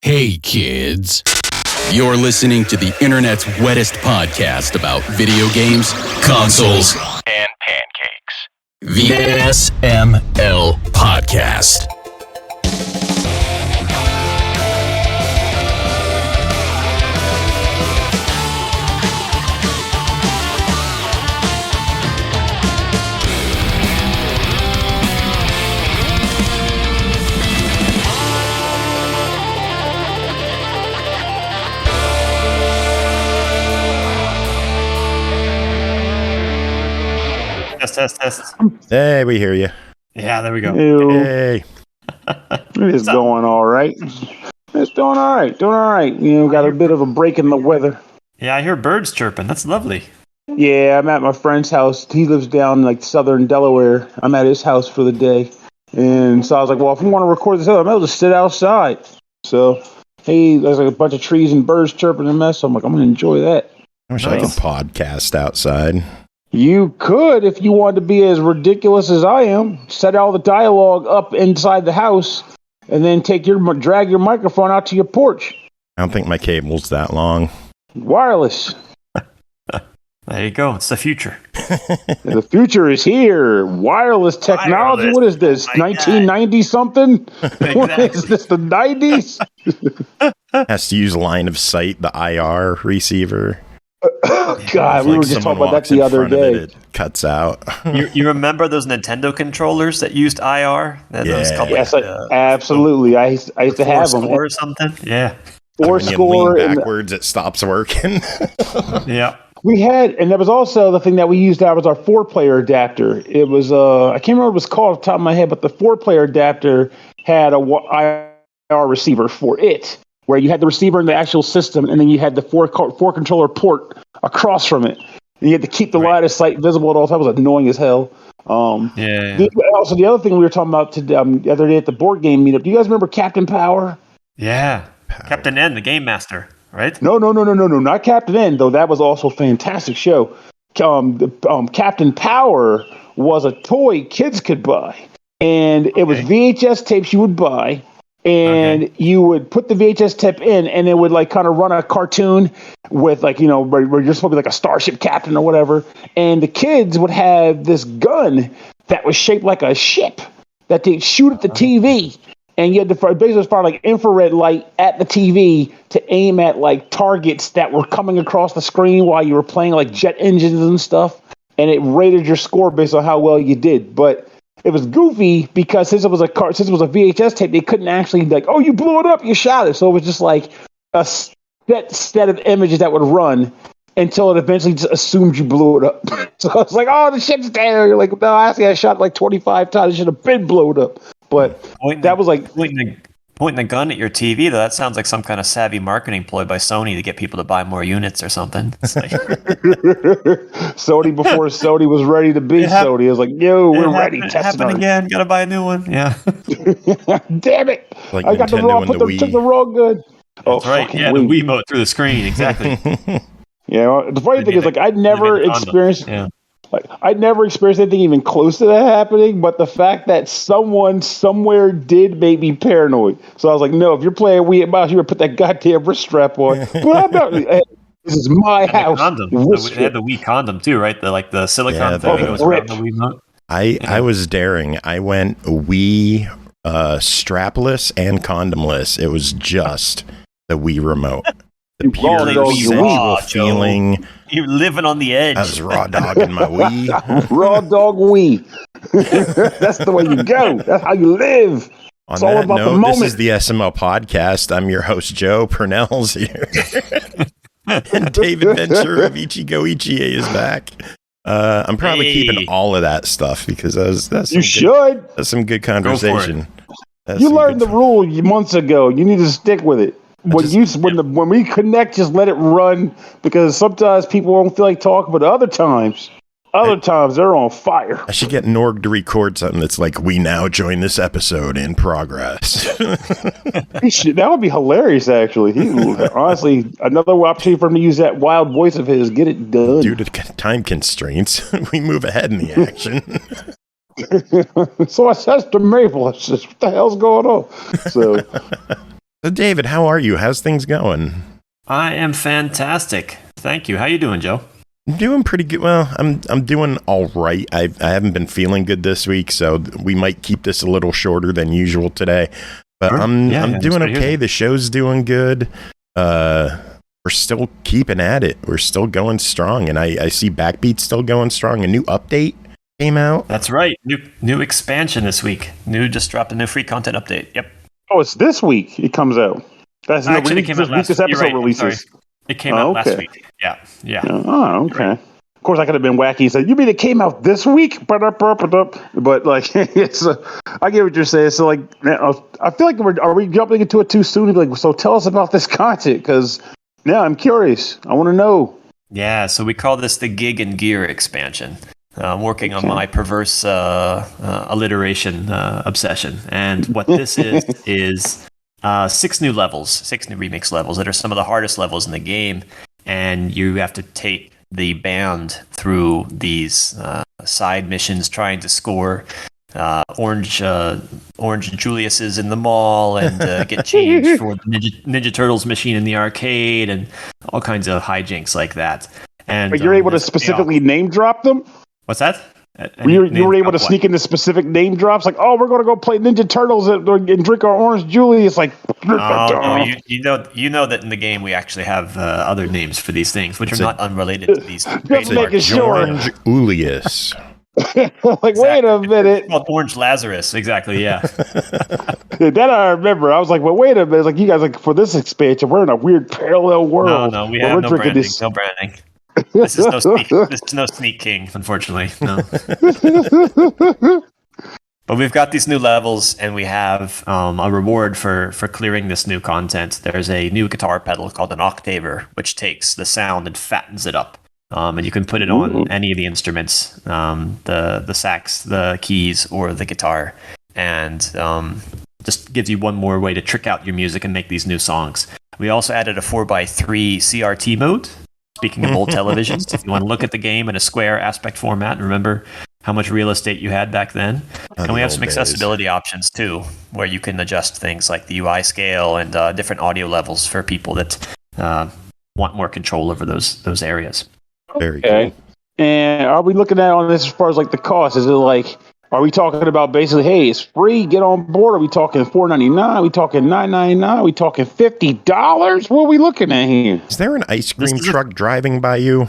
Hey kids, you're listening to the internet's wettest podcast about video games, consoles, and pancakes. The SML Podcast. Test. Hey, we hear you. Yeah, there we go. Hey. It's going all right. It's doing all right. You know, got a bit of a break in the weather. Yeah, I hear birds chirping. That's lovely. Yeah, I'm at my friend's house. He lives down like southern Delaware. I'm at his house for the day. And so I was like, well, if we want to record this, I'm able to sit outside. So, hey, there's like a bunch of trees and birds chirping and mess. So I'm like, I'm going to enjoy that. I wish I could podcast outside. You could if you wanted to be as ridiculous as I am. Set all the dialogue up inside the house and then drag your microphone out to your porch. I don't think my cable's that long. Wireless. There you go. It's the future. The future is here. Wireless technology. What is this? 1990 something? Exactly. What is this? The 90s? Has to use line of sight, the IR receiver. God, we were just talking about that the other day. It cuts out. You remember those Nintendo controllers that used IR? Yes, absolutely. I used to have them. Or something? Yeah. Or when you score lean backwards, it stops working. Yeah. We had, and there was also the thing that we used. That was our 4-player adapter. It was I can't remember what it was called off the top of my head, but the 4-player adapter had a IR receiver for it, where you had the receiver in the actual system, and then you had the four controller port across from it. And you had to keep the line of sight visible at all times. It was annoying as hell. Also, the other thing we were talking about the other day at the board game meetup. Do you guys remember Captain Power? Yeah. Captain N, the Game Master, right? No, not Captain N, though. That was also a fantastic show. Captain Power was a toy kids could buy. And it was VHS tapes you would buy. And you would put the VHS tape in, and it would like kind of run a cartoon with like, you know, where you're supposed to be like a starship captain or whatever. And the kids would have this gun that was shaped like a ship that they'd shoot at the TV. And you had to basically fire like infrared light at the TV to aim at like targets that were coming across the screen while you were playing like jet engines and stuff. And it rated your score based on how well you did. But it was goofy because since it was a VHS tape, they couldn't actually like, oh, you blew it up, you shot it. So it was just like a set of images that would run until it eventually just assumed you blew it up. So I was like, oh, the ship's there. You're like, no, actually I shot like 25 times. It should have been blown up. But that was like pointing the gun at your TV, though. That sounds like some kind of savvy marketing ploy by Sony to get people to buy more units or something. Like, Sony before Sony was ready to be Sony. It was like, yo, we're ready. It happened again. Got to buy a new one. Yeah. Damn it! Like I got took the wrong gun. That's right. Yeah, the Wiimote through the screen. Exactly. Yeah. The funny thing is, like, I'd never experienced. Yeah. Like, I'd never experienced anything even close to that happening, but the fact that someone somewhere did make me paranoid. So I was like, no, if you're playing Wii Mouse, you would put that goddamn wrist strap on. But I'm not. This is my house. They had the Wii condom too, right? The silicone thing that goes around the Wiimote. I was daring. I went Wii strapless and condomless. It was just the Wii remote. The pure sensual feeling. You're living on the edge. I was raw dogging my Wii. Raw dog Wii. That's the way you go. That's how you live. On that note, this is the SML podcast. I'm your host, Joe. Pernell's here. And David Ventura of Ichigoichie is back. I'm probably keeping all of that stuff because that's some good conversation. You learned the rule months ago. You need to stick with it. When we connect, just let it run because sometimes people won't feel like talking, but other times they're on fire. I should get Norg to record something that's like, we now join this episode in progress. That would be hilarious, actually. Honestly, another opportunity for him to use that wild voice of his. Get it done. Due to time constraints, we move ahead in the action. So I says to Maple, I says, what the hell's going on? So So David, how are you? How's things going? I am fantastic. Thank you. How you doing, Joe? I'm doing pretty good. Well, I'm doing all right. I haven't been feeling good this week, so we might keep this a little shorter than usual today. But I'm doing okay. The show's doing good. We're still keeping at it. We're still going strong, and I see Backbeat still going strong. A new update came out. That's right. New expansion this week. Just dropped a new free content update. Yep. Oh, it's this week it comes out. That's actually, it came out last week. This episode releases. It came out last week. Yeah. Oh, okay. Right. Of course, I could have been wacky and said, "You mean it came out this week?" But like, it's. I get what you're saying. So like, I feel like are we jumping into it too soon? Like, so tell us about this content because now I'm curious. I want to know. Yeah. So we call this the Gig and Gear expansion. I'm working on my perverse alliteration obsession, and what this is 6 new levels, 6 new remix levels that are some of the hardest levels in the game, and you have to take the band through these side missions trying to score orange Julius's in the mall and get change for the Ninja Turtles machine in the arcade and all kinds of hijinks like that. And but you're able to specifically name drop them? What's that? You were able to sneak into specific name drops, like, "Oh, we're going to go play Ninja Turtles and drink our orange Julius." Like, you know that in the game we actually have other names for these things, which are not unrelated to these. Just making sure. Orange Julius. Like, wait a minute. It's called Orange Lazarus. Exactly. Yeah. That I remember. I was like, well, wait a minute. Like, you guys, like, for this expansion, we're in a weird parallel world. No, we have no branding. No branding. This is no Sneak King, unfortunately. No. But we've got these new levels, and we have a reward for clearing this new content. There's a new guitar pedal called an octaver, which takes the sound and fattens it up. And you can put it on any of the instruments, the sax, the keys, or the guitar, and just gives you one more way to trick out your music and make these new songs. We also added a 4x3 CRT mode. Speaking of old televisions, if you want to look at the game in a square aspect format and remember how much real estate you had back then. And we have some accessibility options too, where you can adjust things like the UI scale and different audio levels for people that want more control over those areas. Very cool. And are we looking at on this as far as like the cost? Is it like, are we talking about basically, hey, it's free, get on board? Are we talking $4.99? Are we talking $9.99? Are we talking $50? What are we looking at here? Is there an ice cream truck driving by you?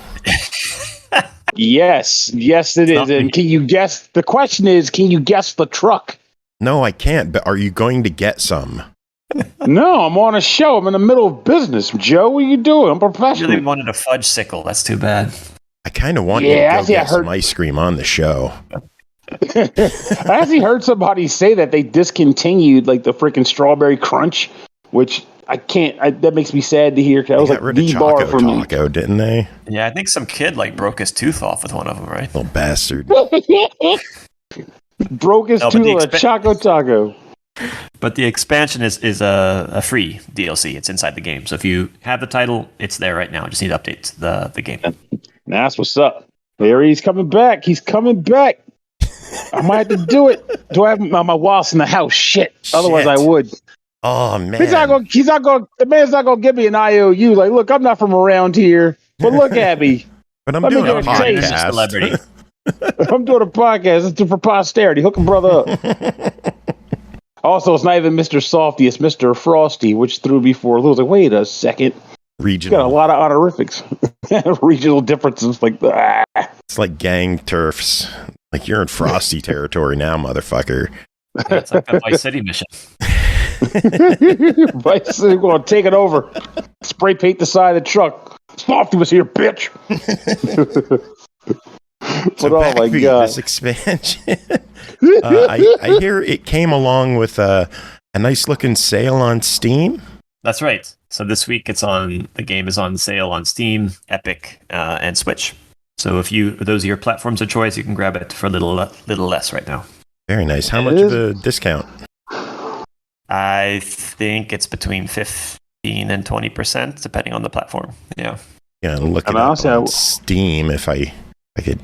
Yes, it is. And can you guess? The question is, can you guess the truck? No, I can't. But are you going to get some? No, I'm on a show. I'm in the middle of business. Joe, what are you doing? I'm professional. I really wanted a fudge sickle. That's too bad. I kind of want you to go get some ice cream on the show. I actually heard somebody say that they discontinued like the freaking strawberry crunch, which I can't. That makes me sad to hear. That was like the bar for me. Taco, didn't they? Yeah, I think some kid like broke his tooth off with one of them, right? Little bastard. Broke his tooth a Choco Taco. But the expansion is a free DLC. It's inside the game. So if you have the title, it's there right now. Just need to update the game. That's what's up. There he's coming back. He's coming back. I might have to do it. Do I have my wallet's in the house? Shit. Otherwise, I would. Oh man, the man's not gonna give me an IOU. Like, look, I'm not from around here, but look at me. But I'm doing a podcast. Celebrity. I'm doing a podcast. It's for posterity. Hook a brother up. Also, it's not even Mr. Softy. It's Mr. Frosty, which threw me for a little. Like, wait a second. Regional. Got a lot of honorifics. Regional differences like that. It's like gang turfs. Like you're in Frosty territory now, motherfucker. Yeah, it's like a Vice City mission. Vice City, going to take it over. Spray paint the side of the truck. Softy was here, bitch. So oh my God. This expansion. I hear it came along with a nice looking sale on Steam. That's right. So this week the game is on sale on Steam, Epic, and Switch. So if those are your platforms of choice, you can grab it for a little less right now. Very nice. How much of a discount? I think it's between 15 and 20%, depending on the platform. Yeah. Yeah, looking up on Steam if I could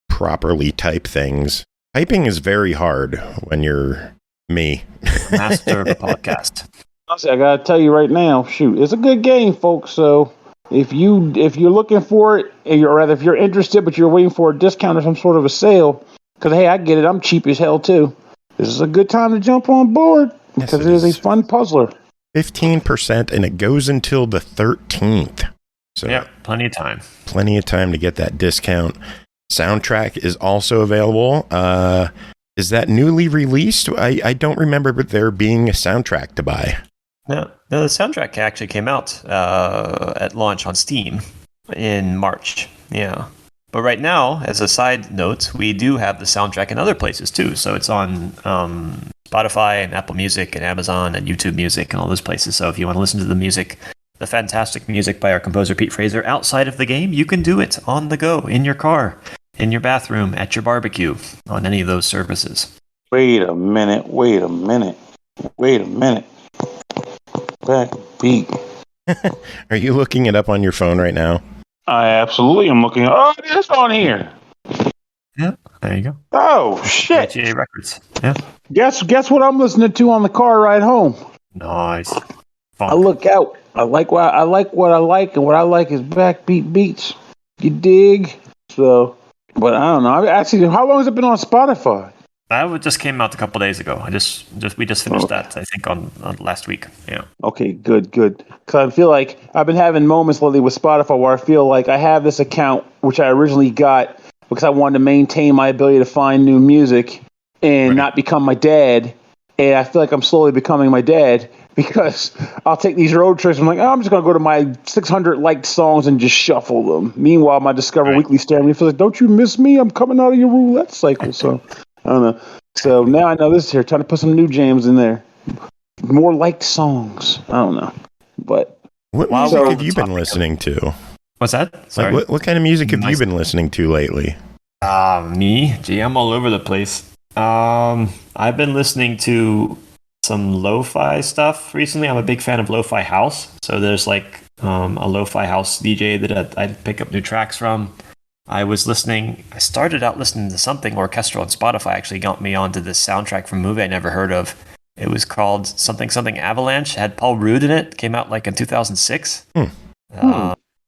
properly type things. Typing is very hard when you're me. Master of a podcast. I gotta tell you right now, shoot, it's a good game, folks. So if you're looking for it, or rather if you're interested, but you're waiting for a discount or some sort of a sale, because hey, I get it, I'm cheap as hell too. This is a good time to jump on board because it is a fun puzzler. 15%, and it goes until the 13th. So yeah, plenty of time. Plenty of time to get that discount. Soundtrack is also available. Is that newly released? I don't remember there being a soundtrack to buy. No, the soundtrack actually came out at launch on Steam in March. Yeah. But right now, as a side note, we do have the soundtrack in other places too. So it's on Spotify and Apple Music and Amazon and YouTube Music and all those places. So if you want to listen to the music, the fantastic music by our composer Pete Fraser outside of the game, you can do it on the go, in your car, in your bathroom, at your barbecue, on any of those services. Wait a minute. Backbeat. Are you looking it up on your phone right now? I absolutely am looking. Oh, it's on here. Yeah, there you go. Oh, shit. IGA Records. Yeah. Guess what I'm listening to on the car ride home? Nice. Funk. I look out. I like what I like, and what I like is backbeat beats. You dig? So, but I don't know. Actually, how long has it been on Spotify? That just came out a couple days ago. We just finished that, I think, on last week. Yeah. Okay, good. Because I feel like I've been having moments lately with Spotify where I feel like I have this account, which I originally got because I wanted to maintain my ability to find new music and not become my dad. And I feel like I'm slowly becoming my dad because I'll take these road trips. I'm like, I'm just going to go to my 600 liked songs and just shuffle them. Meanwhile, my Discover Weekly staring at me feels like, don't you miss me? I'm coming out of your roulette cycle. So, I don't know. So now I know this is here. Trying to put some new jams in there. More liked songs. I don't know. But what music have you been listening to? What's that? Sorry. Like, what kind of music have you been listening to lately? Me? Gee, I'm all over the place. I've been listening to some lo-fi stuff recently. I'm a big fan of lo-fi house. So there's like a lo-fi house DJ that I pick up new tracks from. I started out listening to something orchestral, and Spotify actually got me onto this soundtrack from a movie I never heard of. It was called something Avalanche. It had Paul Rudd in it. Came out like in 2006.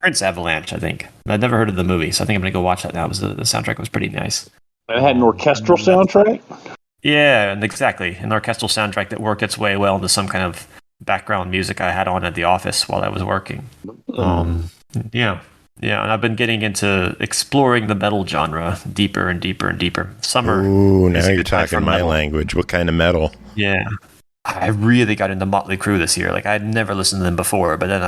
Prince Avalanche, I think. I'd never heard of the movie, so I think I'm going to go watch that now. The soundtrack was pretty nice. It had an orchestral soundtrack? Yeah, and exactly. An orchestral soundtrack that worked its way well into some kind of background music I had on at the office while I was working. Yeah, and I've been getting into exploring the metal genre deeper and deeper and deeper. Summer. Ooh, now you're talking my language. What kind of metal? Yeah. I really got into Motley Crue this year. Like, I'd never listened to them before, but then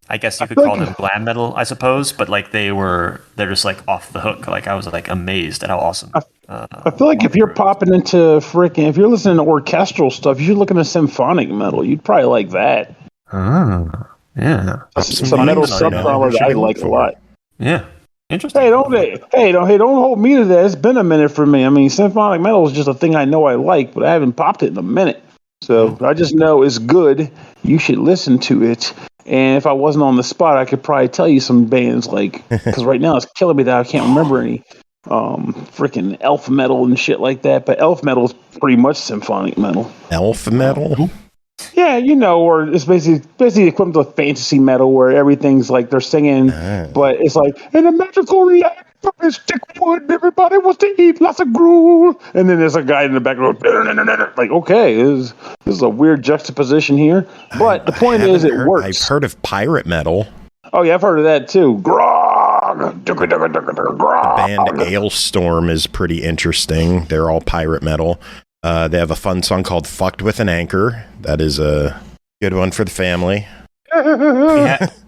I guess you could call them glam metal, I suppose, but like they're just like off the hook. Like I was like amazed at how awesome. I feel like if you're popping into if you're listening to orchestral stuff, you should look into symphonic metal. You'd probably like that. Yeah. Some metal subgenre that I like a lot. Yeah. Interesting. Hey, don't hold me to that. It's been a minute for me. I mean, symphonic metal is just a thing I know I like, but I haven't popped it in a minute. So I just know it's good. You should listen to it. And if I wasn't on the spot, I could probably tell you some bands because right now it's killing me that I can't remember any freaking elf metal and shit like that. But elf metal is pretty much symphonic metal. Elf metal? Yeah, or it's basically equivalent to fantasy metal where everything's like they're singing, but it's like, in a magical react from this stick wood, everybody wants to eat lots of gruel. And then there's a guy in the background, like, okay, this is a weird juxtaposition here. But the point is, it works. I've heard of pirate metal. Oh, yeah, I've heard of that too. Grog! The band Ailstorm is pretty interesting. They're all pirate metal. They have a fun song called Fucked with an Anchor. That is a good one for the family.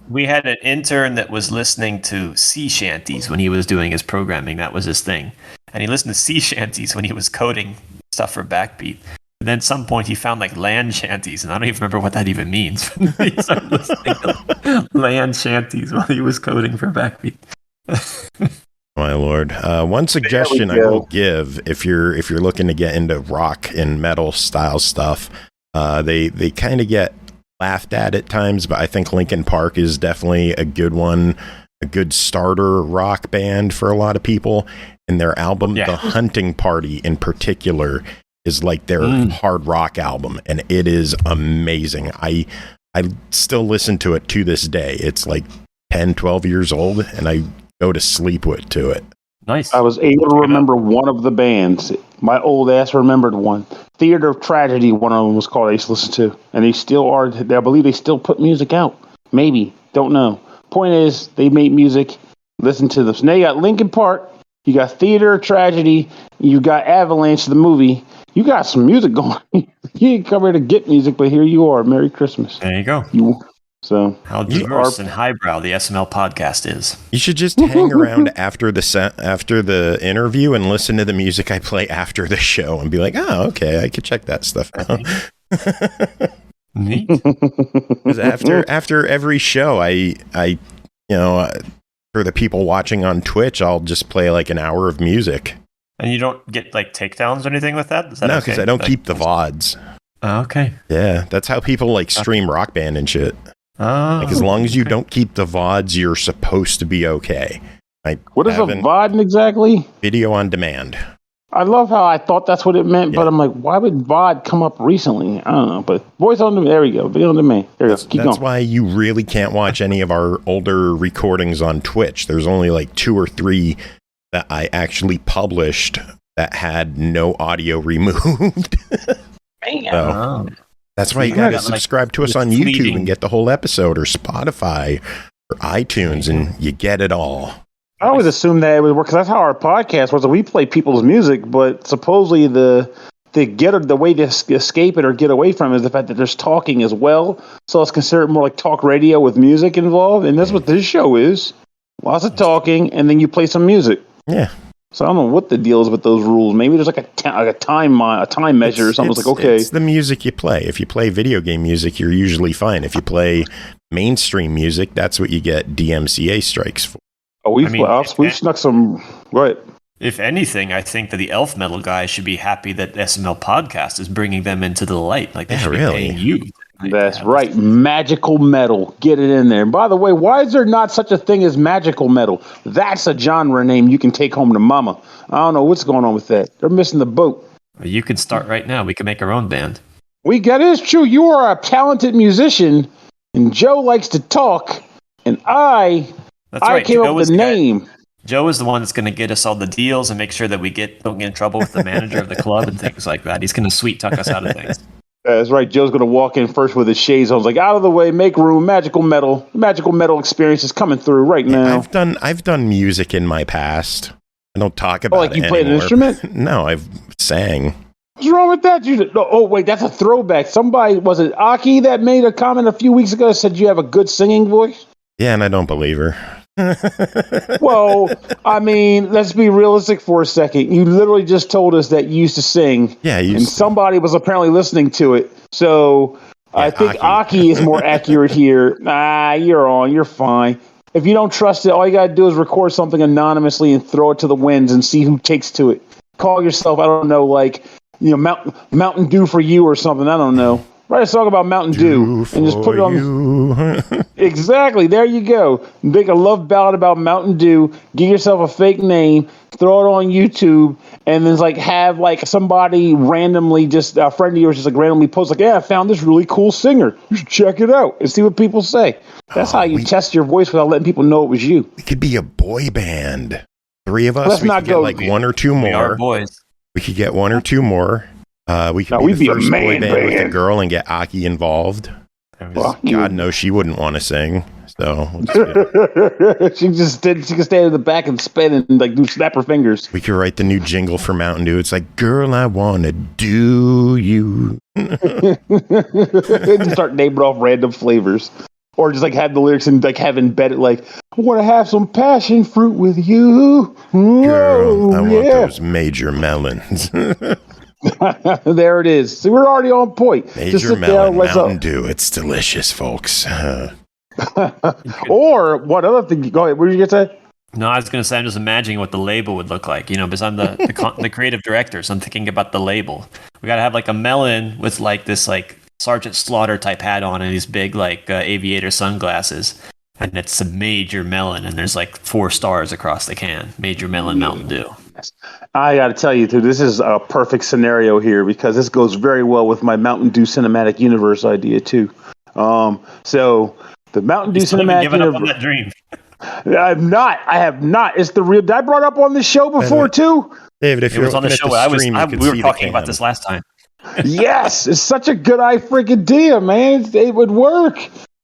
We had an intern that was listening to sea shanties when he was doing his programming. That was his thing. And he listened to sea shanties when he was coding stuff for Backbeat. And then at some point he found like land shanties, and I don't even remember what that even means. He started listening to land shanties while he was coding for Backbeat. My lord. One suggestion I will give if you're looking to get into rock and metal style stuff, they kind of get laughed at times, but I think Linkin Park is definitely a good one, a good starter rock band for a lot of people. And their album, The Hunting Party in particular, is like their hard rock album, and it is amazing. I still listen to it to this day. It's like 10, 12 years old, and I go to sleep to it. Nice. I was able to remember one of the bands. My old ass remembered one. Theater of Tragedy, one of them was called. I used to listen to, and they still are. I believe they still put music out. Maybe, don't know. Point is, they make music. Listen to them. So now you got Linkin Park, you got Theater of Tragedy, you got Avalanche, the movie. You got some music going. You didn't come here to get music, but here you are. Merry Christmas. There you go. So how diverse and highbrow the SML podcast is. You should just hang around after the interview and listen to the music I play after the show and be like, oh, okay, I could check that stuff out. Neat. Because after every show, I for the people watching on Twitch, I'll just play like an hour of music. And you don't get like takedowns or anything with that? No, because I don't keep the VODs. Oh, okay. Yeah, that's how people like stream Rock Band and shit. Oh, like, as long as you don't keep the VODs, you're supposed to be okay. What is a VOD exactly? Video on demand. I love how I thought that's what it meant, but I'm like, why would VOD come up recently? I don't know, but voice on demand. There we go. Video on demand. There you go. Keep going. That's why you really can't watch any of our older recordings on Twitch. There's only like 2 or 3 that I actually published that had no audio removed. Man. So, that's why you gotta subscribe to us on YouTube and get the whole episode, or Spotify, or iTunes, and you get it all. I always assumed that it would work, because that's how our podcast was. We play people's music, but supposedly the way to escape it or get away from it is the fact that there's talking as well. So it's considered more like talk radio with music involved, and that's what this show is. Lots of talking, and then you play some music. Yeah. So I don't know what the deal is with those rules. Maybe there's like a time measure or something. It's like, okay, it's the music you play. If you play video game music, you're usually fine. If you play mainstream music, that's what you get DMCA strikes for. Oh, we snuck some. Right. If anything, I think that the Elf Metal guys should be happy that SML Podcast is bringing them into the light. Like they should be paying you. That's right. Magical metal. Get it in there. And by the way, why is there not such a thing as magical metal? That's a genre name you can take home to mama. I don't know what's going on with that. They're missing the boat. You can start right now. We can make our own band. That is true. You are a talented musician, and Joe likes to talk, and I came up with the name. Joe is the one that's going to get us all the deals and make sure that we don't get in trouble with the manager of the club and things like that. He's going to sweet tuck us out of things. That's right. Joe's going to walk in first with his shades on. I was like, out of the way, make room. Magical metal experience is coming through right now. I've done music in my past. I don't talk about it anymore. You played an instrument? No, I've sang. What's wrong with that? Wait, that's a throwback. Somebody, was it Aki that made a comment a few weeks ago that said you have a good singing voice? Yeah, and I don't believe her. Well, I mean, let's be realistic for a second. You literally just told us that you used to sing. Yeah, and somebody was apparently listening to it. So I think Aki is more accurate here. You're fine. If you don't trust it, all you got to do is record something anonymously and throw it to the winds and see who takes to it. Call yourself, I don't know, Mountain Dew for you or something. I don't know. Write a song about Mountain Dew and just put it on. Exactly. There you go. Make a love ballad about Mountain Dew. Give yourself a fake name. Throw it on YouTube, and then have somebody randomly, just a friend of yours, just randomly post I found this really cool singer. You should check it out and see what people say. That's how you test your voice without letting people know it was you. We could be a boy band. 3 of us. We could get 1 or 2 more. We are boys. We could get 1 or 2 more. We could be the first boy band with a girl and get Aki involved. God knows she wouldn't want to sing. So she could stand in the back and spin and snap her fingers. We could write the new jingle for Mountain Dew. It's like, girl, I wanna do you. And start naming off random flavors. Or just have the lyrics and have embedded I want to have some passion fruit with you. Girl, I want those major melons. There it is. See, we're already on point. Major melon Mountain Dew. It's delicious, folks. Or what other thing? Go ahead. What did you get to say? No, I was going to say I'm just imagining what the label would look like. Because I'm the creative director, so I'm thinking about the label. We got to have a melon with this Sergeant Slaughter type hat on and these big aviator sunglasses. And it's a major melon, and there's 4 stars across the can. Major melon Mountain Dew. I got to tell you, dude, this is a perfect scenario here because this goes very well with my Mountain Dew cinematic universe idea too. So the Mountain Dew cinematic giving universe. up on that dream. I have not. It's the real. I brought up on the show before too. David, if It you're was on the looking show. at the stream, we were talking about this last time. Yes, it's such a good idea, man. It would work.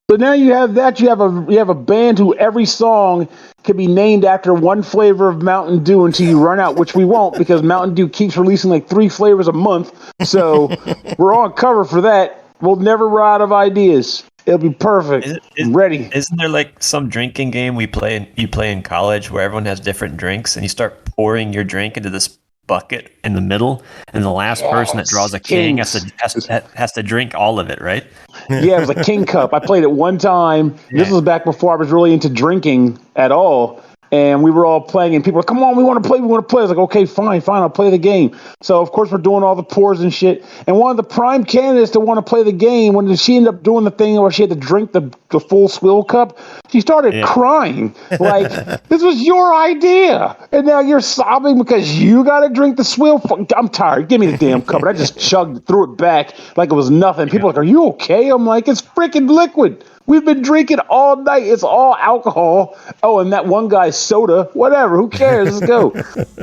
So now you have that. You have a band who every song can be named after one flavor of Mountain Dew until you run out, which we won't because Mountain Dew keeps releasing like 3 flavors a month. So we're on cover for that. We'll never run out of ideas. It'll be perfect. Ready. Isn't there like some drinking game you play in college where everyone has different drinks and you start pouring your drink into this bucket in the middle, and the last person that draws a king has to drink all of it, right? Yeah, it was a king cup. I played it one time. Yeah. This was back before I was really into drinking at all. And we were all playing, and people were, come on, we want to play. I was like, okay, fine, I'll play the game. So, of course, we're doing all the pours and shit. And one of the prime candidates to want to play the game, when she ended up doing the thing where she had to drink the full swill cup, she started crying. Like, this was your idea. And now you're sobbing because you got to drink the swill. I'm tired. Give me the damn cup. And I just threw it back like it was nothing. People are like, are you okay? I'm like, it's freaking liquid. We've been drinking all night. It's all alcohol. Oh, and that one guy's soda. Whatever. Who cares? Let's go.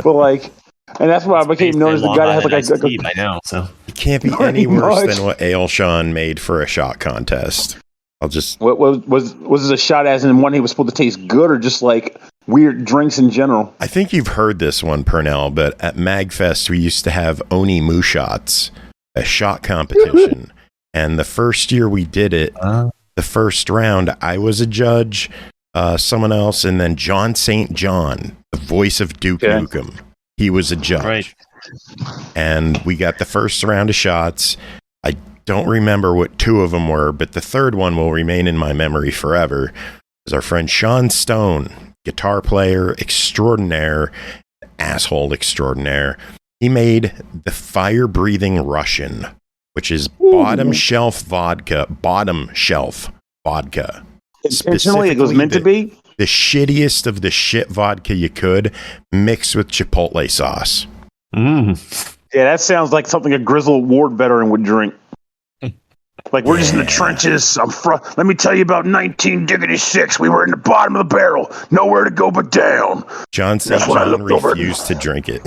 But like, and that's why I became known as the guy that has like a I know. So it can't be any worse than what Ale Sean made for a shot contest. I'll just. What was this a shot as in one he was supposed to taste good or just like weird drinks in general? I think you've heard this one, Pernell, but at MagFest we used to have Oni Moo shots, a shot competition, and the first year we did it. The first round, I was a judge, someone else, and then John St. John, the voice of Duke Nukem. He was a judge. Right. And we got the first round of shots. I don't remember what 2 of them were, but the third one will remain in my memory forever. It was our friend Sean Stone, guitar player extraordinaire, asshole extraordinaire. He made the fire-breathing Russian, which is bottom shelf vodka. Intentionally, it was meant to be? The shittiest of the shit vodka you could, mixed with Chipotle sauce. Yeah, that sounds like something a grizzled war veteran would drink. Like, we're just in the trenches. Let me tell you about 1966. We were in the bottom of the barrel. Nowhere to go but down. John St. John refused to drink it.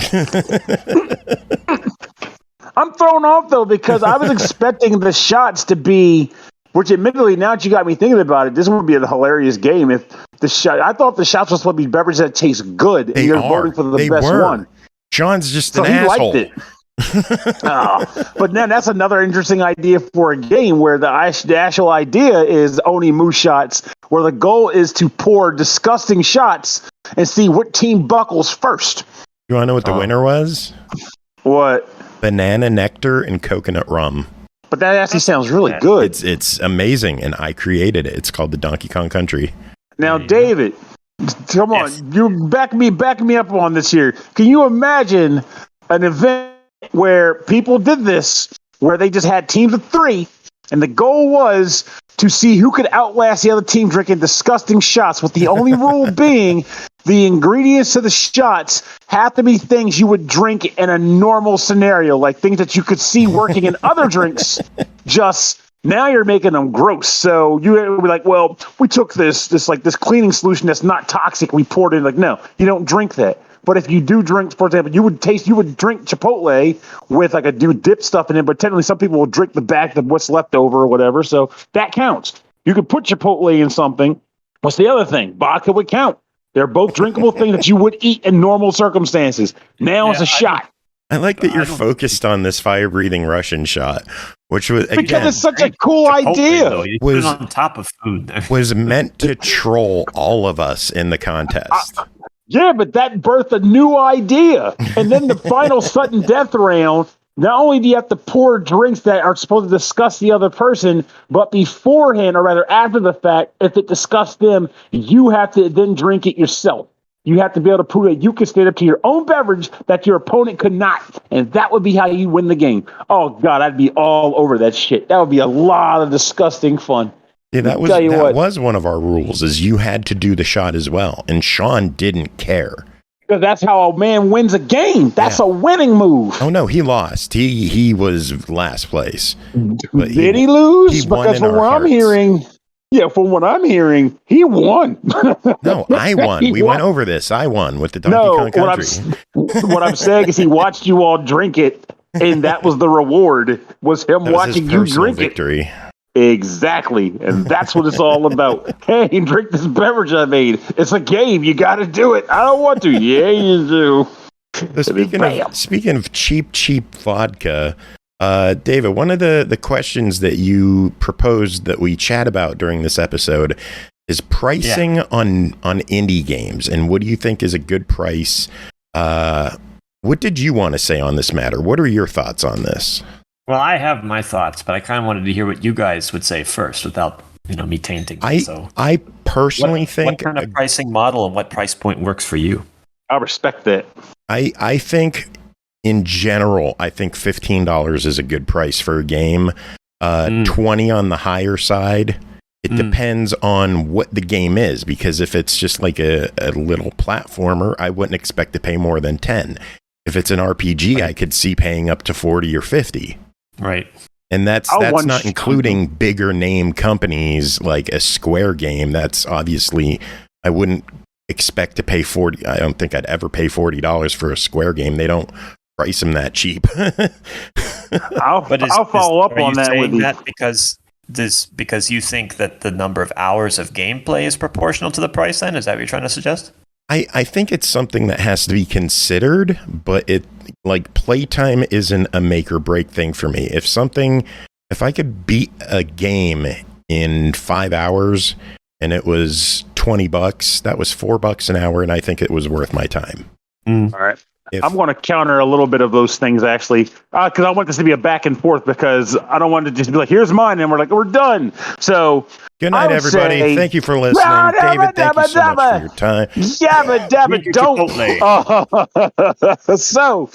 I'm thrown off, though, because I was expecting the shots to be, which admittedly, now that you got me thinking about it, this would be a hilarious game. If I thought the shots were supposed to be beverages that taste good, and you're voting for the best one. Sean's just an asshole. Liked it. But then that's another interesting idea for a game where the actual idea is Oni Moo shots, where the goal is to pour disgusting shots and see what team buckles first. You want to know what the winner was? What? Banana nectar and coconut rum. But that actually sounds really good. It's amazing, and I created it. It's called the Donkey Kong Country. Now, David, come on, you back me up on this here. Can you imagine an event where people did this, where they just had teams of 3, and the goal was to see who could outlast the other team drinking disgusting shots, with the only rule being the ingredients to the shots have to be things you would drink in a normal scenario, like things that you could see working in other drinks. Just now you're making them gross. So you would be like, well, we took this cleaning solution that's not toxic. We poured it in. Like, no, you don't drink that. But if you do drink, for example, you would drink Chipotle with like a dip stuff in it, but technically some people will drink the back of what's left over or whatever. So that counts. You could put Chipotle in something. What's the other thing? Vodka would count. They're both drinkable things that you would eat in normal circumstances. Now it's a shot. I like that you're focused on this fire-breathing Russian shot, which was, again, because it's such a cool idea. You put it on top of food. Was meant to troll all of us in the contest. Yeah, but that birthed a new idea. And then the final sudden death round, not only do you have to pour drinks that are supposed to disgust the other person, but beforehand, or rather after the fact, if it disgusts them, you have to then drink it yourself. You have to be able to prove that you can stand up to your own beverage that your opponent could not. And that would be how you win the game. Oh, God, I'd be all over that shit. That would be a lot of disgusting fun. Yeah, that was one of our rules, is you had to do the shot as well. And Sean didn't care. Because that's how a man wins a game. That's a winning move. Oh no, he lost. He was last place. But Did he lose? He won because from what I'm hearing, from what I'm hearing, he won. No, I won. We went over this. I won with the Donkey Kong Country. What I'm saying is he watched you all drink it, and that was the reward, was him watching you drink victory. It. Exactly. And that's what it's all about. Hey, drink this beverage I made. It's a game. You got to do it. I don't want to. Yeah, you do. Speaking of cheap vodka, David, one of the questions that you proposed that we chat about during this episode is pricing on indie games. And what do you think is a good price? What did you want to say on this matter? What are your thoughts on this? Well, I have my thoughts, but I kind of wanted to hear what you guys would say first without, me tainting. I personally think... What kind of pricing model and what price point works for you? I respect that. I think, in general, I think $15 is a good price for a game. 20 on the higher side. It depends on what the game is, because if it's just like a little platformer, I wouldn't expect to pay more than 10. If it's an RPG, I could see paying up to 40 or 50. Right. And that's not including bigger name companies like a Square game. That's obviously, I wouldn't expect to pay 40. I don't think I'd ever pay $40 for a Square game. They don't price them that cheap. I'll follow up on that with you. That because you think that the number of hours of gameplay is proportional to the price then? Is that what you're trying to suggest? I think it's something that has to be considered, but playtime isn't a make or break thing for me. If I could beat a game in 5 hours and it was $20, that was $4 an hour, and I think it was worth my time. All right. I'm going to counter a little bit of those things, actually, because I want this to be a back and forth, because I don't want to just be like, here's mine, and we're done. So, good night, everybody. Thank you for listening. David, thank you so much for your time. Yabba dabba don't. So,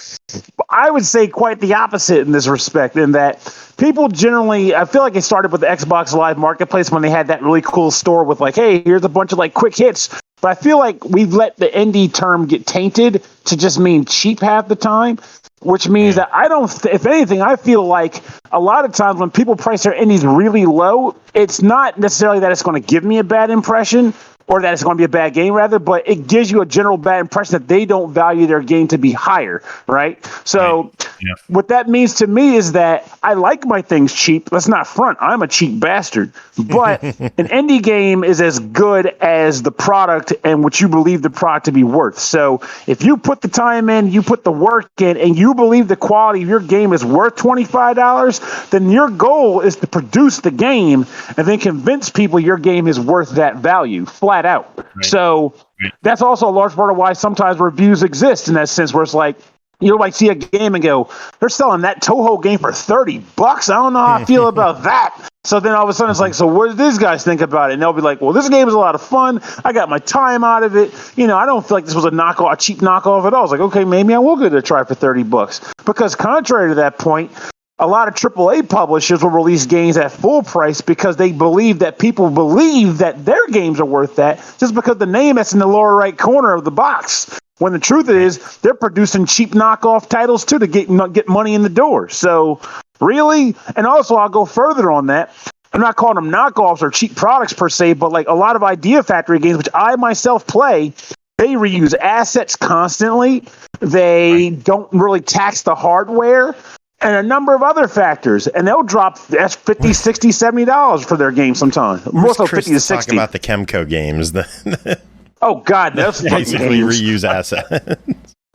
I would say quite the opposite in this respect, in that people generally, I feel like it started with the Xbox Live Marketplace when they had that really cool store with hey, here's a bunch of quick hits. But I feel like we've let the indie term get tainted to just mean cheap half the time, which means that if anything, I feel like a lot of times when people price their indies really low, it's not necessarily that it's going to give me a bad impression or that it's going to be a bad game, rather, but it gives you a general bad impression that they don't value their game to be higher, right? So what that means to me is that I like my things cheap. Let's not front. I'm a cheap bastard. But an indie game is as good as the product and what you believe the product to be worth. So if you put the time in, you put the work in, and you believe the quality of your game is worth $25, then your goal is to produce the game and then convince people your game is worth that value. Flat out. Right. So that's also a large part of why sometimes reviews exist, in that sense, where it's you'll see a game and go, they're selling that Toho game for $30. I don't know how I feel about that. So then all of a sudden it's so what do these guys think about it? And they'll be like, well, this game is a lot of fun. I got my time out of it. I don't feel like this was a cheap knockoff at all. I was like, okay, maybe I will give it a try for $30. Because contrary to that point, a lot of AAA publishers will release games at full price because they believe that people believe that their games are worth that, just because the name that's in the lower right corner of the box. When the truth is, they're producing cheap knockoff titles too to get money in the door. So really, and also I'll go further on that. I'm not calling them knockoffs or cheap products per se, but a lot of Idea Factory games, which I myself play, they reuse assets constantly. They don't really tax the hardware. And a number of other factors, and they'll drop $50, $60, $70 for their game sometimes. More so 50 to 60. Talk about the Chemco games. Oh God, that's basically reuse assets.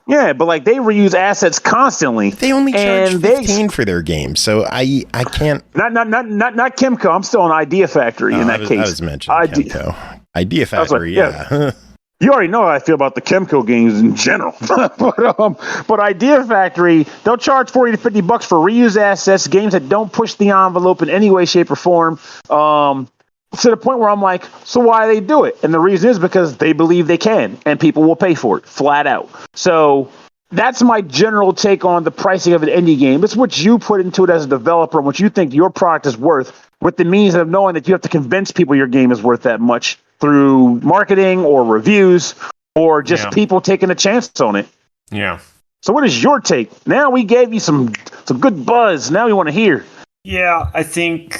Yeah, but they reuse assets constantly. They only charge $15 for their games, so I can't. Not Chemco. I'm still on Idea Factory in that case. I was mentioning Chemco. Idea Factory, yeah. You already know how I feel about the Chemco games in general. but Idea Factory, they'll charge $40 to $50 for reused assets, games that don't push the envelope in any way, shape, or form. To the point where I'm like, so why do they do it? And the reason is because they believe they can, and people will pay for it, flat out. So that's my general take on the pricing of an indie game. It's what you put into it as a developer and what you think your product is worth, with the means of knowing that you have to convince people your game is worth that much through marketing or reviews or just people taking a chance on it. Yeah. So what is your take? Now we gave you some good buzz. Now we want to hear. Yeah, I think...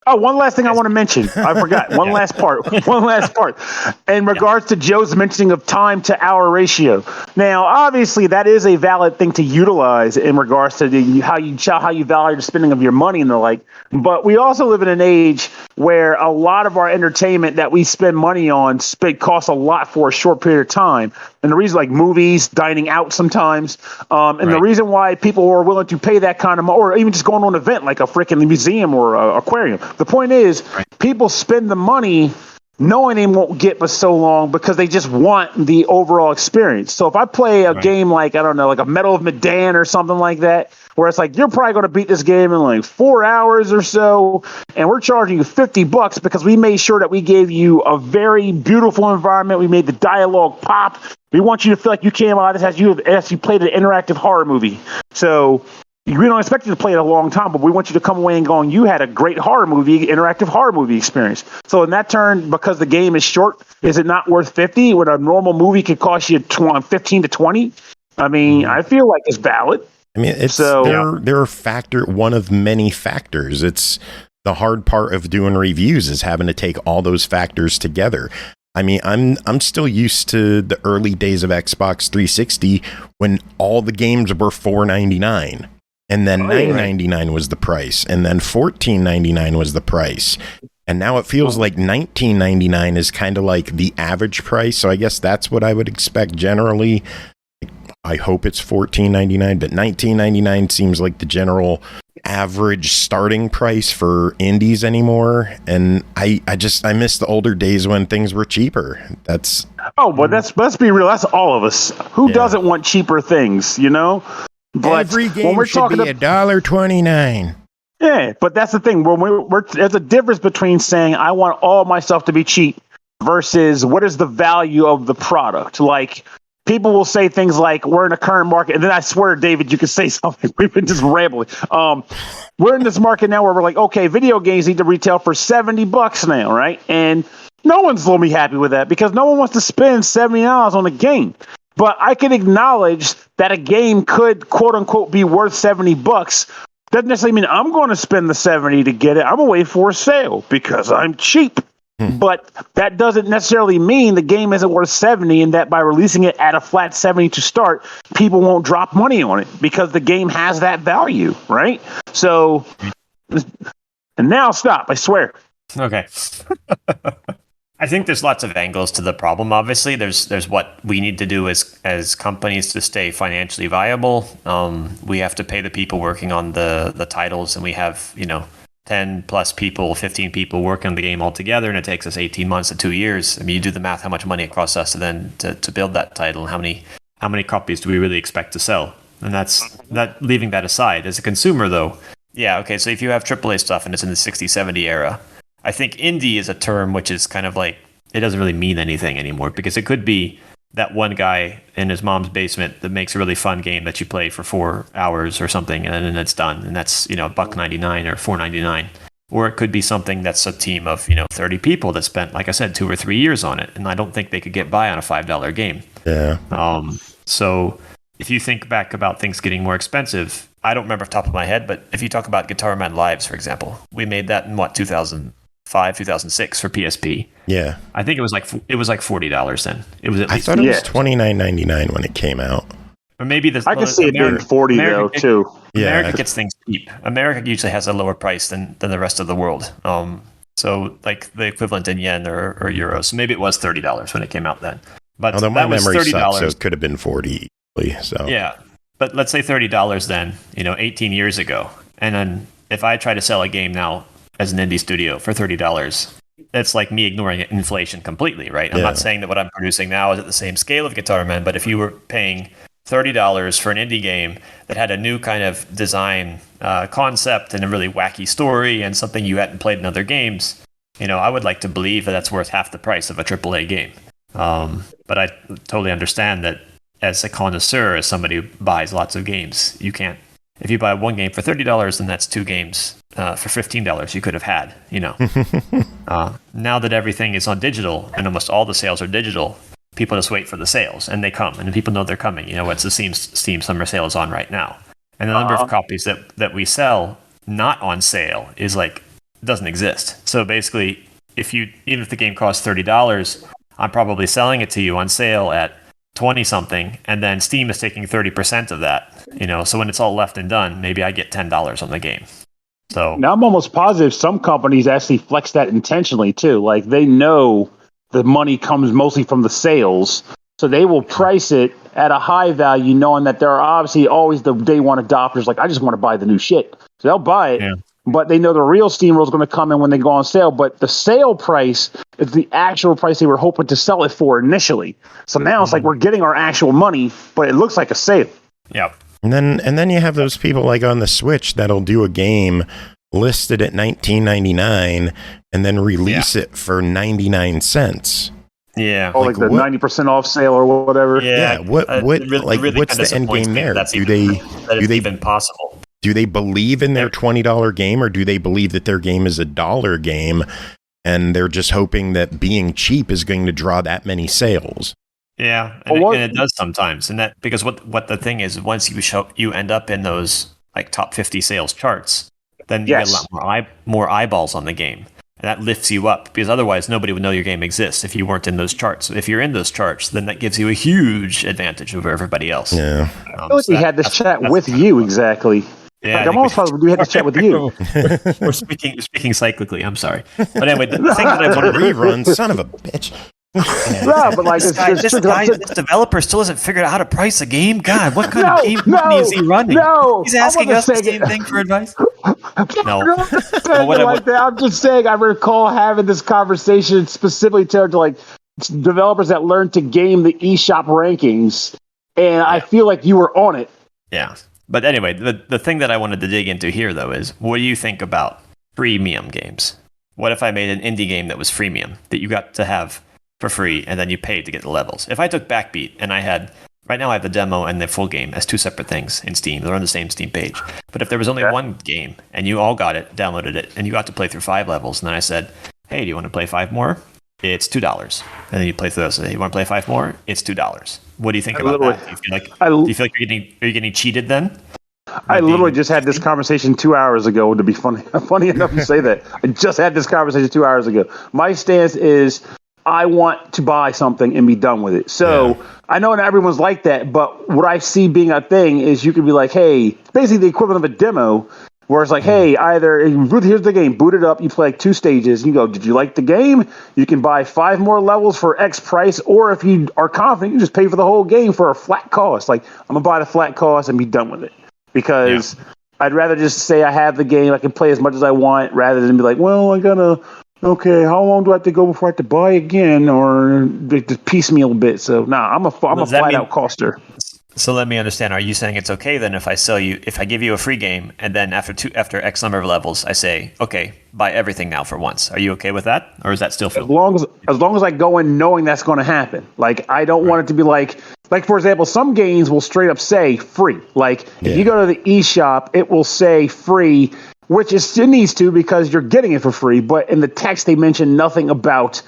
Oh, one last thing I want to mention. I forgot. One last part. In regards to Joe's mentioning of time to hour ratio. Now, obviously, that is a valid thing to utilize in regards to how you value the spending of your money and the like. But we also live in an age where a lot of our entertainment that we spend money on costs a lot for a short period of time. And the reason, like movies, dining out sometimes, the reason why people are willing to pay that kind of money, or even just going to an event like a freaking museum or aquarium. The point is, people spend the money knowing they won't get but so long because they just want the overall experience. So if I play a game like, I don't know, like a Medal of Medan or something like that, where it's like, you're probably going to beat this game in like 4 hours or so, and we're charging you $50 because we made sure that we gave you a very beautiful environment. We made the dialogue pop. We want you to feel like you came out of this as you played an interactive horror movie. So we don't expect you to play it a long time, but we want you to come away and going, you had a great interactive horror movie experience. So in that turn, because the game is short, is it not worth $50 when a normal movie could cost you 15 to 20? I mean, I feel like it's valid. I mean, they're one of many factors. It's the hard part of doing reviews is having to take all those factors together. I mean, I'm still used to the early days of Xbox 360 when all the games were $4.99. And then $9.99 was the price, and then $14.99 was the price, and now it feels like $19.99 is kind of like the average price. So I guess that's what I would expect generally. I hope it's $14.99, but $19.99 seems like the general average starting price for indies anymore. And I miss the older days when things were cheaper. Let's be real. That's all of us. Who doesn't want cheaper things? You know. But every game when we're should talking be $1.29. Yeah, but that's the thing. When there's a difference between saying I want all my stuff to be cheap versus what is the value of the product. Like people will say things like we're in a current market, and then I swear, David, you could say something. We've been just rambling. We're in this market now where we're like, okay, video games need to retail for $70 now, right? And no one's going to be happy with that because no one wants to spend $70 on a game. But I can acknowledge that a game could, quote unquote, be worth $70. Doesn't necessarily mean I'm going to spend the $70 to get it. I'm going to wait for a sale because I'm cheap. But that doesn't necessarily mean the game isn't worth $70 and that by releasing it at a flat $70 to start, people won't drop money on it because the game has that value, right? So, and now stop, I swear. Okay. I think there's lots of angles to the problem. Obviously, there's what we need to do as companies to stay financially viable. We have to pay the people working on the titles, and we have 10 plus people, 15 people working on the game altogether, and it takes us 18 months to 2 years. I mean, you do the math, how much money it costs us to build that title, and how many copies do we really expect to sell? And that's leaving that aside. As a consumer, though, so if you have AAA stuff and it's in the 60, 70 era. I think indie is a term which is kind of like, it doesn't really mean anything anymore because it could be that one guy in his mom's basement that makes a really fun game that you play for 4 hours or something and then it's done. And that's, $1.99 or $4.99. Or it could be something that's a team of, 30 people that spent, like I said, 2 or 3 years on it. And I don't think they could get by on a $5 game. Yeah. So if you think back about things getting more expensive, I don't remember off the top of my head, but if you talk about Guitar Man Lives, for example, we made that in 2005, 2006 for PSP. Yeah, I think it was like $40 then. It was. I thought it was $29.99 when it came out. Or maybe I can see it being $40 though too. America gets things cheap. America usually has a lower price than the rest of the world. So like the equivalent in yen or euros. So maybe it was $30 when it came out then. But although my memory sucks, so it could have been $40. So yeah, but let's say $30 then. 18 years ago, and then if I try to sell a game now as an indie studio for $30, that's like me ignoring inflation completely, right? I'm not saying that what I'm producing now is at the same scale of Guitar Man, but if you were paying $30 for an indie game that had a new kind of design concept and a really wacky story and something you hadn't played in other games, I would like to believe that that's worth half the price of a AAA game. But I totally understand that as a connoisseur, as somebody who buys lots of games, you can't. If you buy one game for $30, then that's 2 games for $15 you could have had, Now that everything is on digital and almost all the sales are digital, People just wait for the sales, and they come, and people know they're coming. You know, what's the Steam Summer Sale is on right now, and the number of copies that we sell not on sale is like doesn't exist. So basically, even if the game costs $30, I'm probably selling it to you on sale at 20 something, and then Steam is taking 30% of that. You know, so when it's all left and done, maybe I get $10 on the game. So now I'm almost positive some companies actually flex that intentionally too. Like they know the money comes mostly from the sales, so they will price it at a high value, knowing that there are obviously always the day one adopters. Like I just want to buy the new shit, so they'll buy it. Yeah. But they know the real SteamRoll is going to come in when they go on sale. But the sale price is the actual price they were hoping to sell it for initially. So now it's like we're getting our actual money, but it looks like a sale. Yeah. And then you have those people like on the Switch that'll do a game listed at $19.99 and then release it for 99 cents. Yeah. Or like the 90% off sale or whatever. Yeah. What's the end game there? Do they even possible? Do they believe in their $20 game, or do they believe that their game is a $1 game and they're just hoping that being cheap is going to draw that many sales? Yeah, and it does sometimes. And that because what the thing is, once you end up in those like top 50 sales charts, then you get a lot more eyeballs on the game. And that lifts you up, because otherwise nobody would know your game exists if you weren't in those charts. If you're in those charts, then that gives you a huge advantage over everybody else. Yeah. I feel like we had this chat with you, exactly. Yeah, like I'm almost positive we had to chat with you. We're speaking cyclically. I'm sorry, but anyway, the thing that I want to rerun, son of a bitch. Yeah, but like this developer still hasn't figured out how to price a game. God, what kind of game company is he running? No, he's asking us the same thing for advice. No, I'm just saying. I recall having this conversation specifically tailored to like developers that learn to game the eShop rankings, and I feel like you were on it. Yeah. But anyway, the thing that I wanted to dig into here, though, is what do you think about freemium games? What if I made an indie game that was freemium, that you got to have for free, and then you paid to get the levels? If I took Backbeat, and right now I have the demo and the full game as two separate things in Steam. They're on the same Steam page. But if there was only one game, and you all got it, downloaded it, and you got to play through 5 levels, and then I said, hey, do you want to play 5 more? It's $2. And then you play through those. Hey, you want to play 5 more? It's $2. What do you think about that? Do you feel like you're getting cheated then? I literally just had this conversation 2 hours ago. To be funny enough to say that, I just had this conversation 2 hours ago. My stance is I want to buy something and be done with it. So I know not everyone's like that, but what I see being a thing is you can be like, hey, basically the equivalent of a demo. Where it's like, hey, either here's the game, boot it up, you play like 2 stages, you go, did you like the game? You can buy 5 more levels for X price, or if you are confident, you just pay for the whole game for a flat cost. Like, I'm going to buy the flat cost and be done with it. Because I'd rather just say I have the game, I can play as much as I want, rather than be like, well, how long do I have to go before I have to buy again, or just piecemeal a bit. So, I'm a flat-out coster. So let me understand. Are you saying it's okay then if I give you a free game, and then after X number of levels, I say, okay, buy everything now for once? Are you okay with that, or is that still feel? As long as I go in knowing that's going to happen. Like I don't want it to be like for example, some games will straight up say free. Like if you go to the eShop, it will say free, which it needs to because you're getting it for free. But in the text, they mention nothing about,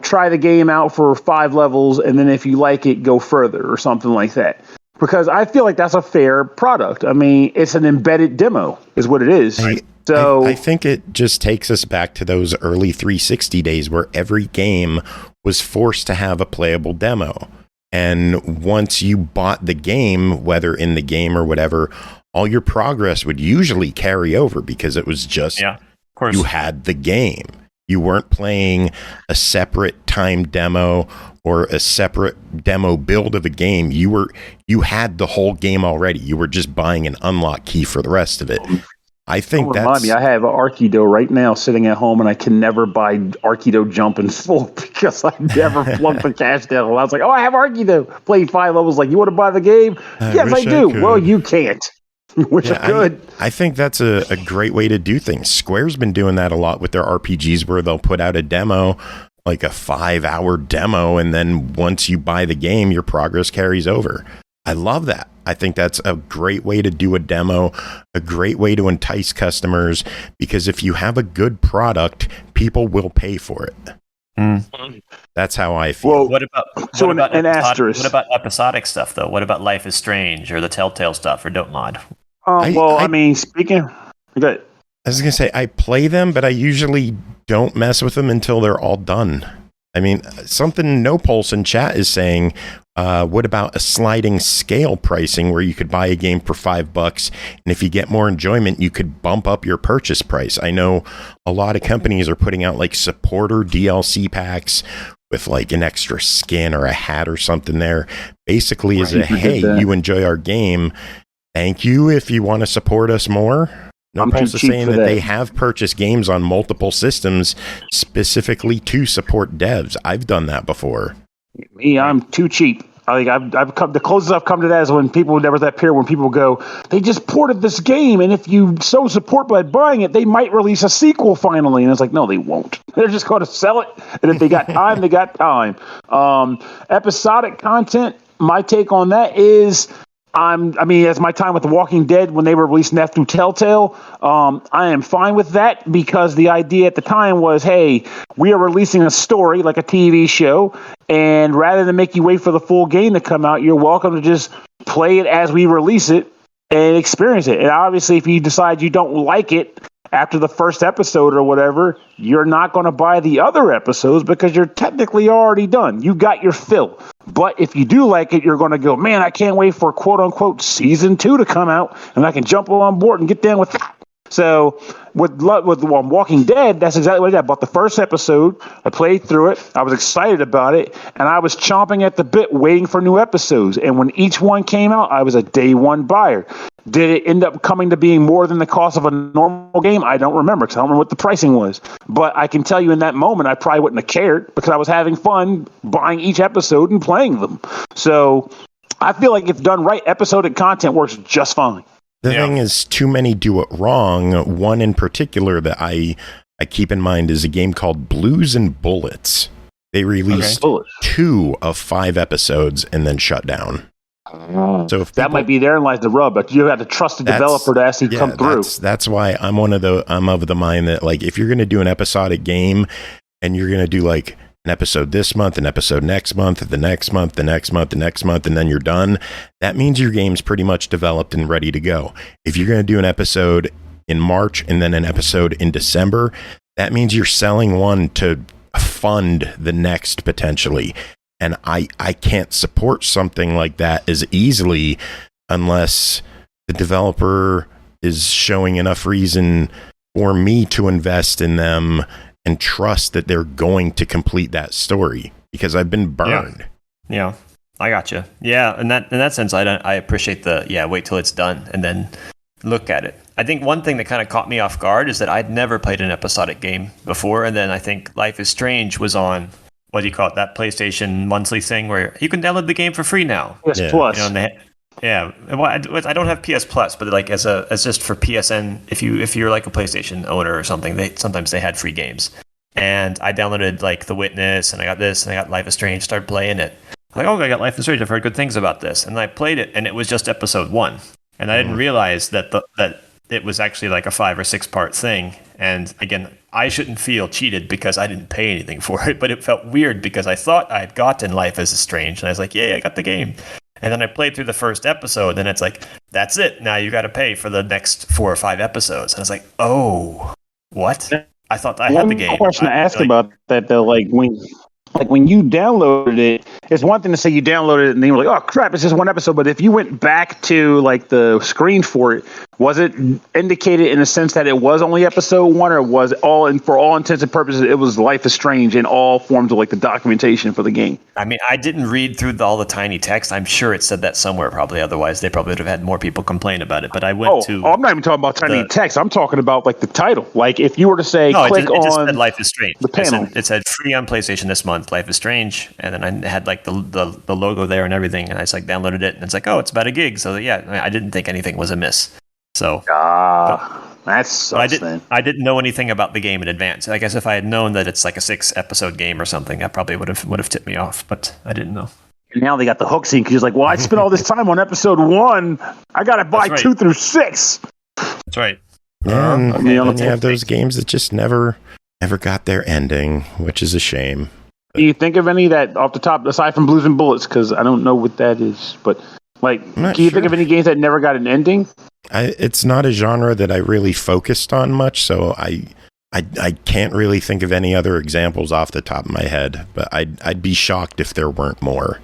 try the game out for 5 levels, and then if you like it, go further or something like that. Because I feel like that's a fair product. I mean, it's an embedded demo is what it is. I think it just takes us back to those early 360 days where every game was forced to have a playable demo. And once you bought the game, whether in the game or whatever, all your progress would usually carry over because it was just you had the game. You weren't playing a separate time demo or a separate demo build of a game. You had the whole game already. You were just buying an unlock key for the rest of it. I think remind me, I have Arkido right now sitting at home, and I can never buy Arkido Jump in full because I never flunked the cash devil. I was like, I have Arkido. Played 5 levels. Like, you want to buy the game? Yes, I do. Well, you can't. Wish I could. I think that's a great way to do things. Square's been doing that a lot with their RPGs, where they'll put out a demo, like a 5-hour demo, and then once you buy the game, your progress carries over. I love that. I think that's a great way to do a demo, a great way to entice customers, because if you have a good product, people will pay for it. That's how I feel. Well, What about an asterisk. What about episodic stuff though? What about Life is Strange or the Telltale stuff or Don't Mod? I mean, speaking. Good. I was going to say, I play them, but I usually don't mess with them until they're all done. I mean, something No Pulse in chat is saying, what about a sliding scale pricing where you could buy a game for $5, and if you get more enjoyment, you could bump up your purchase price? I know a lot of companies are putting out like supporter DLC packs with like an extra skin or a hat or something there. Basically, is hey, you enjoy our game. Thank you if you want to support us more. No Pulse is saying that they have purchased games on multiple systems specifically to support devs. I've done that before. Me, I'm too cheap. I've come, the closest I've come to that is when there was that period when people go, they just ported this game, and if you so support by buying it, they might release a sequel finally. And it's like, no, they won't. They're just going to sell it, and if they got time, they got time. Episodic content. My take on that is, as my time with The Walking Dead when they were releasing that through Telltale, I am fine with that because the idea at the time was, hey, we are releasing a story like a TV show, and rather than make you wait for the full game to come out, you're welcome to just play it as we release it and experience it. And obviously, if you decide you don't like it after the first episode or whatever, you're not going to buy the other episodes because you're technically already done. You got your fill. But if you do like it, you're going to go, man, I can't wait for quote-unquote season 2 to come out, and I can jump on board and get down with that. So with Walking Dead, that's exactly what I did. I bought the first episode. I played through it. I was excited about it, and I was chomping at the bit waiting for new episodes. And when each one came out, I was a day one buyer. Did it end up coming to being more than the cost of a normal game? I don't remember because I don't remember what the pricing was. But I can tell you in that moment, I probably wouldn't have cared because I was having fun buying each episode and playing them. So I feel like if done right, episodic content works just fine. The thing is, too many do it wrong. One in particular that I keep in mind is a game called Blues and Bullets. They released 2 of 5 episodes and then shut down. So if that might be therein lies the rub, but you have to trust the developer to actually come through. That's why I'm of the mind that, like, if you're going to do an episodic game and you're going to do like an episode this month, an episode next month, the next month, the next month, the next month, and then you're done, that means your game's pretty much developed and ready to go. If you're going to do an episode in March and then an episode in December, that means you're selling one to fund the next potentially. And I can't support something like that as easily unless the developer is showing enough reason for me to invest in them and trust that they're going to complete that story, because I've been burned. Yeah, I got you. Yeah, in that sense, I appreciate the wait till it's done and then look at it. I think one thing that kind of caught me off guard is that I'd never played an episodic game before, and then I think Life is Strange was on, what do you call it, that PlayStation monthly thing where you can download the game for free now. PS Plus. You know, well, I don't have PS Plus, but like as just for PSN, if you're like a PlayStation owner or something, sometimes they had free games. And I downloaded like The Witness, and I got this, and I got Life is Strange, started playing it. I'm like, oh, I got Life is Strange, I've heard good things about this. And I played it, and it was just episode 1. And I didn't realize that it was actually like a 5 or 6 part thing. And again, I shouldn't feel cheated because I didn't pay anything for it, but it felt weird because I thought I had gotten Life is Strange, and I was like, yay, I got the game. And then I played through the first episode, and it's like, that's it. Now you got to pay for the next 4 or 5 episodes. And I was like, oh, what? I thought I had the game. One question I asked about that, though, when you downloaded it, it's one thing to say you downloaded it and then you're like, oh crap, it's just one episode. But if you went back to like the screen for it, was it indicated in the sense that it was only episode 1, or was it for all intents and purposes, it was Life is Strange in all forms of like the documentation for the game? I mean, I didn't read through all the tiny text. I'm sure it said that somewhere probably. Otherwise, they probably would have had more people complain about it. But I went to... I'm not even talking about tiny text. I'm talking about like the title. Like if you were to say, click it just on said Life is Strange. The panel. It said free on PlayStation this month, Life is Strange. And then I had like the logo there and everything. And I just like downloaded it. And it's like, oh, it's about a gig. So yeah, I didn't think anything was amiss. So that's I didn't know anything about the game in advance. I guess if I had known that it's like a 6 episode game or something, that probably would have tipped me off. But I didn't know. And now they got the hook scene because he's like, well, I spent all this time on episode 1. I got to buy 2 through 6. That's right. And you have those games that just never Never got their ending, which is a shame. Do you think of any that off the top, aside from Blues and Bullets? Because I don't know what that is. But can you think of any games that never got an ending? It's not a genre that I really focused on much, so I can't really think of any other examples off the top of my head. But I'd be shocked if there weren't more.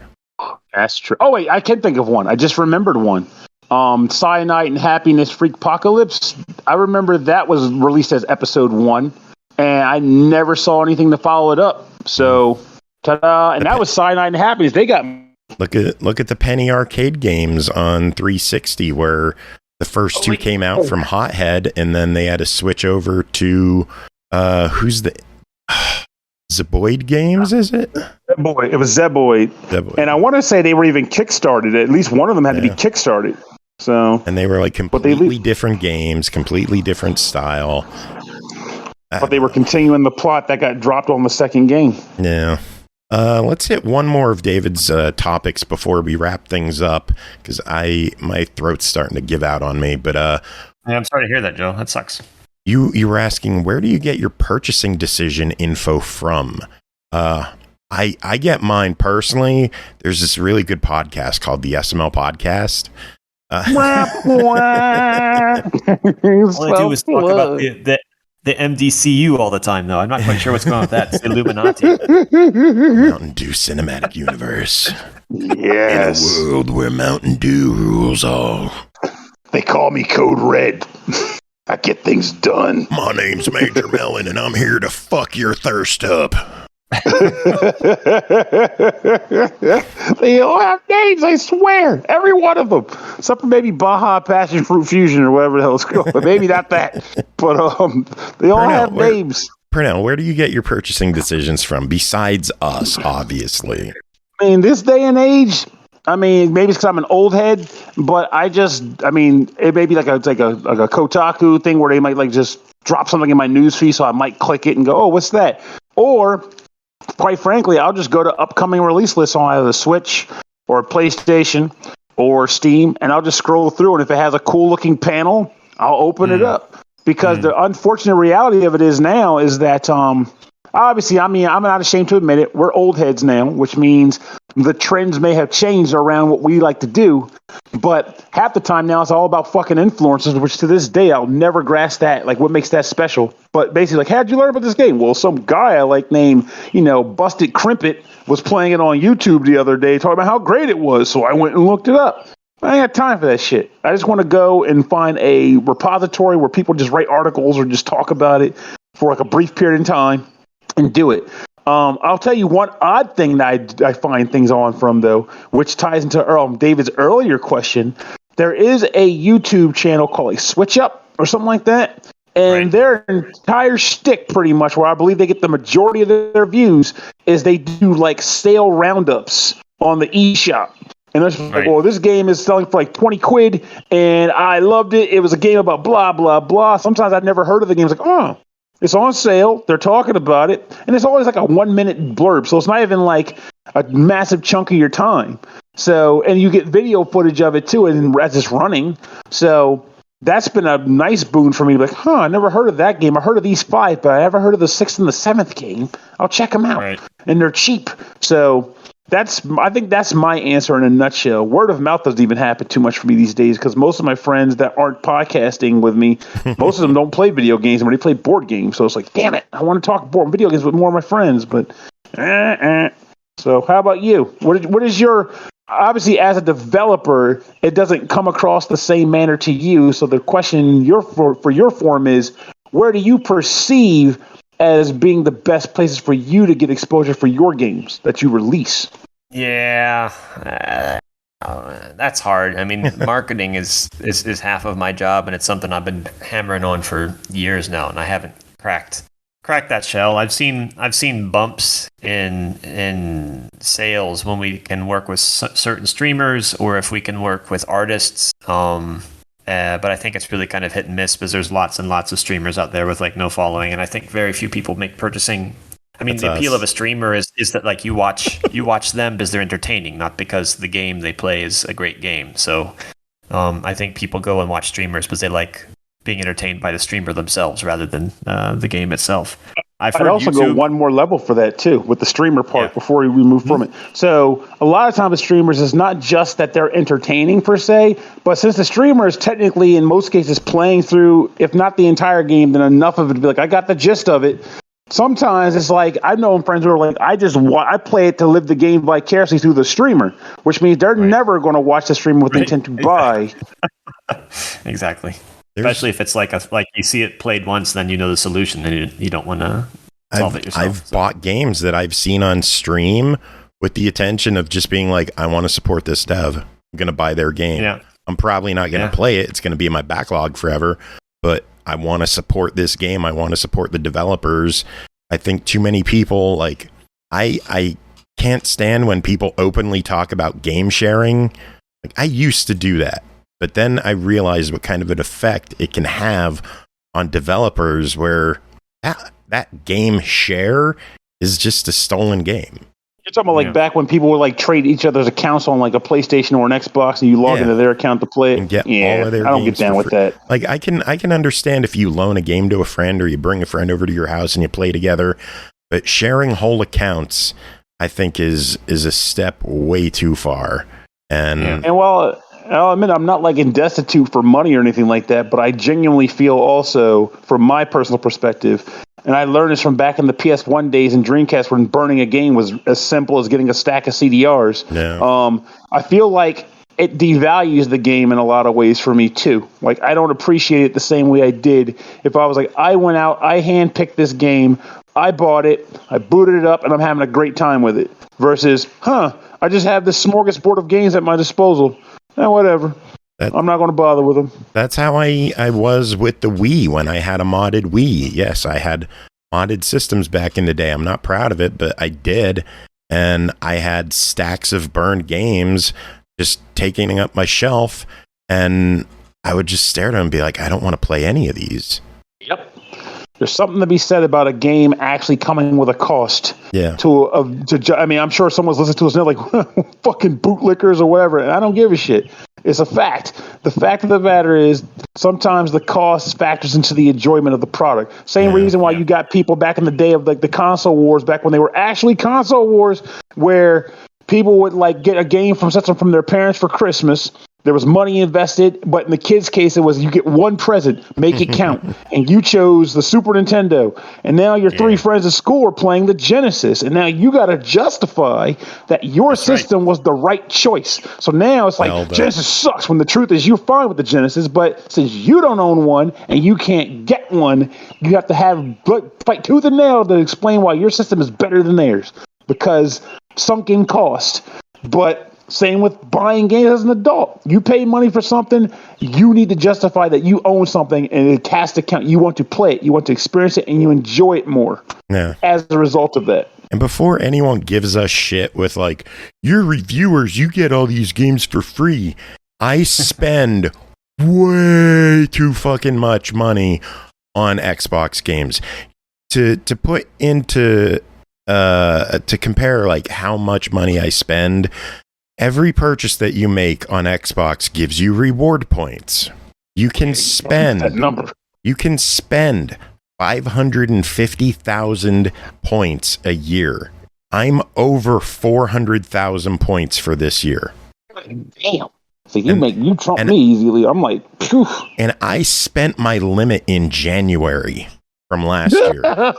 That's true. Oh wait, I can think of one. I just remembered one. Cyanide and Happiness Freakpocalypse. I remember that was released as episode 1, and I never saw anything to follow it up. So, ta-da! And that was Cyanide and Happiness. They got look at the Penny Arcade games on 360, where the first two came out from Hothead, and then they had to switch over to who's the Zeboid Games, is it? Zeboid. It was Zeboid. And I want to say they were even kickstarted. At least one of them had to be kickstarted. So, and they were like completely different games, completely different style. But they were continuing the plot that got dropped on the second game. Yeah. Let's hit one more of David's topics before we wrap things up, because my throat's starting to give out on me. But yeah, I'm sorry to hear that, Joe. That sucks. You were asking, where do you get your purchasing decision info from? I get mine personally. There's this really good podcast called the SML Podcast. All I do is talk about the MDCU all the time, though. I'm not quite sure what's going on with that. It's the Illuminati. Mountain Dew Cinematic Universe. Yes. In a world where Mountain Dew rules all. They call me Code Red. I get things done. My name's Major Melon, and I'm here to fuck your thirst up. They all have names, I swear. Every one of them. Except for maybe Baja Passion Fruit Fusion or whatever the hell it's called. But maybe not that. But they all have names. Pernell, where do you get your purchasing decisions from? Besides us, obviously. I mean, this day and age, maybe it's because I'm an old head, but it may be like a Kotaku thing where they might just drop something in my newsfeed, so I might click it and go, oh, what's that? Or, quite frankly, I'll just go to upcoming release lists on either the Switch or PlayStation or Steam, and I'll just scroll through, and if it has a cool-looking panel, I'll open it up. Because the unfortunate reality of it is now is that, obviously, I'm not ashamed to admit it, we're old heads now, which means the trends may have changed around what we like to do, but half the time now it's all about fucking influencers, which to this day I'll never grasp that, like what makes that special. But basically, like, how'd you learn about this game? Well, some guy I like named, Busted Crimpet was playing it on YouTube the other day, talking about how great it was, so I went and looked it up. I ain't got time for that shit. I just want to go and find a repository where people just write articles or just talk about it for like a brief period of time and do it. I'll tell you one odd thing that I find things on from, though, which ties into David's earlier question. There is a YouTube channel called like Switch Up or something like that. And their entire shtick, pretty much, where I believe they get the majority of their views, is they do like sale roundups on the eShop. And they're like, well, this game is selling for like 20 quid, and I loved it. It was a game about blah, blah, blah. Sometimes I'd never heard of the game. It's like, oh, it's on sale. They're talking about it. And it's always like a 1-minute blurb. So it's not even like a massive chunk of your time. So, and you get video footage of it too, and as it's running. So that's been a nice boon for me. Like, I never heard of that game. I heard of these 5, but I never heard of the 6th and the 7th game. I'll check them out. Right. And they're cheap. So I think that's my answer in a nutshell. Word of mouth doesn't even happen too much for me these days, because most of my friends that aren't podcasting with me, most of them don't play video games, and they play board games. So it's like, damn it, I want to talk video games with more of my friends. But So how about you? What is your, obviously as a developer, it doesn't come across the same manner to you. So the question for your forum is, where do you perceive as being the best places for you to get exposure for your games that you release? Yeah, that's hard. I mean, marketing is half of my job, and it's something I've been hammering on for years now, and I haven't cracked that shell. I've seen bumps in sales when we can work with certain streamers, or if we can work with artists. But I think it's really kind of hit and miss, because there's lots and lots of streamers out there with like no following, and I think very few people make purchasing. I mean, the appeal of a streamer is that like you watch them because they're entertaining, not because the game they play is a great game. So I think people go and watch streamers because they like being entertained by the streamer themselves rather than the game itself. I'd also go one more level for that too, with the streamer part before we move from it. So a lot of times with streamers, it's not just that they're entertaining per se, but since the streamer is technically in most cases playing through, if not the entire game, then enough of it to be like, I got the gist of it. Sometimes it's like, I've known friends who are like, I play it to live the game vicariously through the streamer, which means they're never going to watch the streamer with intent to buy. Exactly. Especially if it's like you see it played once, then you know the solution, and you don't want to solve it yourself. I've bought games that I've seen on stream with the intention of just being like, I want to support this dev. I'm going to buy their game. Yeah. I'm probably not going to play it. It's going to be in my backlog forever, but I want to support this game. I want to support the developers. I think too many people, like, I can't stand when people openly talk about game sharing. Like, I used to do that. But then I realized what kind of an effect it can have on developers where that game share is just a stolen game. You're talking about like back when people would like trade each other's accounts on like a PlayStation or an Xbox and you log into their account to play it. And get all of their I don't get down with that. Like I can understand if you loan a game to a friend or you bring a friend over to your house and you play together, but sharing whole accounts I think is a step way too far. And well, I'll admit I'm not like destitute for money or anything like that, but I genuinely feel also, from my personal perspective, and I learned this from back in the PS1 days and Dreamcast when burning a game was as simple as getting a stack of CDRs. Yeah. I feel like it devalues the game in a lot of ways for me too. Like I don't appreciate it the same way I did if I was like, I went out, I handpicked this game, I bought it, I booted it up, and I'm having a great time with it. Versus, I just have this smorgasbord of games at my disposal. Whatever. I'm not going to bother with them. That's how I was with the Wii when I had a modded Wii. Yes, I had modded systems back in the day. I'm not proud of it, but I did. And I had stacks of burned games just taking up my shelf. And I would just stare at them and be like, I don't want to play any of these. Yep. There's something to be said about a game actually coming with a cost. Yeah. I mean, I'm sure someone's listening to us and they're like, fucking bootlickers or whatever. And I don't give a shit. It's a fact. The fact of the matter is sometimes the cost factors into the enjoyment of the product. Same reason why you got people back in the day of like the console wars, back when they were actually console wars, where people would like get a game from their parents for Christmas. There was money invested, but in the kids' case, it was you get one present, make it count. And you chose the Super Nintendo. And now your three friends at school are playing the Genesis. And now you got to justify that your system was the right choice. So now it's like, Genesis sucks, when the truth is you're fine with the Genesis. But since you don't own one and you can't get one, you have to fight tooth and nail to explain why your system is better than theirs. Because sunken cost. But same with buying games as an adult. You pay money for something, you need to justify that you own something, and it has to count. You want to play it, you want to experience it, and you enjoy it more as a result of that. And before anyone gives us shit with like, you're reviewers, you get all these games for free. I spend way too fucking much money on Xbox games. To put into to compare like how much money I spend, every purchase that you make on Xbox gives you reward points. You can spend 550,000 points a year. I'm over 400,000 points for this year. Damn. So you trump me easily. I'm like, phew. And I spent my limit in January from last year.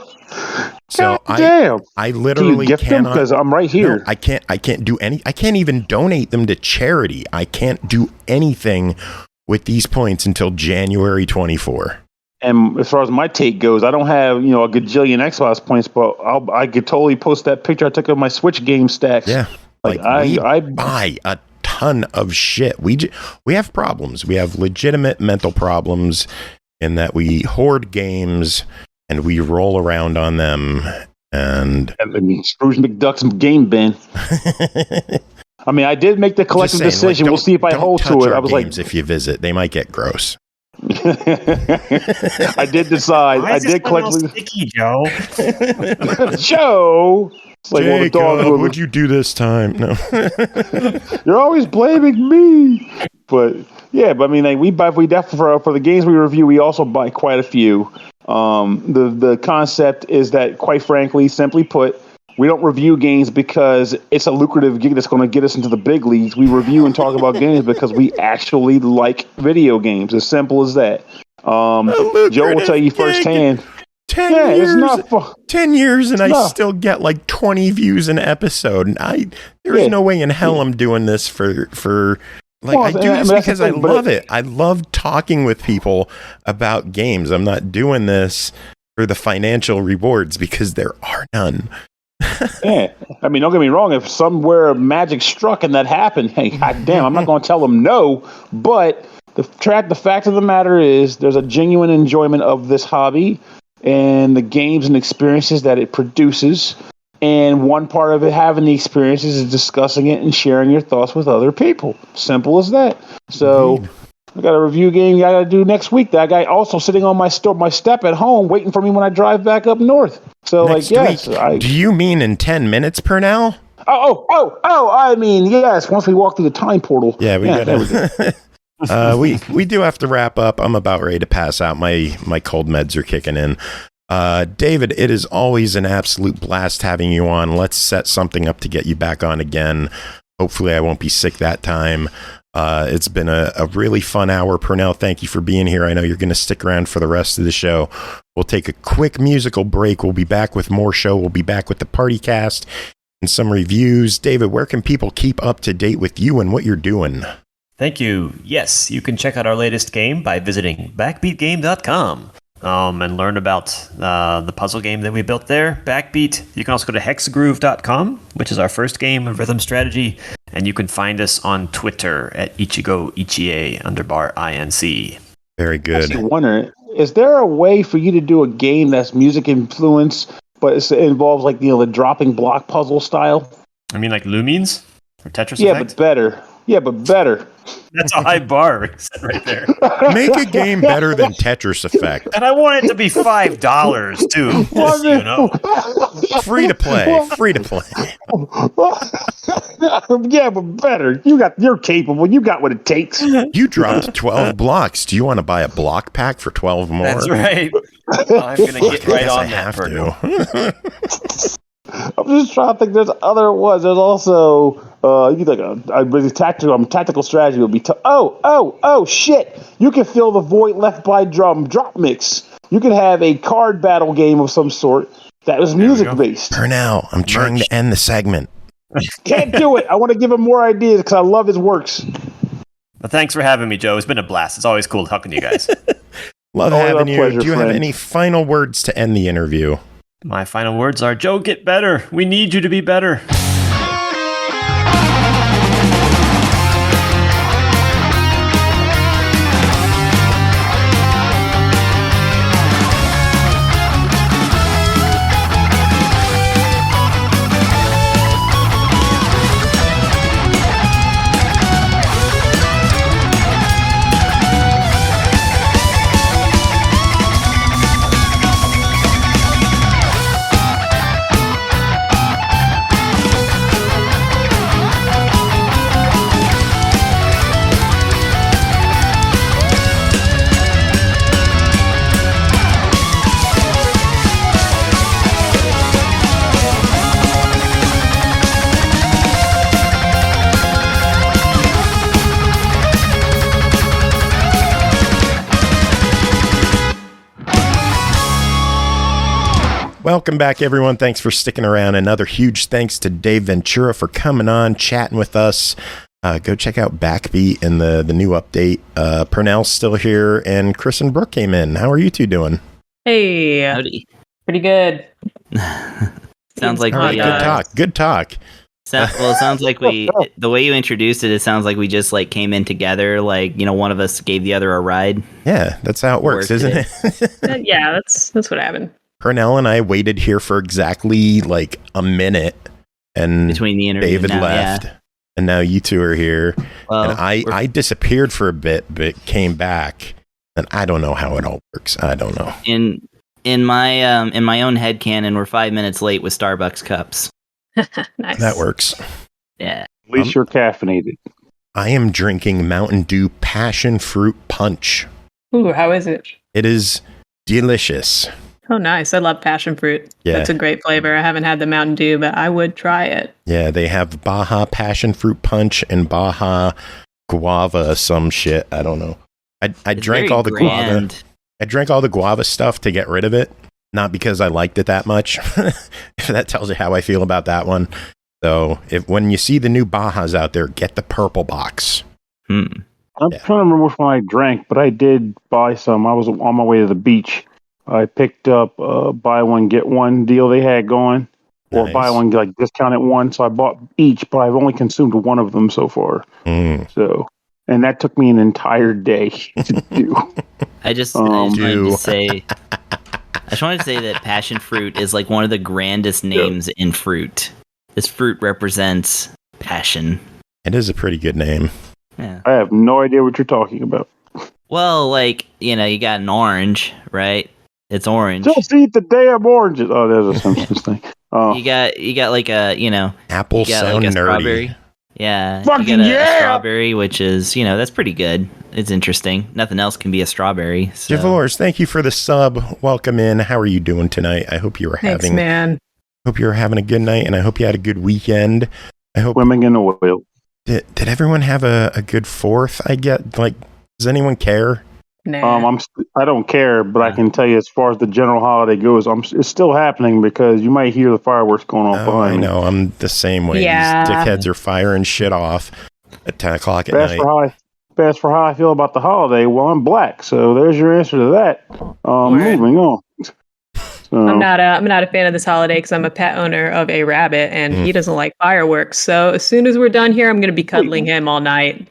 So damn. I literally cannot, because I'm right here. No, I can't do any. I can't even donate them to charity. I can't do anything with these points until January 24. And as far as my take goes, I don't have a gajillion Xbox points, but I could totally post that picture I took of my Switch game stacks. Yeah, I buy a ton of shit. We have problems. We have legitimate mental problems in that we hoard games and we roll around on them. And Scrooge McDuck's game bin. I mean, I did make the collective decision. We'll see if I hold to it. I was like, if you visit, they might get gross. I did decide. Why is I did collectively. Sticky, Joe. Joe. It's like Jacob, what'd you do this time? No. You're always blaming me. But yeah, I mean, we definitely for the games we review, we also buy quite a few. The concept is that, quite frankly, simply put, we don't review games because it's a lucrative gig that's going to get us into the big leagues. We review and talk about games because we actually like video games. As simple as that. Joe will tell you firsthand. 10 years, it's not 10 years, and I still get like 20 views an episode. And there's no way in hell I'm doing this for. Like, I do this because I love it. I love talking with people about games. I'm not doing this for the financial rewards because there are none. Yeah, I mean, don't get me wrong. If somewhere magic struck and that happened, hey, goddamn, I'm not going to tell them no. But the fact of the matter is, there's a genuine enjoyment of this hobby and the games and experiences that it produces. And one part of it, having the experiences, is discussing it and sharing your thoughts with other people. Simple as that. So, I got a review game I got to do next week. That guy also sitting on my step at home, waiting for me when I drive back up north. So, next week. Do you mean in 10 minutes, Pernell? I mean, yes. Once we walk through the time portal. Yeah, we we do have to wrap up. I'm about ready to pass out. My cold meds are kicking in. David, it is always an absolute blast having you on. Let's set something up to get you back on again. Hopefully I won't be sick that time. It's been a really fun hour. Pernell, thank you for being here. I know you're going to stick around for the rest of the show. We'll take a quick musical break. We'll be back with more show. We'll be back with the PartyCast and some reviews. David, where can people keep up to date with you and what you're doing? Thank you. Yes, you can check out our latest game by visiting backbeatgame.com. And learn about the puzzle game that we built there, Backbeat. You can also go to hexagroove.com, which is our first game of rhythm strategy. And you can find us on Twitter at Ichigoichie _INC. Very good. I wonder, is there a way for you to do a game that's music influenced, but it involves like, the dropping block puzzle style? I mean, like Lumines or Tetris Yeah, Effect? but better. Yeah, but better. That's a high bar right there. Make a game better than Tetris Effect. And I want it to be $5 too. Just, you know. Free to play. Free to play. Yeah, but better. You're capable. You got what it takes. You dropped 12 blocks. Do you want to buy a block pack for 12 more? That's right. I'm going to get right on that. I'm just trying to think. There's other ones. There's also you like a tactical strategy would be. Shit! You can fill the void left by drop mix. You could have a card battle game of some sort that was music based. Pernell, I'm trying to end the segment. Can't do it. I want to give him more ideas because I love his works. Well, thanks for having me, Joe. It's been a blast. It's always cool talking to you guys. Love having you. Pleasure, do you have any final words to end the interview? My final words are, Joe, get better. We need you to be better. Welcome back, everyone. Thanks for sticking around. Another huge thanks to Dave Ventura for coming on, chatting with us. Go check out Backbeat and the new update. Pernell's still here, and Chris and Brooke came in. How are you two doing? Hey. Howdy. Pretty good. Sounds like we, good talk. It sounds like the way you introduced it, it sounds like we just like came in together. Like, one of us gave the other a ride. Yeah, that's how it works, isn't it? Yeah, that's what happened. Pernell and I waited here for exactly like a minute, and between the interview David left, and now you two are here. Well, and I disappeared for a bit, but came back, and I don't know how it all works. I don't know. In my own headcanon, we're 5 minutes late with Starbucks cups. Nice. That works. Yeah. At least you're caffeinated. I am drinking Mountain Dew Passion Fruit Punch. Ooh, how is it? It is delicious. Oh, nice. I love passion fruit. Yeah. That's a great flavor. I haven't had the Mountain Dew, but I would try it. Yeah, they have Baja Passion Fruit Punch and Baja Guava some shit. I don't know. I drank all the guava. I drank all the guava stuff to get rid of it. Not because I liked it that much. If that tells you how I feel about that one. So when you see the new Bajas out there, get the purple box. I'm trying to remember which one I drank, but I did buy some. I was on my way to the beach. I picked up buy one, get one deal they had going. Or Nice. buy one, like discounted one. So I bought each, but I've only consumed one of them so far. So, and that took me an entire day to do. I just wanted to say that passion fruit is like one of the grandest names in fruit. This fruit represents passion. It is a pretty good name. Yeah. I have no idea what you're talking about. Well, like, you got an orange, right? It's orange. Just eat the damn oranges. Oh, there's a Simpsons thing. You got like a, Apple you got sound like a nerdy. strawberry. Yeah. Fucking you got a yeah! strawberry, which is, that's pretty good. It's interesting. Nothing else can be a strawberry. So. Javors, thank you for the sub. Welcome in. How are you doing tonight? I hope you were Thanks, having man. hope you were having a good night, and I hope you had a good weekend. I hope Swimming in oil. did everyone have a good 4th? I get does anyone care? Nah. I don't care, but I can tell you as far as the general holiday goes, it's still happening because you might hear the fireworks going off behind I me. know. I'm the same way. Yeah. These dickheads are firing shit off at 10 o'clock at night. As for how I feel about the holiday, well, I'm black, so there's your answer to that. Moving on. So, I'm not a fan of this holiday because I'm a pet owner of a rabbit and he doesn't like fireworks. So as soon as we're done here, I'm going to be cuddling him all night.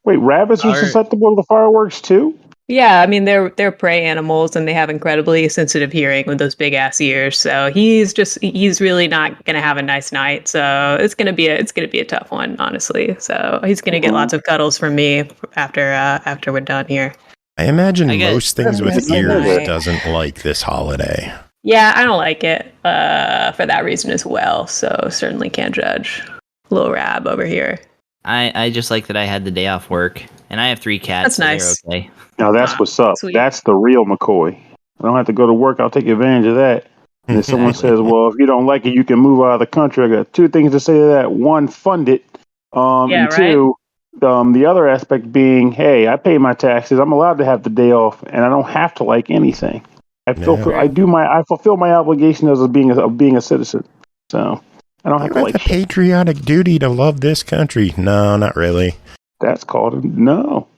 Wait, rabbits are susceptible to the fireworks too? Yeah, I mean they're prey animals and they have incredibly sensitive hearing with those big ass ears. So he's really not gonna have a nice night. So it's gonna be a tough one, honestly. So he's gonna get lots of cuddles from me after we're done here. I imagine most things with That's ears nice. doesn't like this holiday. Yeah, I don't like it for that reason as well. So certainly can't judge. Little Rab over here. I just like that I had the day off work, and I have 3 cats. That's so nice. They're okay. Now that's what's up. Sweet. That's the real McCoy. I don't have to go to work. I'll take advantage of that. And if someone says, well, if you don't like it, you can move out of the country. I got 2 things to say to that. 1, fund it. And 2, the other aspect being, hey, I pay my taxes. I'm allowed to have the day off, and I don't have to like anything. I fulfill my obligation as being a citizen. So I don't have You to have like the patriotic duty to love this country. No, not really. That's called no.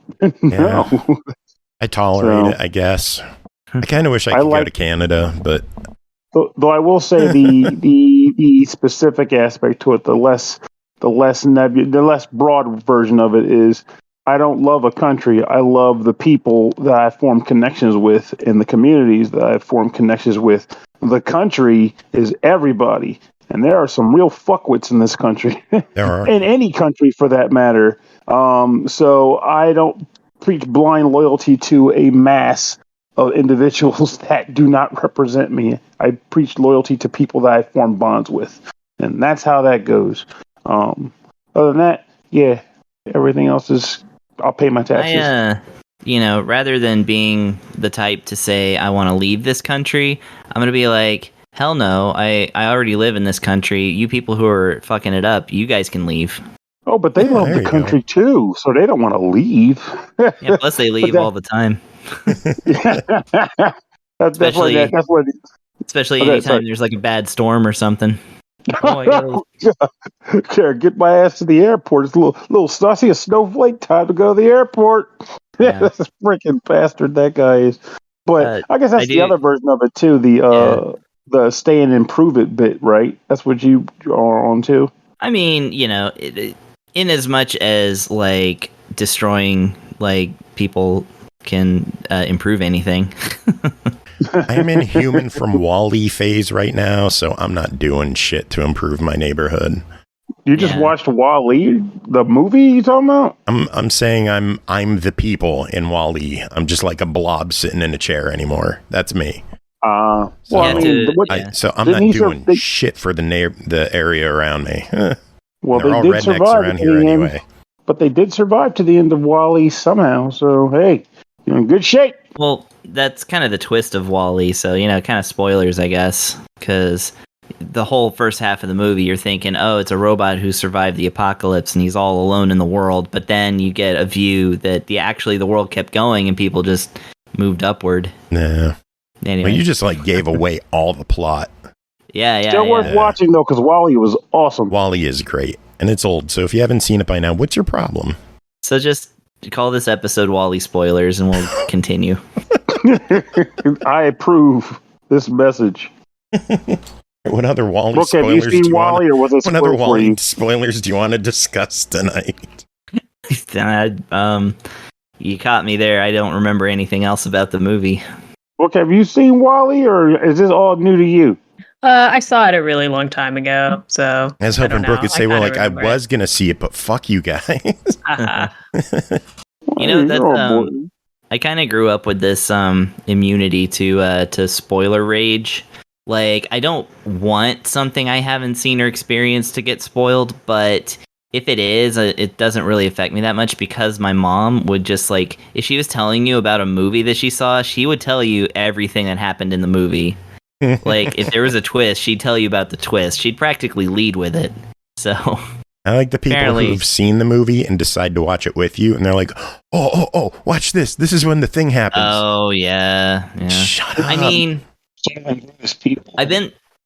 No. I tolerate it, I guess. I kind of wish I could go to Canada, but though I will say the specific aspect to it, the less broad version of it is, I don't love a country. I love the people that I form connections with and the communities that I form connections with. The country is everybody. And there are some real fuckwits in this country. there are. In any country for that matter. So I don't preach blind loyalty to a mass of individuals that do not represent me. I preach loyalty to people that I form bonds with. And that's how that goes. Other than that, yeah, everything else is, I'll pay my taxes. Rather than being the type to say, I want to leave this country, I'm going to be like, hell no, I already live in this country. You people who are fucking it up, you guys can leave. Oh, but they love the country too, so they don't want to leave. Yeah, plus they leave all the time. Especially anytime there's like a bad storm or something. Oh, get my ass to the airport. It's a little stussy, a snowflake. Time to go to the airport. Yeah. That's a freaking bastard that guy is. But I guess that's the other version of it too. The stay and improve it bit, right? That's what you are on too. I mean, in as much as like destroying like people can improve anything. I'm in human from Wall-E phase right now, so I'm not doing shit to improve my neighborhood. You just watched Wall-E, the movie you talking about? I'm saying I'm the people in Wall-E. I'm just like a blob sitting in a chair anymore. That's me. So I'm not doing shit for the area around me. Well, they're all rednecks around here anyway. But they did survive to the end of Wall-E somehow. So hey, You're in good shape. Well, that's kind of the twist of WALL-E, so, kind of spoilers, I guess, because the whole first half of the movie, you're thinking, oh, it's a robot who survived the apocalypse and he's all alone in the world, but then you get a view that actually the world kept going and people just moved upward. Nah. Anyway. Well, you just gave away all the plot. Yeah. Still worth watching though, because WALL-E was awesome. WALL-E is great, and it's old. So if you haven't seen it by now, what's your problem? So just call this episode WALL-E spoilers, and we'll continue. I approve this message. What other WALL-E Look, spoilers? have you seen WALL-E, or was it what other spoiled for WALL-E you? spoilers do you want to discuss tonight? You caught me there. I don't remember anything else about the movie. Look, have you seen WALL-E, or is this all new to you? I saw it a really long time ago, so I was hoping Brooke would say, I was going to see it, but fuck you guys. That's I kind of grew up with this immunity to spoiler rage. Like, I don't want something I haven't seen or experienced to get spoiled, but if it is, it doesn't really affect me that much, because my mom would just, if she was telling you about a movie that she saw, she would tell you everything that happened in the movie. If there was a twist, she'd tell you about the twist. She'd practically lead with it. So I like the people who've seen the movie and decide to watch it with you, and they're like, oh, watch this. This is when the thing happens. Oh, yeah. Shut up. I mean,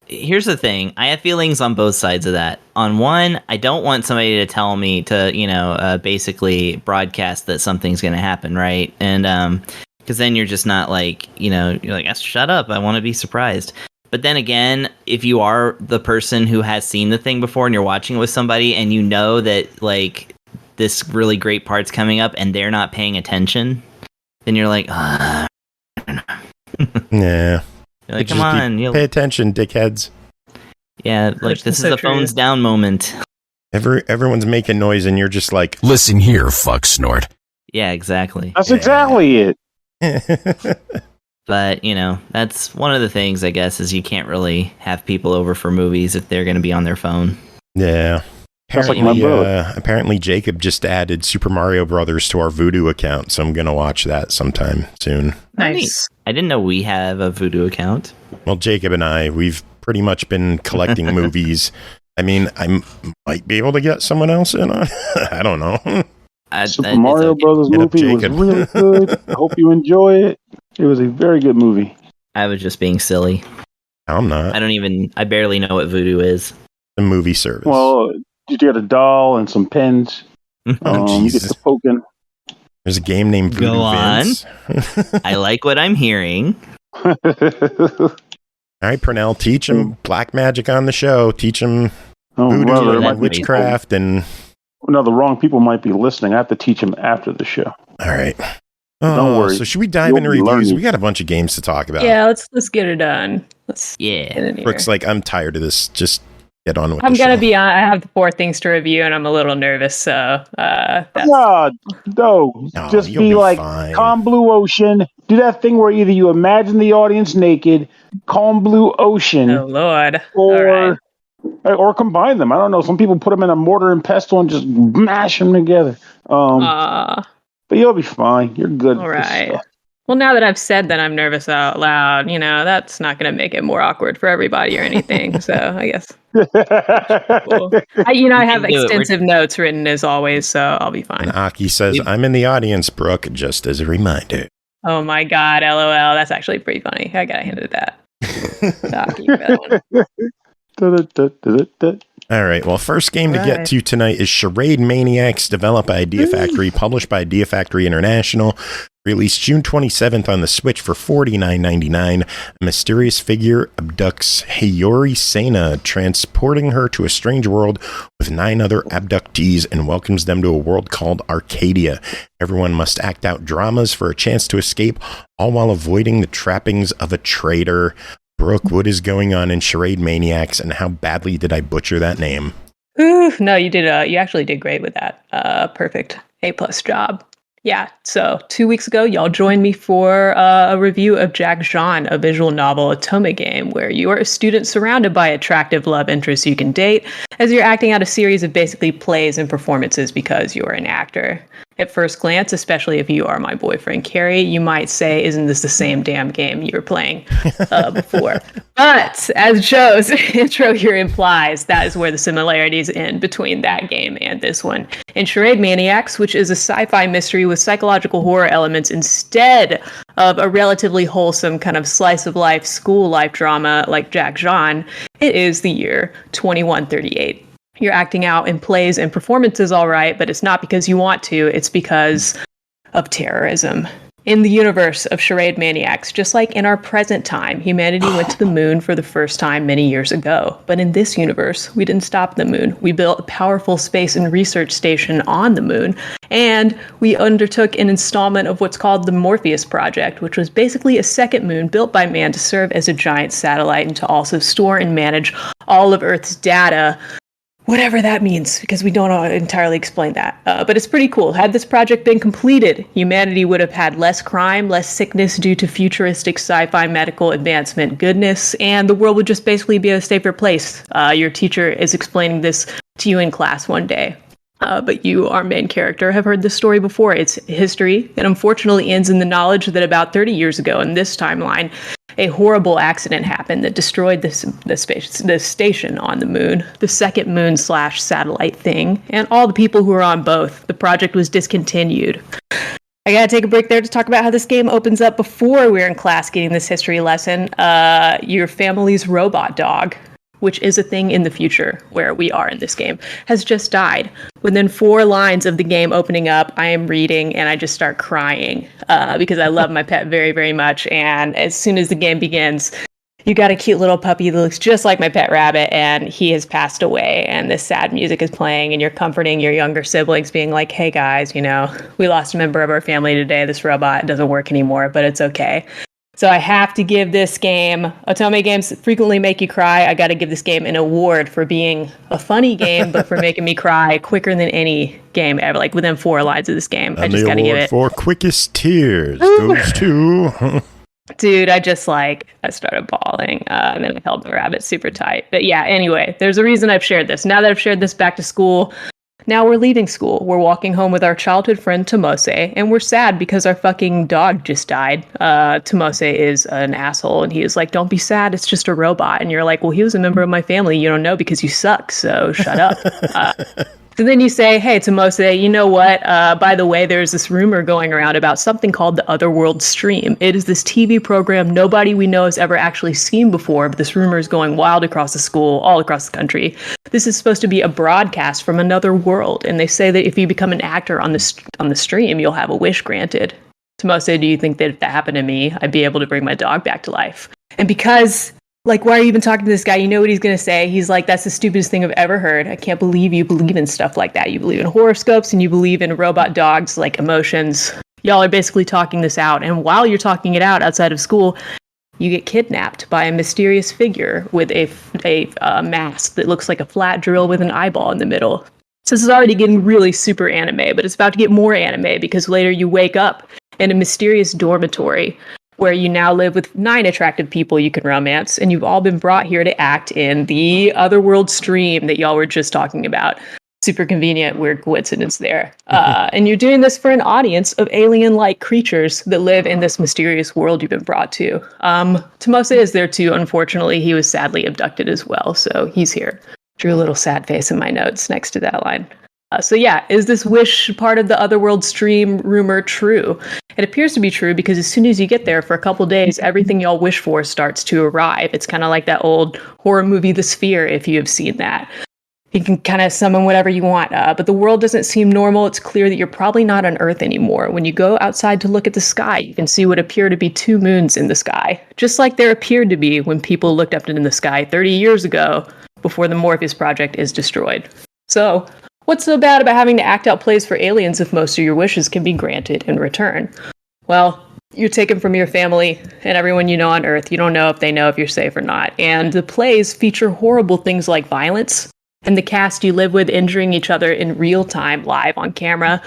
here's the thing. I have feelings on both sides of that. On one, I don't want somebody to tell me to, basically broadcast that something's going to happen, right? And, because then you're just not you're like, shut up, I want to be surprised. But then again, if you are the person who has seen the thing before and you're watching it with somebody and you know that, this really great part's coming up and they're not paying attention, then you're like, Yeah. You're like, come on. Pay attention, dickheads. Yeah, this is a phones down moment. Everyone's making noise and you're just like, listen here, fuck snort. Yeah, exactly. That's exactly it. But, that's one of the things, I guess, is you can't really have people over for movies if they're going to be on their phone. Yeah. That's like my brother. Apparently Jacob just added Super Mario Brothers to our Voodoo account, so I'm going to watch that sometime soon. Nice. I didn't know we have a Voodoo account. Well, Jacob and we've pretty much been collecting movies. I mean, I might be able to get someone else in on I don't know. Super Mario Brothers movie was really good. I hope you enjoy it. It was a very good movie. I was just being silly. I'm not. I barely know what Voodoo is. The movie service. Well, you get a doll and some pens. Oh, you get Jesus. the poking. There's a game named Voodoo Go on. Vince. I like what I'm hearing. All right, Pernell, teach him black magic on the show. Teach him voodoo and witchcraft and... No, the wrong people might be listening. I have to teach them after the show. All right. Don't worry. So should we dive into reviews? We got a bunch of games to talk about. Yeah, let's get it done. Let's get in here. Brooke's like, I'm tired of this. Just get on with it. I'm going to be on. I have 4 things to review, and I'm a little nervous, so... No, just be like, fine. calm blue ocean. Do that thing where either you imagine the audience naked, calm blue ocean. Oh, Lord. Or combine them. I don't know. Some people put them in a mortar and pestle and just mash them together. But you'll be fine. You're good. All right. Well, now that I've said that I'm nervous out loud, that's not going to make it more awkward for everybody or anything. So I guess. Cool. I have extensive notes written as always, so I'll be fine. And Aki says, I'm in the audience, Brooke, just as a reminder. Oh my God, LOL. That's actually pretty funny. I got to hand it that. Aki for that one. All right. Well, first game to get to tonight is Charade Maniacs, developed by Idea Factory, published by Idea Factory International, released June 27th on the Switch for $49.99. A mysterious figure abducts Hayori Sena, transporting her to a strange world with 9 other abductees and welcomes them to a world called Arcadia. Everyone must act out dramas for a chance to escape, all while avoiding the trappings of a traitor. Brooke, what is going on in Charade Maniacs, and how badly did I butcher that name? Ooh, no, you did. You actually did great with that. Perfect. A+ job. Yeah. So 2 weeks ago, y'all joined me for a review of Jack Jean, a visual novel otome game where you are a student surrounded by attractive love interests you can date as you're acting out a series of basically plays and performances because you're an actor. At first glance, especially if you are my boyfriend, Carrie, you might say, isn't this the same damn game you were playing before? But as Joe's intro here implies, that is where the similarities end between that game and this one. In Charade Maniacs, which is a sci-fi mystery with psychological horror elements instead of a relatively wholesome kind of slice-of-life, school-life drama like Jack Jean, it is the year 2138. You're acting out in plays and performances all right, but it's not because you want to, it's because of terrorism. In the universe of Charade Maniacs, just like in our present time, humanity went to the moon for the first time many years ago. But in this universe, we didn't stop the moon. We built a powerful space and research station on the moon, and we undertook an installment of what's called the Morpheus Project, which was basically a second moon built by man to serve as a giant satellite and to also store and manage all of Earth's data. Whatever that means, because we don't entirely explain that. But it's pretty cool. Had this project been completed, humanity would have had less crime, less sickness due to futuristic sci-fi medical advancement goodness, and the world would just basically be a safer place. Your teacher is explaining this to you in class one day. But you, our main character, have heard this story before. It's history. It unfortunately ends in the knowledge that about 30 years ago in this timeline, a horrible accident happened that destroyed the station on the moon, the second moon/satellite thing, and all the people who were on both. The project was discontinued. I gotta take a break there to talk about how this game opens up before we're in class getting this history lesson. Your family's robot dog, which is a thing in the future where we are in this game, has just died. Within 4 lines of the game opening up, I am reading and I just start crying because I love my pet very, very much. And as soon as the game begins, you got a cute little puppy that looks just like my pet rabbit, and he has passed away, and this sad music is playing, and you're comforting your younger siblings, being like, hey guys, you know, we lost a member of our family today. This robot doesn't work anymore, but it's okay. So I have to give this game, Otome games frequently make you cry. I got to give this game an award for being a funny game, but for making me cry quicker than any game ever, like within 4 lines of this game. And I just got to give it. for quickest tears goes to... Dude, I started bawling, and then I held the rabbit super tight. But yeah, anyway, there's a reason I've shared this. Now that I've shared this back to school, now we're leaving school. We're walking home with our childhood friend Tomose, and we're sad because our fucking dog just died. Tomose is an asshole, and he is like, don't be sad, it's just a robot. And you're like, well, he was a member of my family. You don't know because you suck, so shut up. So then you say, hey, Tomose, you know what? By the way, there's this rumor going around about something called the Otherworld Stream. It is this TV program nobody we know has ever actually seen before, but this rumor is going wild across the school, all across the country. This is supposed to be a broadcast from another world, and they say that if you become an actor on the stream, you'll have a wish granted. Tomose, do you think that if that happened to me, I'd be able to bring my dog back to life? And because... like, why are you even talking to this guy? You know what he's going to say. He's like, that's the stupidest thing I've ever heard. I can't believe you believe in stuff like that. You believe in horoscopes and you believe in robot dogs, like emotions. Y'all are basically talking this out. And while you're talking it out outside of school, you get kidnapped by a mysterious figure with a mask that looks like a flat drill with an eyeball in the middle. So this is already getting really super anime, but it's about to get more anime because later you wake up in a mysterious dormitory where you now live with 9 attractive people you can romance, and you've all been brought here to act in the Otherworld Stream that y'all were just talking about. Super convenient, weird coincidence there. And you're doing this for an audience of alien-like creatures that live in this mysterious world you've been brought to. Tomose is there too. Unfortunately, he was sadly abducted as well, so he's here. Drew a little sad face in my notes next to that line. So yeah, is this wish part of the Otherworld Stream rumor true? It appears to be true because as soon as you get there for a couple days, everything y'all wish for starts to arrive. It's kind of like that old horror movie, The Sphere, if you have seen that. You can kind of summon whatever you want, but the world doesn't seem normal. It's clear that you're probably not on Earth anymore. When you go outside to look at the sky, you can see what appear to be 2 moons in the sky, just like there appeared to be when people looked up into the sky 30 years ago before the Morpheus Project is destroyed. So... what's so bad about having to act out plays for aliens if most of your wishes can be granted in return? Well, you're taken from your family and everyone you know on Earth. You don't know if they know if you're safe or not. And the plays feature horrible things like violence, and the cast you live with injuring each other in real time, live on camera.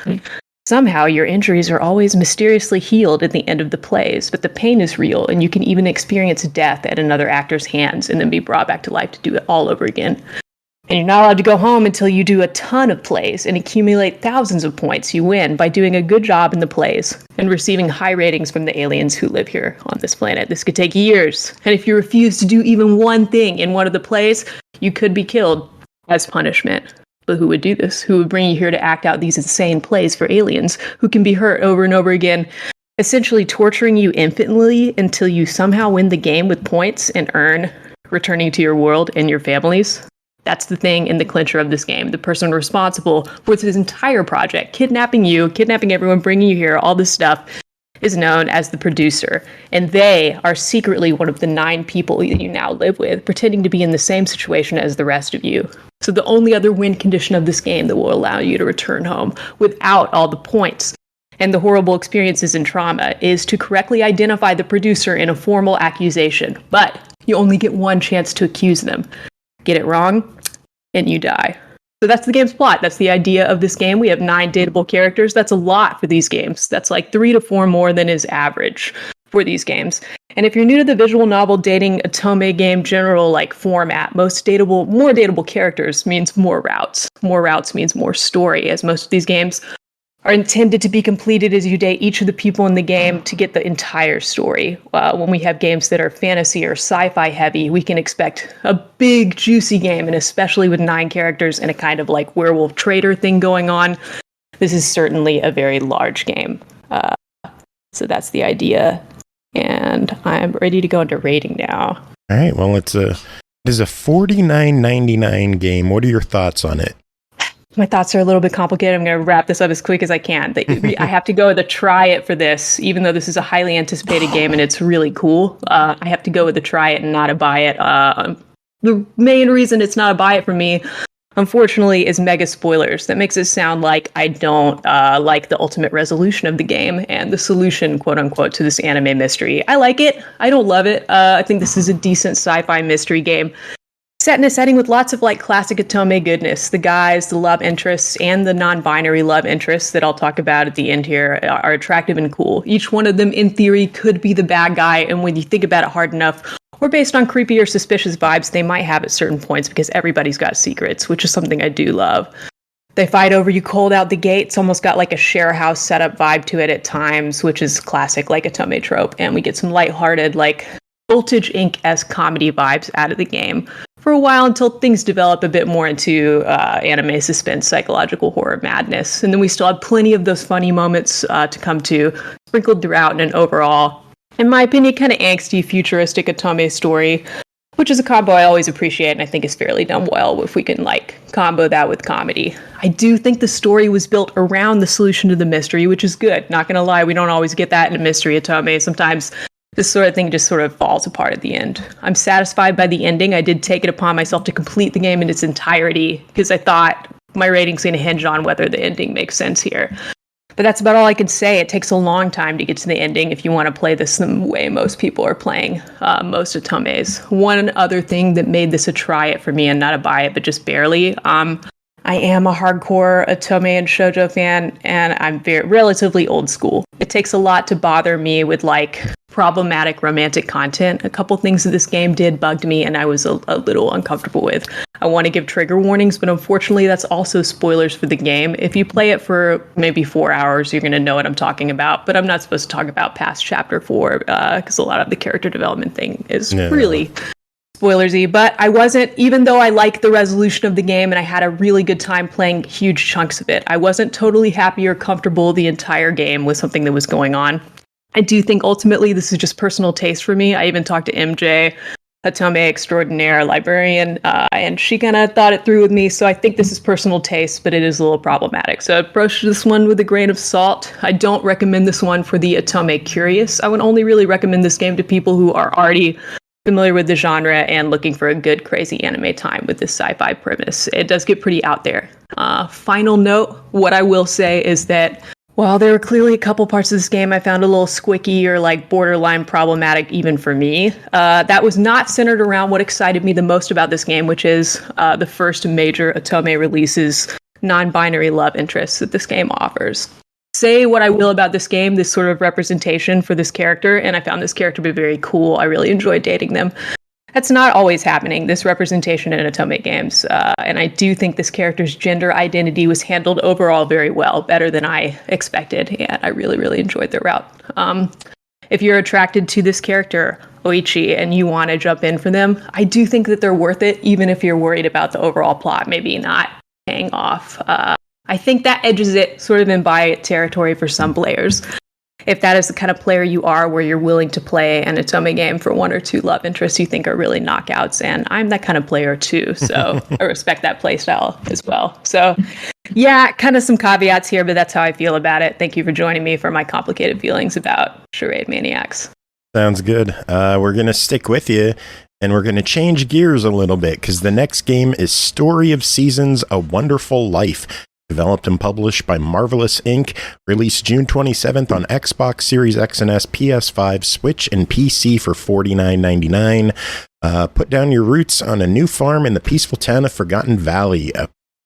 Somehow your injuries are always mysteriously healed at the end of the plays, but the pain is real, and you can even experience death at another actor's hands and then be brought back to life to do it all over again. And you're not allowed to go home until you do a ton of plays and accumulate thousands of points you win by doing a good job in the plays and receiving high ratings from the aliens who live here on this planet. This could take years. And if you refuse to do even one thing in one of the plays, you could be killed as punishment. But who would do this? Who would bring you here to act out these insane plays for aliens who can be hurt over and over again, essentially torturing you infinitely until you somehow win the game with points and earn returning to your world and your families? That's the thing in the clincher of this game. The person responsible for this entire project, kidnapping you, kidnapping everyone, bringing you here, all this stuff, is known as the producer. And they are secretly one of the 9 people that you now live with, pretending to be in the same situation as the rest of you. So the only other win condition of this game that will allow you to return home without all the points and the horrible experiences and trauma is to correctly identify the producer in a formal accusation. But you only get one chance to accuse them. Get it wrong, and you die. So that's the game's plot. That's the idea of this game. We have 9 dateable characters. That's a lot for these games. That's like 3 to 4 more than is average for these games. And if you're new to the visual novel dating otome game general like format, more dateable characters means more routes. More routes means more story, as most of these games are intended to be completed as you date each of the people in the game to get the entire story. When we have games that are fantasy or sci-fi heavy, we can expect a big, juicy game, and especially with 9 characters and a kind of like werewolf trader thing going on, this is certainly a very large game. So that's the idea, and I'm ready to go into rating now. All right, well, it is a $49.99 game. What are your thoughts on it? My thoughts are a little bit complicated. I'm going to wrap this up as quick as I can. I have to go with a try it for this, even though this is a highly anticipated game and it's really cool. I have to go with a try it and not a buy it. The main reason it's not a buy it for me, unfortunately, is mega spoilers. That makes it sound like I don't like the ultimate resolution of the game and the solution, quote unquote, to this anime mystery. I like it. I don't love it. I think this is a decent sci-fi mystery game set in a setting with lots of like classic otome goodness. The guys, the love interests, and the non-binary love interests that I'll talk about at the end here are attractive and cool. Each one of them, in theory, could be the bad guy, and when you think about it hard enough, or based on creepy or suspicious vibes they might have at certain points, because everybody's got secrets, which is something I do love. They fight over you cold out the gate. It's almost got like a share house setup vibe to it at times, which is classic like otome trope, and we get some lighthearted like Voltage Inc.-esque comedy vibes out of the game for a while until things develop a bit more into anime suspense, psychological horror madness. And then we still have plenty of those funny moments to come to, sprinkled throughout in an overall, in my opinion, kind of angsty, futuristic otome story, which is a combo I always appreciate and I think is fairly done well if we can like combo that with comedy. I do think the story was built around the solution to the mystery, which is good. Not gonna lie, we don't always get that in a mystery otome. Sometimes this sort of thing just sort of falls apart at the end. I'm satisfied by the ending. I did take it upon myself to complete the game in its entirety because I thought my rating's going to hinge on whether the ending makes sense here. But that's about all I can say. It takes a long time to get to the ending if you want to play this the way most people are playing most otomes. One other thing that made this a try it for me and not a buy it, but just barely, I am a hardcore otome and shoujo fan, and I'm relatively old school. It takes a lot to bother me with like problematic romantic content. A couple things that this game did bugged me and I was a little uncomfortable with. I want to give trigger warnings, but unfortunately that's also spoilers for the game. If you play it for maybe 4 hours, you're going to know what I'm talking about, but I'm not supposed to talk about past chapter 4 because a lot of the character development thing is really spoilersy. But I wasn't, even though I like the resolution of the game and I had a really good time playing huge chunks of it, I wasn't totally happy or comfortable the entire game with something that was going on. I do think ultimately this is just personal taste for me. I even talked to MJ, otome extraordinaire librarian, and she kind of thought it through with me. So I think this is personal taste, but it is a little problematic. So I approached this one with a grain of salt. I don't recommend this one for the otome curious. I would only really recommend this game to people who are already familiar with the genre and looking for a good crazy anime time with this sci-fi premise. It does get pretty out there. Final note, what I will say is that while there were clearly a couple parts of this game I found a little squicky or like borderline problematic even for me, that was not centered around what excited me the most about this game, which is the first major otome release's non-binary love interest that this game offers. Say what I will about this game, this sort of representation for this character, and I found this character to be very cool. I really enjoyed dating them. That's not always happening, this representation in Otome games. And I do think this character's gender identity was handled overall very well, better than I expected. And I really, really enjoyed the route. If you're attracted to this character, Oichi, and you want to jump in for them, I do think that they're worth it, even if you're worried about the overall plot maybe not paying off. I think that edges it sort of in buy territory for some players. If that is the kind of player you are, where you're willing to play an Otome game for one or two love interests you think are really knockouts, and I'm that kind of player too, so I respect that play style as well. So yeah, kind of some caveats here, but that's how I feel about it. Thank you for joining me for my complicated feelings about Charade Maniacs. Sounds good. We're going to stick with you, and we're going to change gears a little bit, because the next game is Story of Seasons, A Wonderful Life. Developed and published by Marvelous Inc., released June 27th on Xbox Series X and S, PS5, Switch, and PC for $49.99. Put down your roots on a new farm in the peaceful town of Forgotten Valley.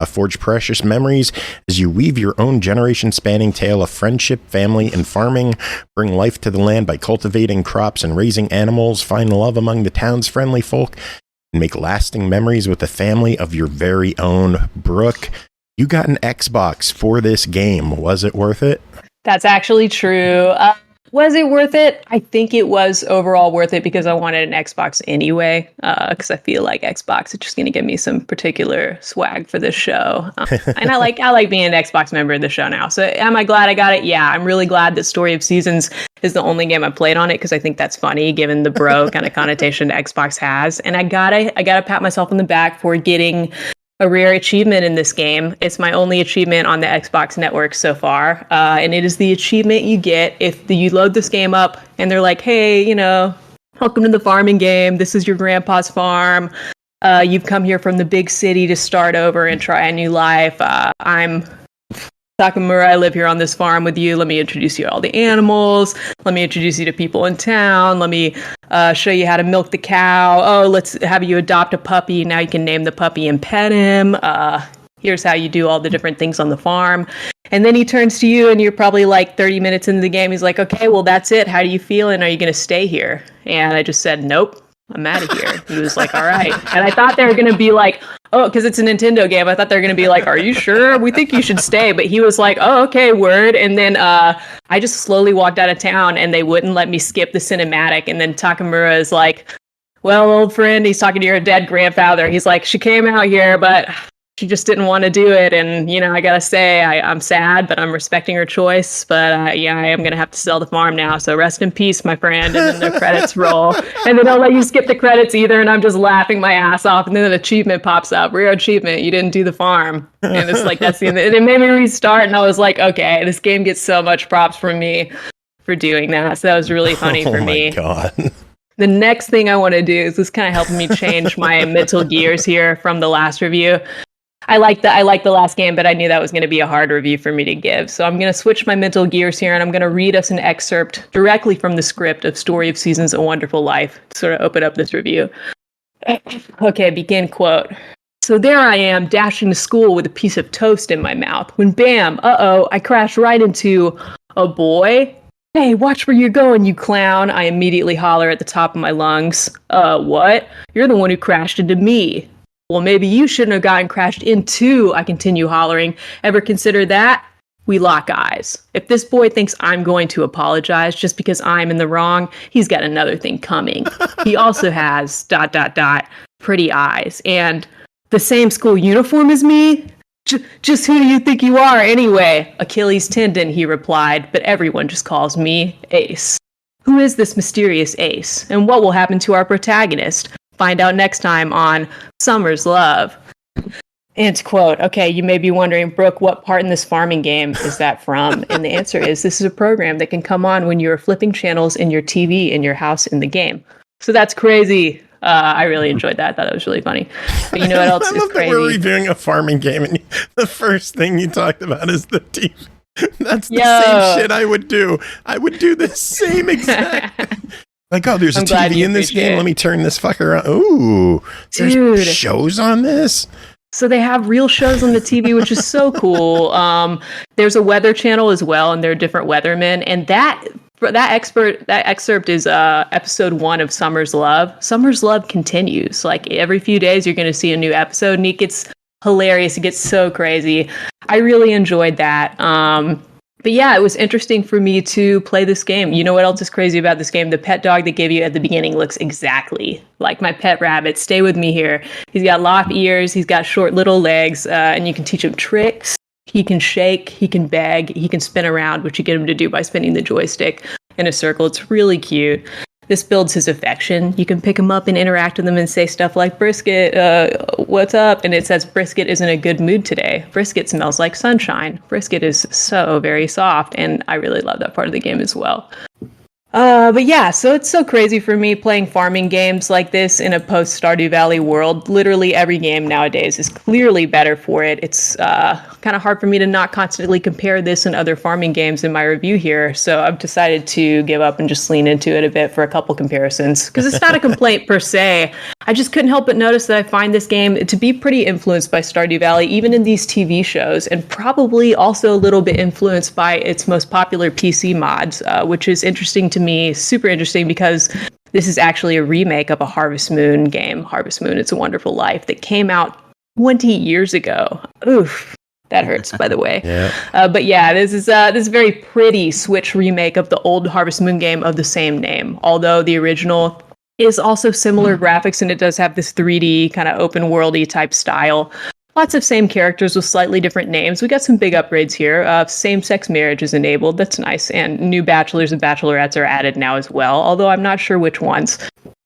Forge precious memories as you weave your own generation-spanning tale of friendship, family, and farming. Bring life to the land by cultivating crops and raising animals. Find love among the town's friendly folk, and make lasting memories with the family of your very own. Brooke, you got an Xbox for this game. Was it worth it? That's actually true. Was it worth it? I think it was overall worth it because I wanted an Xbox anyway, because I feel like Xbox is just going to give me some particular swag for this show. And I like being an Xbox member of the show now. So am I glad I got it? Yeah, I'm really glad that Story of Seasons is the only game I played on it, because I think that's funny given the bro kind of connotation that Xbox has. And I gotta pat myself on the back for getting a rare achievement in this game. It's my only achievement on the Xbox network so far, and it is the achievement you get if you load this game up and they're like, hey, welcome to the farming game. This is your grandpa's farm. You've come here from the big city to start over and try a new life. I'm Takamura. I live here on this farm with you. Let me introduce you to all the animals. Let me introduce you to people in town. Let me show you how to milk the cow. Oh, let's have you adopt a puppy. Now you can name the puppy and pet him. Here's how you do all the different things on the farm. And then he turns to you and you're probably like 30 minutes into the game. He's like, okay, well, that's it. How do you feel? And are you going to stay here? And I just said, nope, I'm out of here. He was like, all right. And I thought they were going to be like, oh, because it's a Nintendo game. I thought they were going to be like, are you sure? We think you should stay. But he was like, oh, okay, word. And then I just slowly walked out of town and they wouldn't let me skip the cinematic. And then Takamura is like, well, old friend, he's talking to your dead grandfather. He's like, she came out here, but she just didn't want to do it. And, I got to say, I'm sad, but I'm respecting her choice. But yeah, I am going to have to sell the farm now. So rest in peace, my friend. And then the credits roll. And they don't let you skip the credits either. And I'm just laughing my ass off. And then an achievement pops up. Rare achievement. You didn't do the farm. And it's like, that's the end. And it made me restart. And I was like, okay, this game gets so much props from me for doing that. So that was really funny for me. Oh my God. The next thing I want to do is this kind of helping me change my mental gears here from the last review. I like the last game, but I knew that was going to be a hard review for me to give. So I'm going to switch my mental gears here, and I'm going to read us an excerpt directly from the script of Story of Seasons, A Wonderful Life, to sort of open up this review. Okay, begin quote. So there I am, dashing to school with a piece of toast in my mouth, when bam, I crash right into a boy. Hey, watch where you're going, you clown. I immediately holler at the top of my lungs. What? You're the one who crashed into me. Well, maybe you shouldn't have gotten crashed into, I continue hollering. Ever consider that? We lock eyes. If this boy thinks I'm going to apologize just because I'm in the wrong, he's got another thing coming. He also has ... pretty eyes and the same school uniform as me? Just who do you think you are anyway? Achilles tendon, he replied, but everyone just calls me Ace. Who is this mysterious Ace? And what will happen to our protagonist? Find out next time on Summer's Love. End quote. Okay, you may be wondering, Brooke, what part in this farming game is that from? And the answer is this is a program that can come on when you're flipping channels in your TV in your house in the game. So that's crazy. I really enjoyed that. I thought it was really funny. But you know what else is crazy? We're reviewing a farming game, and the first thing you talked about is the TV. That's the same shit I would do. I would do the same exact. Like, oh, there's a TV in this game. Let me turn this fucker on. Ooh, there's shows on this. So they have real shows on the TV, which is so cool. There's a weather channel as well, and there are different weathermen. And that, that excerpt is episode 1 of Summer's Love. Summer's Love continues. Like every few days, you're going to see a new episode, and it gets hilarious. It gets so crazy. I really enjoyed that. But yeah, it was interesting for me to play this game. You know what else is crazy about this game? The pet dog they gave you at the beginning looks exactly like my pet rabbit. Stay with me here. He's got lop ears. He's got short little legs, and you can teach him tricks. He can shake. He can beg. He can spin around, which you get him to do by spinning the joystick in a circle. It's really cute. This builds his affection. You can pick him up and interact with him and say stuff like, Brisket, what's up? And it says, Brisket is in a good mood today. Brisket smells like sunshine. Brisket is so very soft, and I really love that part of the game as well. But yeah, so it's so crazy for me playing farming games like this in a post-Stardew Valley world. Literally every game nowadays is clearly better for it. It's kind of hard for me to not constantly compare this and other farming games in my review here, so I've decided to give up and just lean into it a bit for a couple comparisons, because it's not a complaint per se. I just couldn't help but notice that I find this game to be pretty influenced by Stardew Valley, even in these TV shows, and probably also a little bit influenced by its most popular PC mods, which is interesting to me, super interesting, because this is actually a remake of a Harvest Moon game, Harvest Moon, It's a Wonderful Life, that came out 20 years ago. Oof. That hurts, by the way. Yeah. But yeah, this is very pretty Switch remake of the old Harvest Moon game of the same name, although the original is also similar graphics, and it does have this 3D kind of open worldy type style. Lots of same characters with slightly different names. We got some big upgrades here. Same-sex marriage is enabled. That's nice. And new bachelors and bachelorettes are added now as well, although I'm not sure which ones.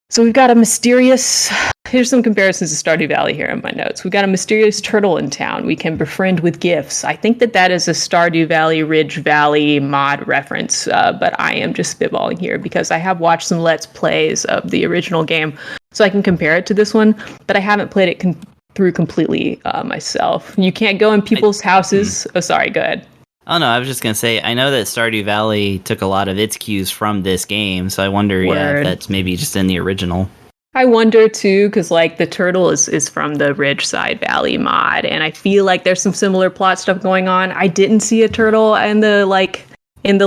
So we've got a mysterious... Here's some comparisons to Stardew Valley here in my notes. We've got a mysterious turtle in town we can befriend with gifts. I think that is a Stardew Valley, Ridge Valley mod reference, but I am just spitballing here because I have watched some Let's Plays of the original game, so I can compare it to this one, but I haven't played it through completely myself. You can't go in people's houses. Oh, sorry, go ahead. Oh, no, I was just going to say, I know that Stardew Valley took a lot of its cues from this game, so I wonder if that's maybe just in the original. I wonder, too, because, like, the turtle is from the Ridgeside Valley mod, and I feel like there's some similar plot stuff going on. I didn't see a turtle in the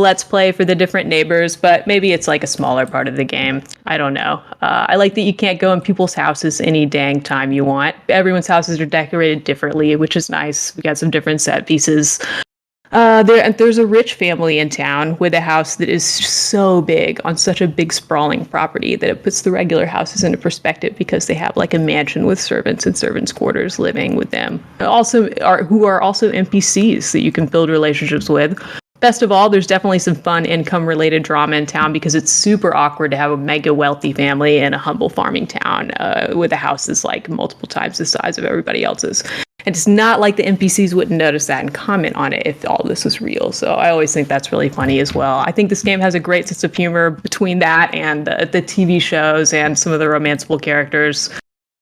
Let's Play for the different neighbors, but maybe it's, like, a smaller part of the game. I don't know. I like that you can't go in people's houses any dang time you want. Everyone's houses are decorated differently, which is nice. We got some different set pieces. There's a rich family in town with a house that is so big on such a big sprawling property that it puts the regular houses into perspective because they have like a mansion with servants and servants' quarters living with them. Who are also NPCs that you can build relationships with. Best of all, there's definitely some fun income-related drama in town because it's super awkward to have a mega wealthy family in a humble farming town with a house that's like multiple times the size of everybody else's. And it's not like the NPCs wouldn't notice that and comment on it if all this was real. So I always think that's really funny as well. I think this game has a great sense of humor between that and the TV shows and some of the romanceable characters.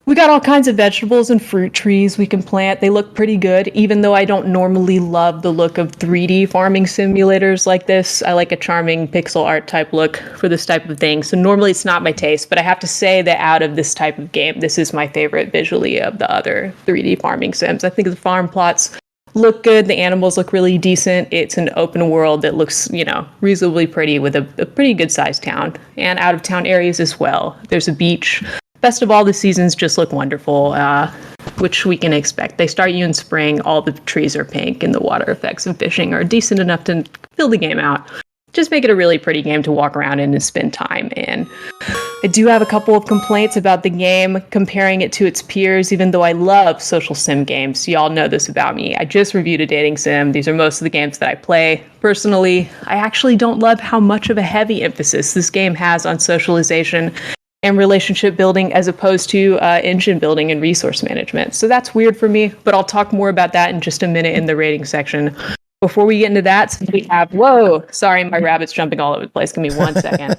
We got all kinds of vegetables and fruit trees we can plant. They look pretty good, even though I don't normally love the look of 3D farming simulators like this. I like a charming pixel art type look for this type of thing. So normally it's not my taste, but I have to say that out of this type of game, this is my favorite visually of the other 3D farming sims. I think the farm plots look good. The animals look really decent. It's an open world that looks, reasonably pretty with a pretty good sized town and out of town areas as well. There's a beach. Best of all, the seasons just look wonderful, which we can expect. They start you in spring, all the trees are pink, and the water effects of fishing are decent enough to fill the game out. Just make it a really pretty game to walk around in and spend time in. I do have a couple of complaints about the game, comparing it to its peers, even though I love social sim games. Y'all know this about me. I just reviewed a dating sim. These are most of the games that I play. Personally, I actually don't love how much of a heavy emphasis this game has on socialization and relationship building as opposed to engine building and resource management. So that's weird for me, but I'll talk more about that in just a minute in the rating section. Before we get into that, since we have, whoa, sorry, my rabbit's jumping all over the place. Give me 1 second.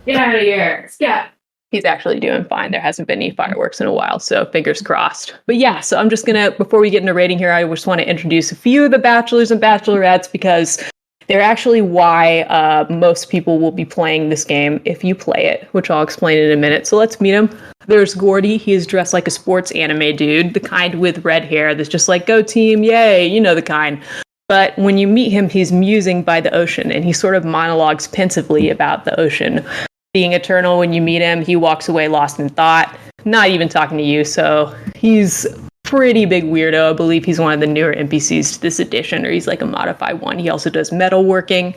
Get out of here. Yeah. He's actually doing fine. There hasn't been any fireworks in a while, so fingers crossed. But yeah, so I'm just gonna, before we get into rating here, I just want to introduce a few of the bachelors and bachelorettes because they're actually why most people will be playing this game if you play it, which I'll explain in a minute. So let's meet him. There's Gordy. He is dressed like a sports anime dude, the kind with red hair that's just like, go team, yay, you know the kind. But when you meet him, he's musing by the ocean, and he sort of monologues pensively about the ocean being eternal. When you meet him, he walks away lost in thought, not even talking to you. So he's pretty big weirdo. I believe he's one of the newer NPCs to this edition, or he's like a modified one. He also does metalworking.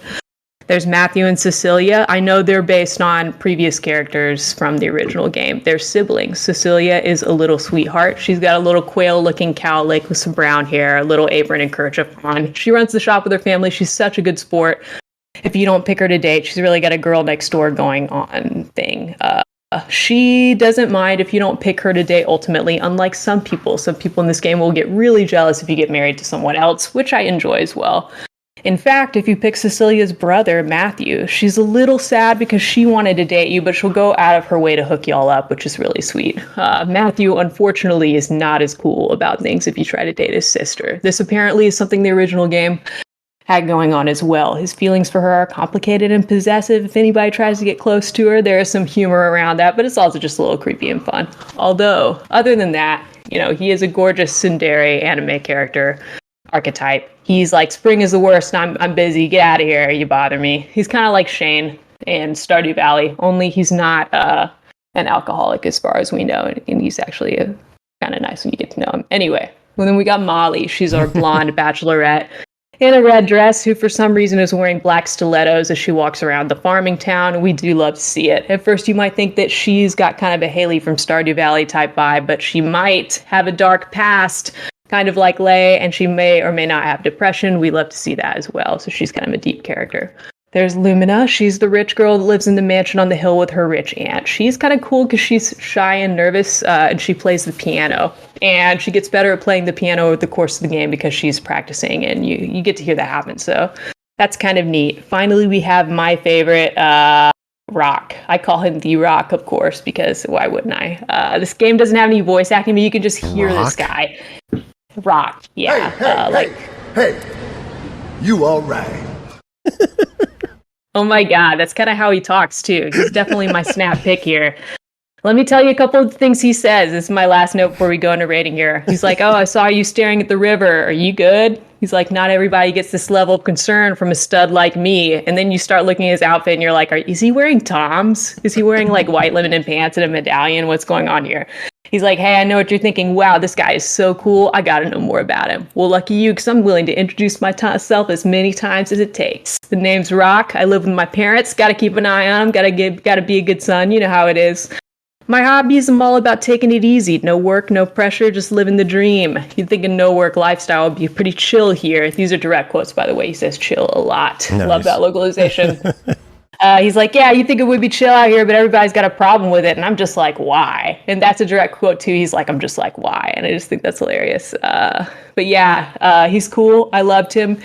There's Matthew and Cecilia. I know they're based on previous characters from the original game. They're siblings. Cecilia is a little sweetheart. She's got a little quail-looking cowlick with some brown hair, a little apron and kerchief on. She runs the shop with her family. She's such a good sport. If you don't pick her to date, she's really got a girl next door going on thing. She doesn't mind if you don't pick her to date ultimately, unlike some people. Some people in this game will get really jealous if you get married to someone else, which I enjoy as well. In fact, if you pick Cecilia's brother, Matthew, she's a little sad because she wanted to date you, but she'll go out of her way to hook y'all up, which is really sweet. Matthew, unfortunately, is not as cool about things if you try to date his sister. This apparently is something the original game had going on as well. His feelings for her are complicated and possessive. If anybody tries to get close to her, there is some humor around that, but it's also just a little creepy and fun. Although, other than that, he is a gorgeous tsundere anime character archetype. He's like, spring is the worst, I'm busy, get out of here, you bother me. He's kind of like Shane in Stardew Valley, only he's not an alcoholic as far as we know, and he's actually kind of nice when you get to know him. Anyway, well, then we got Molly. She's our blonde bachelorette in a red dress who for some reason is wearing black stilettos as she walks around the farming town. We do love to see it. At first you might think that she's got kind of a Haley from Stardew Valley type vibe, but she might have a dark past, kind of like Lei, and she may or may not have depression. We love to see that as well. So she's kind of a deep character. There's Lumina. She's the rich girl that lives in the mansion on the hill with her rich aunt. She's kind of cool because she's shy and nervous, and she plays the piano. And she gets better at playing the piano over the course of the game because she's practicing, and you get to hear that happen. So that's kind of neat. Finally, we have my favorite, Rock. I call him the Rock, of course, because why wouldn't I? This game doesn't have any voice acting, but you can just hear this guy. Rock, yeah. Hey, you all right? Oh my god, that's kind of how he talks too. He's definitely my snap pick here. Let me tell you a couple of things he says. This is my last note before we go into rating here. He's like, oh, I saw you staring at the river. Are you good? He's like, not everybody gets this level of concern from a stud like me. And then you start looking at his outfit and you're like, is he wearing Toms? Is he wearing like white linen pants and a medallion? What's going on here? He's like, hey, I know what you're thinking. Wow, this guy is so cool. I got to know more about him. Well, lucky you, because I'm willing to introduce myself as many times as it takes. The name's Rock. I live with my parents. Got to keep an eye on him. Got to be a good son. You know how it is. My hobbies, I'm all about taking it easy. No work, no pressure, just living the dream. You'd think a no-work lifestyle would be pretty chill here. These are direct quotes, by the way. He says chill a lot. Nice. Love that localization. He's like, yeah, you think it would be chill out here, but everybody's got a problem with it. And I'm just like, why? And that's a direct quote, too. He's like, I'm just like, why? And I just think that's hilarious. But yeah, he's cool. I loved him.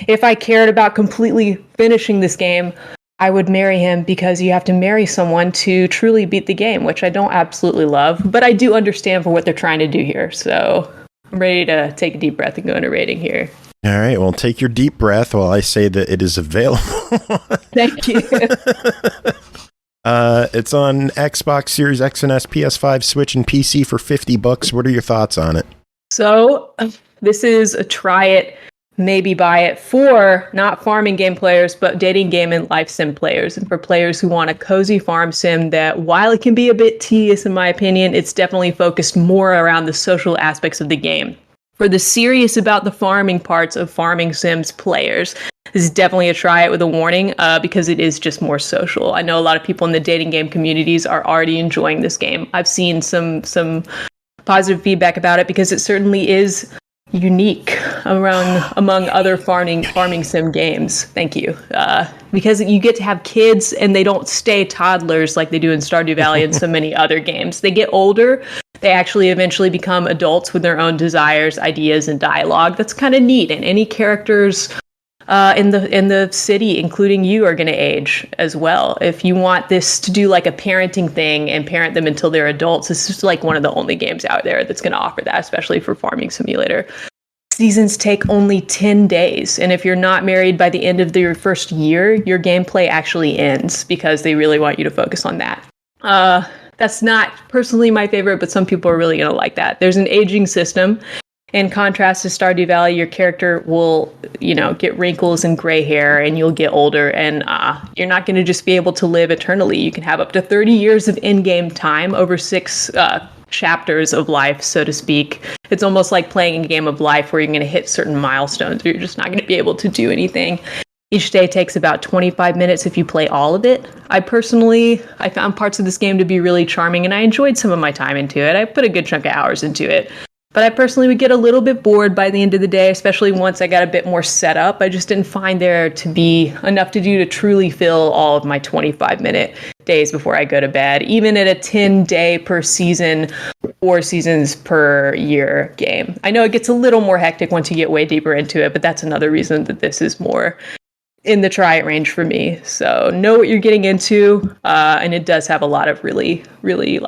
If I cared about completely finishing this game, I would marry him, because you have to marry someone to truly beat the game, which I don't absolutely love, but I do understand for what they're trying to do here. So I'm ready to take a deep breath and go into rating here. All right, well, take your deep breath while I say that it is available. Thank you. It's on Xbox Series X and S, PS5, Switch, and PC for $50. What are your thoughts on it? So this is a try it, maybe buy it for not farming game players, but dating game and life sim players, and for players who want a cozy farm sim that, while it can be a bit tedious in my opinion, it's definitely focused more around the social aspects of the game. For the serious about the farming parts of farming sims players, this is definitely a try it with a warning, because it is just more social. I know a lot of people in the dating game communities are already enjoying this game. I've seen some positive feedback about it, because it certainly is unique among other farming sim games. Thank you. Because you get to have kids and they don't stay toddlers like they do in Stardew Valley and so many other games. They get older. They actually eventually become adults with their own desires, ideas, and dialogue. That's kind of neat. And any characters in the city, including you, are going to age as well. If you want this to do like a parenting thing and parent them until they're adults, this is like one of the only games out there that's going to offer that, especially for Farming Simulator. Seasons take only 10 days, and if you're not married by the end of your first year, your gameplay actually ends, because they really want you to focus on that. That's not personally my favorite, but some people are really going to like that. There's an aging system. In contrast to Stardew Valley, your character will, get wrinkles and gray hair, and you'll get older, and you're not going to just be able to live eternally. You can have up to 30 years of in-game time over 6 chapters of life, so to speak. It's almost like playing a game of life where you're going to hit certain milestones, or you're just not going to be able to do anything. Each day takes about 25 minutes if you play all of it. I found parts of this game to be really charming, and I enjoyed some of my time into it. I put a good chunk of hours into it. But I personally would get a little bit bored by the end of the day, especially once I got a bit more set up. I just didn't find there to be enough to do to truly fill all of my 25-minute days before I go to bed, even at a 10-day per season, 4 seasons per year game. I know it gets a little more hectic once you get way deeper into it, but that's another reason that this is more in the try it range for me. So know what you're getting into, and it does have a lot of really, really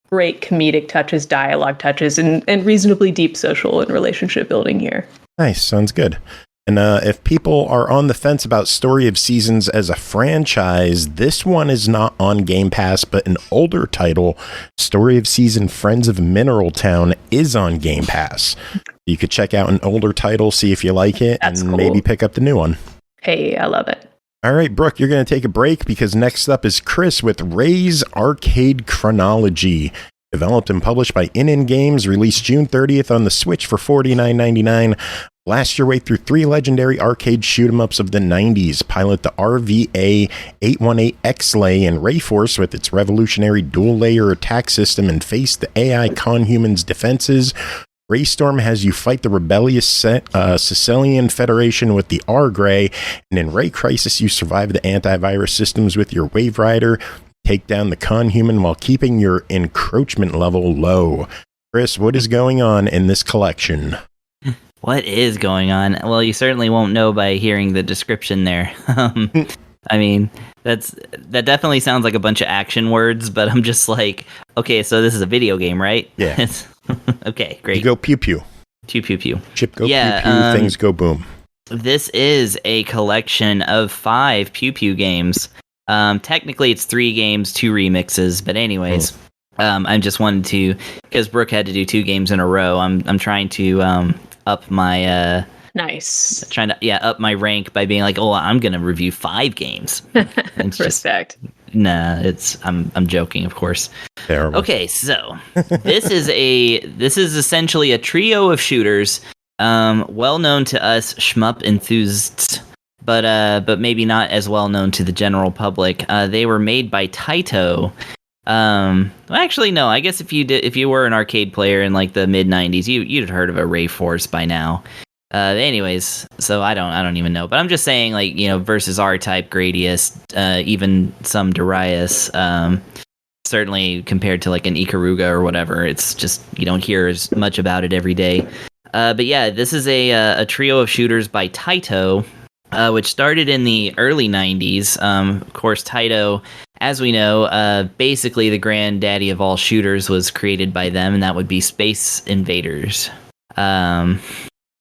great comedic touches, dialogue touches, and reasonably deep social and relationship building here. Nice. Sounds good. And if people are on the fence about Story of Seasons as a franchise, this one is not on Game Pass, but an older title, Story of Season Friends of Mineral Town, is on Game Pass. You could check out an older title, see if you like it, That's and cool. maybe pick up the new one. Hey, I love it. All right, Brooke, you're going to take a break because next up is Chris with Ray's Arcade Chronology. Developed and published by ININ Games, released June 30th on the Switch for $49.99. Blast your way through 3 legendary arcade shoot-em-ups of the 90s. Pilot the RVA 818 X-Lay and Rayforce with its revolutionary dual-layer attack system and face the AI Conhuman's defenses. Raystorm has you fight the rebellious Sicilian Federation with the R-Gray, and in Ray Crisis you survive the antivirus systems with your Wave Rider, take down the Conhuman while keeping your encroachment level low. Chris, what is going on in this collection? What is going on? Well, you certainly won't know by hearing the description there. I mean, that definitely sounds like a bunch of action words, but I'm just like, okay, so this is a video game, right? Yeah. Okay, great. You go pew pew. Pew pew pew. Chip go pew pew, things go boom. This is a collection of 5 pew pew games. Technically it's 3 games, 2 remixes, but anyways, I just wanted to, because Brooke had to do 2 games in a row, I'm trying to up my Nice. Trying to up my rank by being like, oh, I'm gonna review 5 games. Respect. Nah, I'm joking, of course. Terrible. Okay, so this is essentially a trio of shooters, well known to us shmup enthusiasts, but maybe not as well known to the general public. They were made by Taito. Well, actually, no. I guess if you were an arcade player in like the mid '90s, you'd have heard of a Rayforce by now. Anyways, so I don't even know, but I'm just saying, like, versus R-Type, Gradius, even some Darius, certainly compared to like an Ikaruga or whatever, it's just, you don't hear as much about it every day. But yeah, this is a trio of shooters by Taito, which started in the early 90s. Of course, Taito, as we know, basically the granddaddy of all shooters was created by them, and that would be Space Invaders.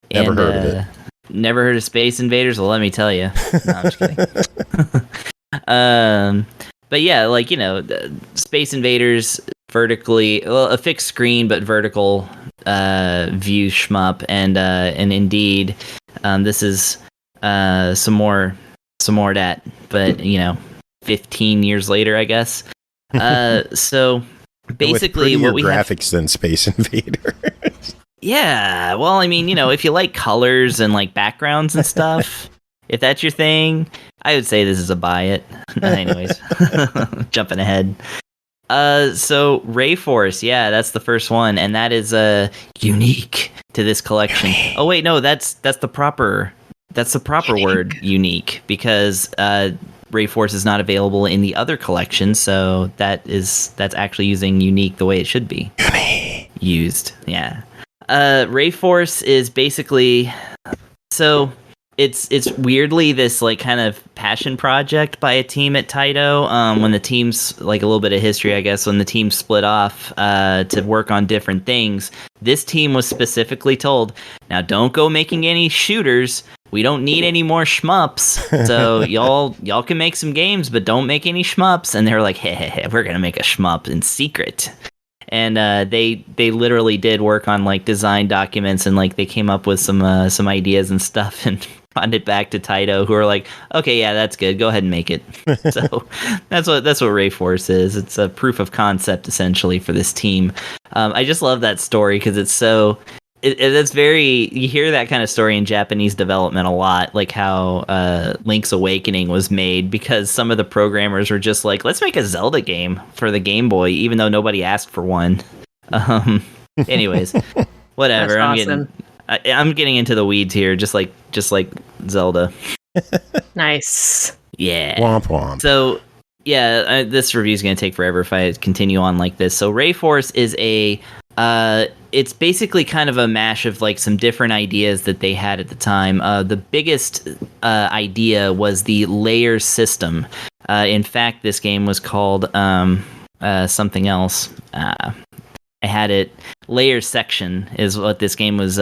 Never heard of it. Never heard of Space Invaders? Well, let me tell you. No, I'm just kidding. But yeah, like, Space Invaders, a fixed screen but vertical view shmup, and indeed, this is some more of that, but 15 years later, I guess. So basically, with what we graphics than Space Invaders. Yeah, well, I mean, if you like colors and like backgrounds and stuff, if that's your thing, I would say this is a buy it. Anyways, jumping ahead. So Rayforce, yeah, that's the first one, and that is unique to this collection. Oh wait, no, that's the proper word, unique, because Rayforce is not available in the other collection, so that's actually using unique the way it should be used. Yeah. Rayforce is basically, so it's weirdly this like kind of passion project by a team at Taito. When the team's, like, a little bit of history, I guess, when the team split off to work on different things, this team was specifically told, now don't go making any shooters. We don't need any more shmups. So y'all can make some games, but don't make any shmups. And they're like, hey, we're gonna make a shmup in secret. and they literally did work on like design documents, and like they came up with some ideas and stuff, and brought it back to Taito, who are like, okay, yeah, that's good, go ahead and make it. So that's what Rayforce is. It's a proof of concept essentially for this team. I just love that story because it's so. It's very, you hear that kind of story in Japanese development a lot, like how Link's Awakening was made because some of the programmers were just like, let's make a Zelda game for the Game Boy, even though nobody asked for one. Anyways, whatever. That's awesome. I'm getting into the weeds here, just like Zelda. Nice. Yeah. Womp womp. So yeah, this review is going to take forever if I continue on like this. So Rayforce is it's basically kind of a mash of like some different ideas that they had at the time. The biggest idea was the layer system. In fact, this game was called something else. I had it. Layer Section is what this game was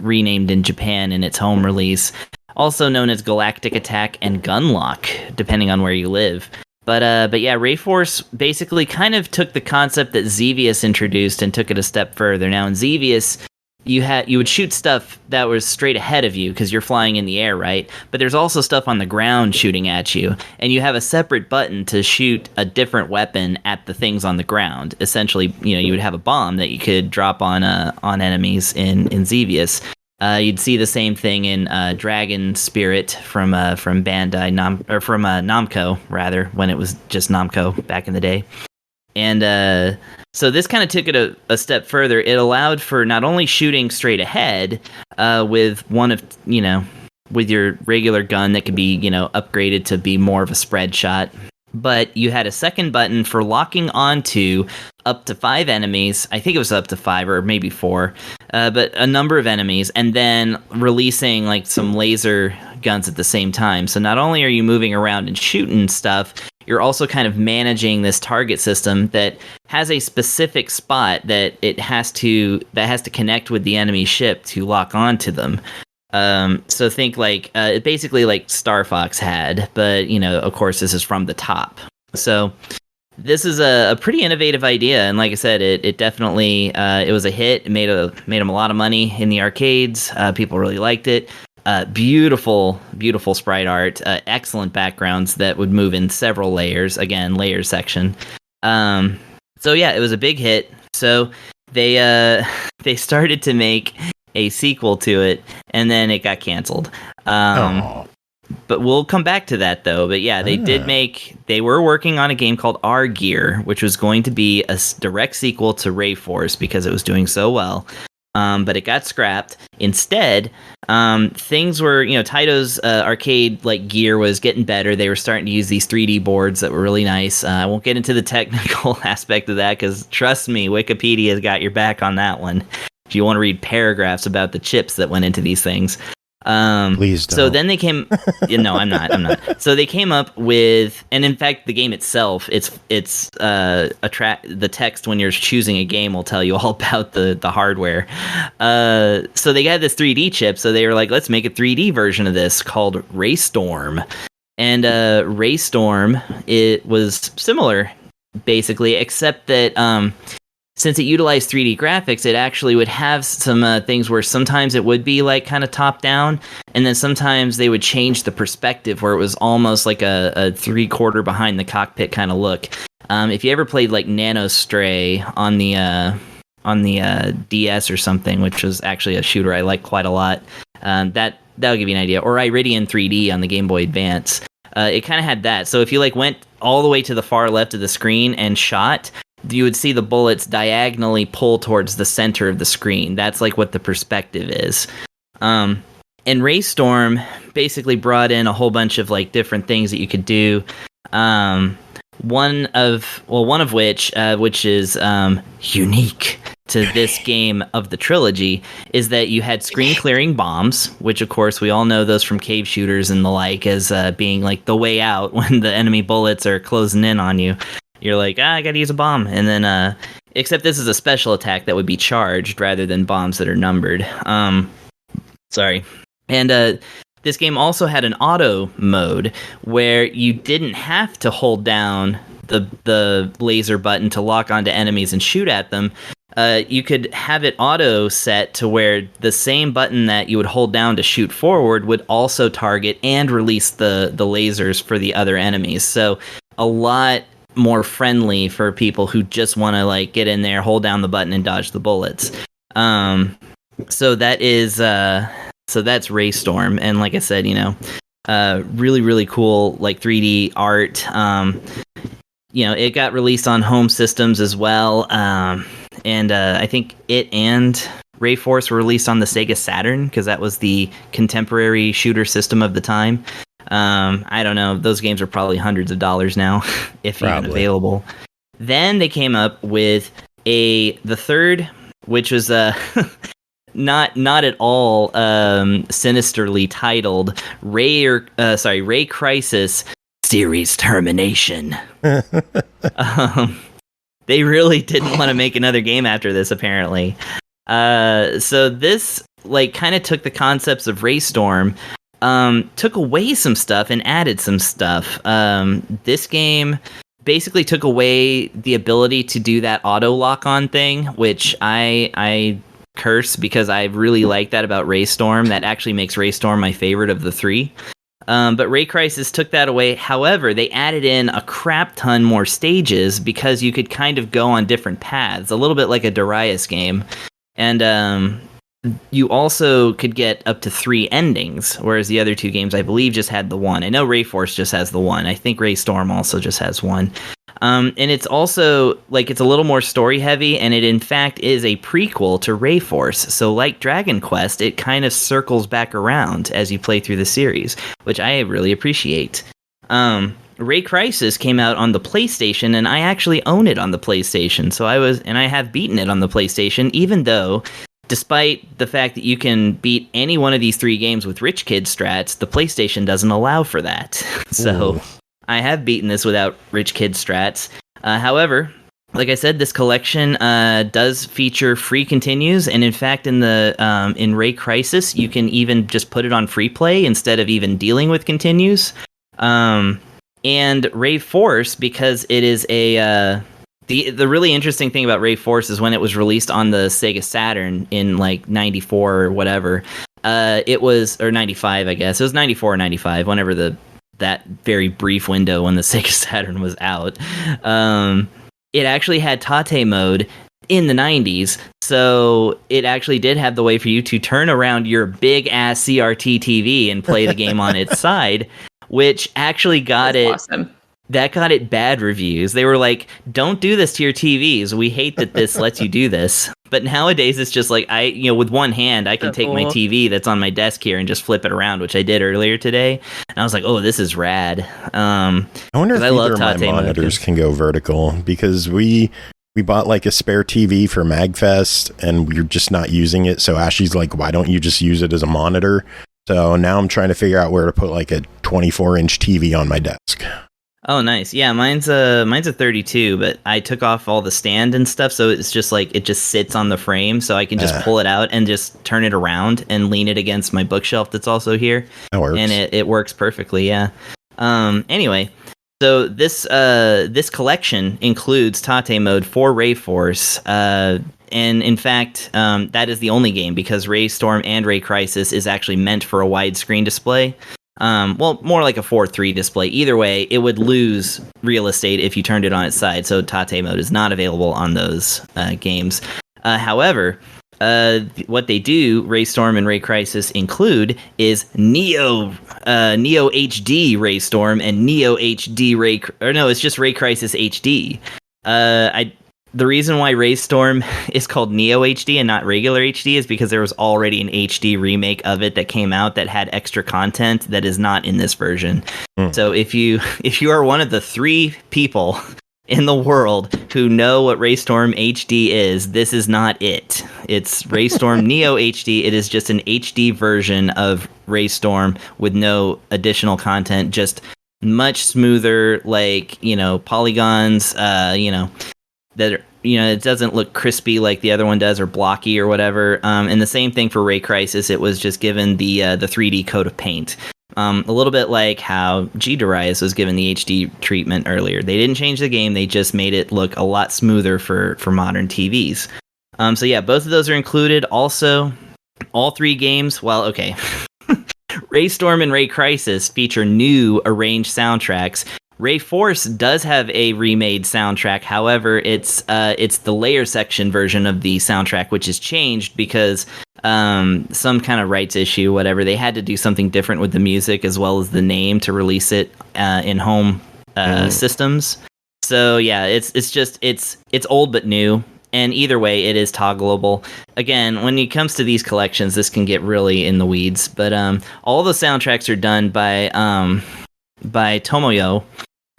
renamed in Japan in its home release. Also known as Galactic Attack and Gunlock, depending on where you live. But yeah, Rayforce basically kind of took the concept that Xevious introduced and took it a step further. Now in Xevious, you would shoot stuff that was straight ahead of you because you're flying in the air, right? But there's also stuff on the ground shooting at you, and you have a separate button to shoot a different weapon at the things on the ground. Essentially, you would have a bomb that you could drop on enemies in Xevious. You'd see the same thing in Dragon Spirit from Bandai from Namco rather, when it was just Namco back in the day. And so this kind of took it a step further. It allowed for not only shooting straight ahead with with your regular gun that could be upgraded to be more of a spread shot, but you had a second button for locking onto up to 5 enemies. I think it was up to 5 or maybe 4, but a number of enemies, and then releasing like some laser guns at the same time. So not only are you moving around and shooting stuff, you're also kind of managing this target system that has a specific spot that has to connect with the enemy ship to lock onto them. So think like basically like Star Fox had, but of course this is from the top. So this is a pretty innovative idea, and like I said, it definitely it was a hit. It made them a lot of money in the arcades. People really liked it. Beautiful sprite art, excellent backgrounds that would move in several layers. Again, layer section. So yeah, it was a big hit. So they started to make a sequel to it, and then it got canceled. But we'll come back to that though. But yeah, they were working on a game called R-Gear, which was going to be a direct sequel to Rayforce because it was doing so well. But it got scrapped. Instead, things were, Taito's arcade gear was getting better. They were starting to use these 3D boards that were really nice. I won't get into the technical aspect of that because trust me, Wikipedia's got your back on that one. If you want to read paragraphs about the chips that went into these things. Please don't. So then they came. No, I'm not. So they came up with, and in fact, the game itself, the text when you're choosing a game will tell you all about the hardware. So they got this 3D chip. So they were like, let's make a 3D version of this called Raystorm. And Raystorm, it was similar, basically, except that since it utilized 3D graphics, it actually would have some things where sometimes it would be kind of top down, and then sometimes they would change the perspective where it was almost like a 3/4 behind the cockpit kind of look. If you ever played Nanostray on the DS or something, which was actually a shooter I like quite a lot, that'll give you an idea. Or Iridian 3D on the Game Boy Advance. It kind of had that. So if you went all the way to the far left of the screen and shot, you would see the bullets diagonally pull towards the center of the screen. That's what the perspective is. And Raystorm basically brought in a whole bunch of different things that you could do. One of which is unique to this game of the trilogy, is that you had screen clearing bombs, which of course we all know those from cave shooters and the like as being the way out when the enemy bullets are closing in on you. You're I gotta use a bomb. And then, except this is a special attack that would be charged rather than bombs that are numbered. Sorry. And this game also had an auto mode where you didn't have to hold down the laser button to lock onto enemies and shoot at them, you could have it auto set to where the same button that you would hold down to shoot forward would also target and release the lasers for the other enemies. So a lot more friendly for people who just want to like get in there, hold down the button, and dodge the bullets. So that is so that's Raystorm, and like I said, really, really cool, like 3D art. It got released on home systems as well. And I think it and Rayforce were released on the Sega Saturn, because that was the contemporary shooter system of the time. I don't know. Those games are probably hundreds of dollars now, if even available. Then they came up with the third, which was not at all sinisterly titled Ray Crisis Series Termination. They really didn't want to make another game after this, apparently. So this kind of took the concepts of Raystorm, took away some stuff and added some stuff. This game basically took away the ability to do that auto lock on thing, which I curse because I really like that about Raystorm. That actually makes Raystorm my favorite of the three. But Ray Crisis took that away. However, they added in a crap ton more stages because you could kind of go on different paths, a little bit like a Darius game. And you also could get up to 3 endings, whereas the other 2 games, I believe, just had the one. I know Rayforce just has the one. I think Raystorm also just has one. And it's also, it's a little more story-heavy, and it, in fact, is a prequel to Rayforce. So, like Dragon Quest, it kind of circles back around as you play through the series, which I really appreciate. Ray Crisis came out on the PlayStation, and I actually own it on the PlayStation. So I have beaten it on the PlayStation, even though, despite the fact that you can beat any one of these 3 games with rich kid strats, the PlayStation doesn't allow for that. So... Ooh. I have beaten this without rich kid strats. However, like I said, this collection does feature free continues, and in fact, in Ray Crisis, you can even just put it on free play instead of even dealing with continues. And Rayforce, because it is the really interesting thing about Rayforce is when it was released on the Sega Saturn in 94 or whatever, or 95, I guess. It was 94 or 95, whenever that very brief window when the Sega Saturn was out. It actually had Tate mode in the 90s, so it actually did have the way for you to turn around your big-ass CRT TV and play the game on its side, which actually got awesome. That got it bad reviews. They were like, don't do this to your TVs. We hate that this lets you do this. But nowadays it's just with one hand, I can take my TV that's on my desk here and just flip it around, which I did earlier today. And I was like, oh, this is rad. I wonder if either of my monitors can go vertical, because we bought a spare TV for MagFest and we're just not using it. So Ashley's like, why don't you just use it as a monitor? So now I'm trying to figure out where to put a 24-inch TV on my desk. Oh, nice. Yeah, mine's a 32, but I took off all the stand and stuff, so it's just it just sits on the frame, so I can just pull it out and just turn it around and lean it against my bookshelf that's also here. That works. And it works perfectly, yeah. Anyway, so this collection includes Tate mode for Rayforce, and in fact, that is the only game, because Raystorm and Ray Crisis is actually meant for a widescreen display. More like a 4:3 display. Either way, it would lose real estate if you turned it on its side, so Tate mode is not available on those games. However, what they do, Raystorm and Ray Crisis include, is Neo HD Raystorm and Neo HD it's just Ray Crisis HD. The reason why Raystorm is called Neo HD and not regular HD is because there was already an HD remake of it that came out that had extra content that is not in this version. So if you are one of the 3 people in the world who know what Raystorm HD is, this is not it. It's Raystorm Neo HD. It is just an HD version of Raystorm with no additional content, just much smoother, polygons, that it doesn't look crispy like the other one does, or blocky or whatever. And the same thing for Ray Crisis. It was just given the 3D coat of paint. A little bit like how G Darius was given the HD treatment earlier. They didn't change the game, they just made it look a lot smoother for modern TVs. So yeah, both of those are included. Also, all 3 games, well, okay. Ray Storm and Ray Crisis feature new arranged soundtracks. Ray Force does have a remade soundtrack. However, it's the layer section version of the soundtrack, which is changed because some kind of rights issue, whatever. They had to do something different with the music as well as the name to release it in home systems. So yeah, it's old but new. And either way, it is toggleable. Again, when it comes to these collections, this can get really in the weeds. But all the soundtracks are done by Tomoyo,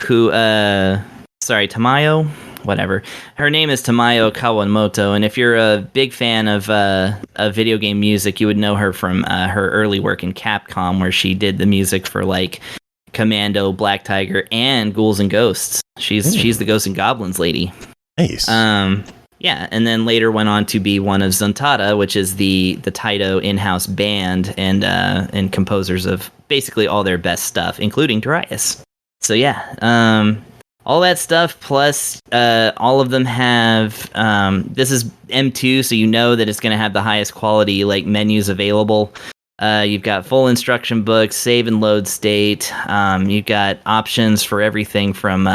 who Tamayo, whatever. Her name is Tamayo Kawamoto, and if you're a big fan of video game music, you would know her from her early work in Capcom, where she did the music for like Commando, Black Tiger, and Ghouls and Ghosts. She's the Ghosts and Goblins lady. Nice. Yeah, and then later went on to be one of Zuntata, which is the Taito in-house band and composers of basically all their best stuff, including Darius. So yeah, all that stuff, plus all of them have, this is M2, so you know that it's going to have the highest quality like menus available. You've got full instruction books, save and load state. You've got options for everything from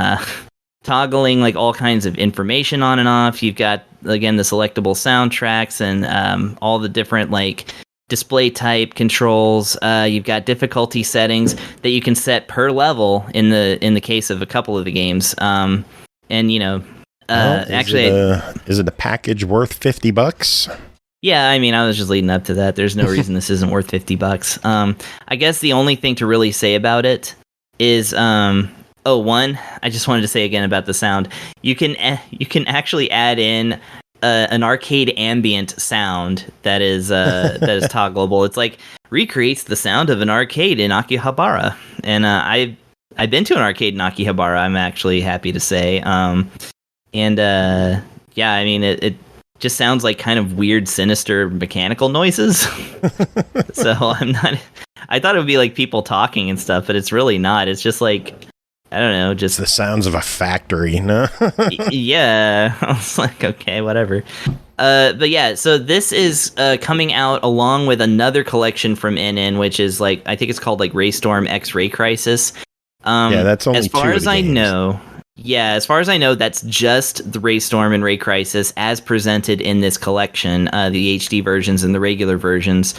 toggling like all kinds of information on and off. You've got, again, the selectable soundtracks and all the different like display type controls. You've got difficulty settings that you can set per level in the case of a couple of the games. And you know, is it a package worth $50? Yeah, I mean, I was just leading up to that. There's no reason this isn't worth $50. I guess the only thing to really say about it is one, I just wanted to say again about the sound. You can actually add in an arcade ambient sound that is toggleable. It's like recreates the sound of an arcade in Akihabara, and I've been to an arcade in Akihabara. I'm actually happy to say, yeah, I mean it just sounds like kind of weird, sinister mechanical noises. So I thought it would be like people talking and stuff, but it's really not. It's just like, I don't know, just the sounds of a factory, no? Yeah, I was like, okay, whatever. But yeah, so this is coming out along with another collection from ININ, which is like, I think it's called like Ray Storm X Ray Crisis. Yeah, that's only as far two as I know. Yeah, as far as I know, that's just the Ray Storm and Ray Crisis as presented in this collection, the HD versions and the regular versions.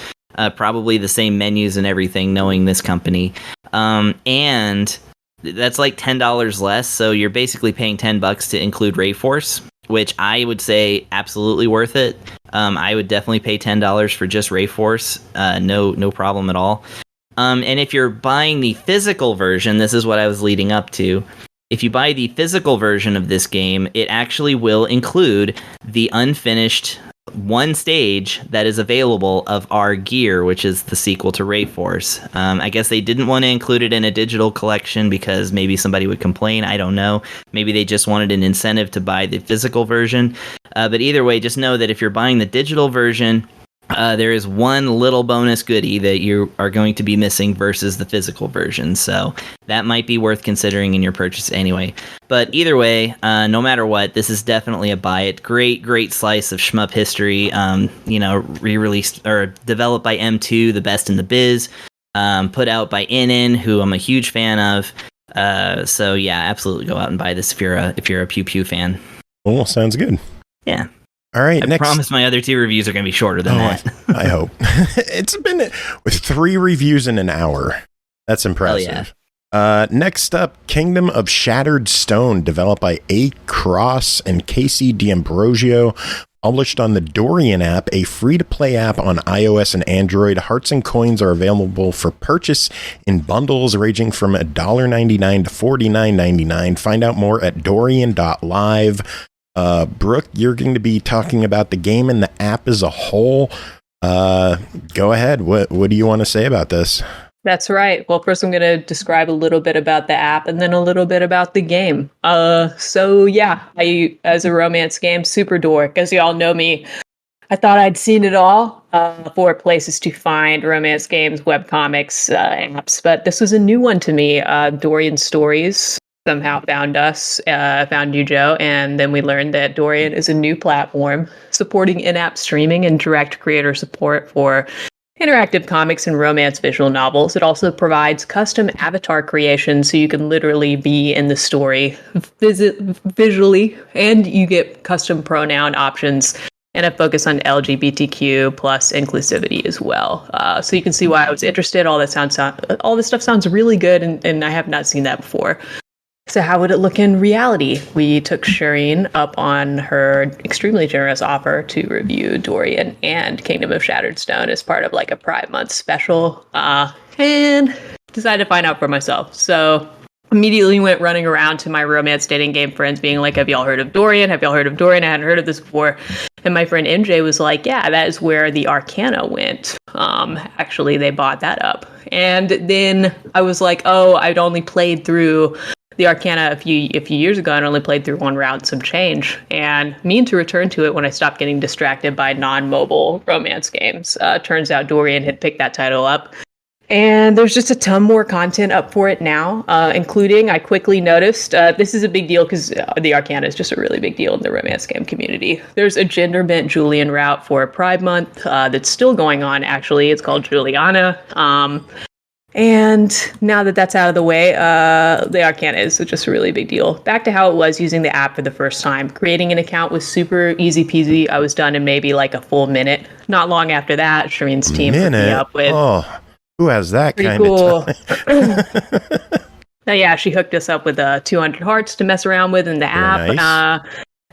Probably the same menus and everything, knowing this company. And that's like $10 less, so you're basically paying $10 to include Ray Force, which I would say absolutely worth it. I would definitely pay $10 for just Ray Force, no problem at all. And if you're buying the physical version, this is what I was leading up to. If you buy the physical version of this game, it actually will include the unfinished one stage that is available of Our Gear, which is the sequel to Ray Force. I guess they didn't want to include it in a digital collection because maybe somebody would complain. I don't know. Maybe they just wanted an incentive to buy the physical version. But either way, just know that if you're buying the digital version, there is one little bonus goodie that you are going to be missing versus the physical version. So that might be worth considering in your purchase anyway. But either way, no matter what, this is definitely a buy it. Great slice of shmup history. Re-released or developed by M2, the best in the biz. Put out by ININ, who I'm a huge fan of. So yeah, absolutely go out and buy this if you're a Pew Pew fan. Well, sounds good. Yeah. All right, I promise my other 2 reviews are going to be shorter than that. I hope. It's been with 3 reviews in an hour. That's impressive. Yeah. Next up, Kingdom of Shattered Stone, developed by AKrCos and Casey D'Ambrosio, published on the Dorian app, a free-to-play app on iOS and Android. Hearts and coins are available for purchase in bundles ranging from $1.99 to $49.99. Find out more at dorian.live. Brooke, you're going to be talking about the game and the app as a whole. Go ahead. What do you want to say about this? That's right. Well, first I'm going to describe a little bit about the app and then a little bit about the game. So yeah, as a romance game, super dork. As y'all know me, I thought I'd seen it all for places to find romance games, webcomics, apps, but this was a new one to me. Dorian Stories somehow found us, found you, Joe, and then we learned that Dorian is a new platform supporting in-app streaming and direct creator support for interactive comics and romance visual novels. It also provides custom avatar creation so you can literally be in the story visually, and you get custom pronoun options and a focus on LGBTQ plus inclusivity as well. So you can see why I was interested. All this stuff sounds really good, and I have not seen that before. So how would it look in reality? We took Shireen up on her extremely generous offer to review Dorian and Kingdom of Shattered Stone as part of like a Pride Month special, and decided to find out for myself. So immediately went running around to my romance dating game friends being like, have y'all heard of Dorian? Have y'all heard of Dorian? I hadn't heard of this before. And my friend MJ was like, yeah, that is where the Arcana went. Actually, they bought that up. And then I was like, oh, I'd only played through the Arcana a few years ago. I only played through one round and some change, and mean to return to it when I stopped getting distracted by non-mobile romance games. Turns out Dorian had picked that title up. And there's just a ton more content up for it now, including, I quickly noticed, this is a big deal because the Arcana is just a really big deal in the romance game community. There's a gender-bent Julian route for Pride Month that's still going on, actually. It's called Juliana. And now that that's out of the way, the Arcana is just a really big deal. Back to how it was using the app for the first time. Creating an account was super easy peasy. I was done in maybe like a full minute. Not long after that, Shireen's team hooked me up with... Oh, who has that kind of time? Now, yeah, she hooked us up with 200 hearts to mess around with in the app. Nice.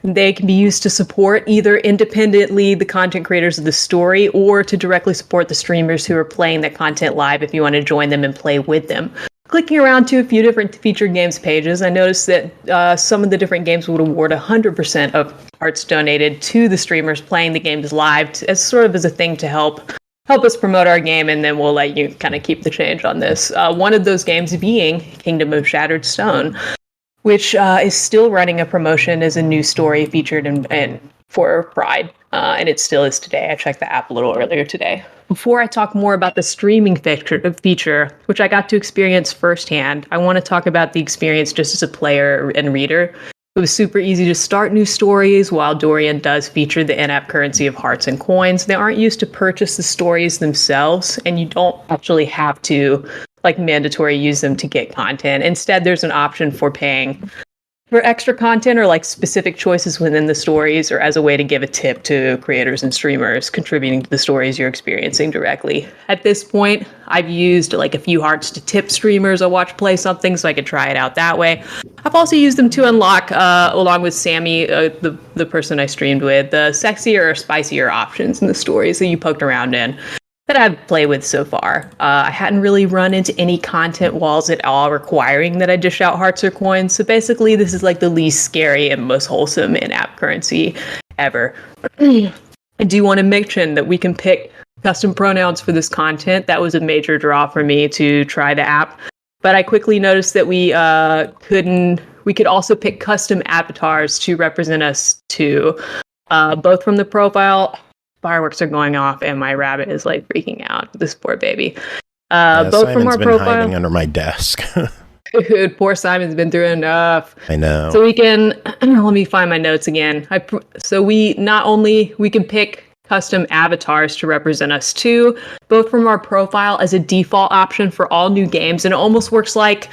They can be used to support either independently the content creators of the story or to directly support the streamers who are playing that content live if you want to join them and play with them. Clicking around to a few different featured games pages, I noticed that some of the different games would award 100% of hearts donated to the streamers playing the games live as sort of as a thing to help us promote our game, and then we'll let you kind of keep the change on this. One of those games being Kingdom of Shattered Stone, which is still running a promotion as a new story featured in for Pride, and it still is today. I checked the app a little earlier today. Before I talk more about the streaming feature, which I got to experience firsthand, I want to talk about the experience just as a player and reader. It was super easy to start new stories. While Dorian does feature the in-app currency of hearts and coins, they aren't used to purchase the stories themselves, and you don't actually have to mandatory use them to get content. Instead, there's an option for paying for extra content or specific choices within the stories, or as a way to give a tip to creators and streamers contributing to the stories you're experiencing directly. At this point, I've used a few hearts to tip streamers I watch play something so I could try it out that way. I've also used them to unlock, along with Sammy, the person I streamed with, the sexier or spicier options in the stories that you poked around in that I've played with so far. I hadn't really run into any content walls at all requiring that I dish out hearts or coins, so basically this is the least scary and most wholesome in-app currency ever. I do want to mention that we can pick custom pronouns for this content. That was a major draw for me to try the app, but I quickly noticed that we could also pick custom avatars to represent us too, both from the profile. Fireworks are going off, and my rabbit is freaking out. This poor baby. Both Simon's from our been profile. hiding under my desk. Dude, poor Simon's been through enough. I know. So we can let me find my notes again. We can pick custom avatars to represent us too, both from our profile as a default option for all new games, and it almost works like.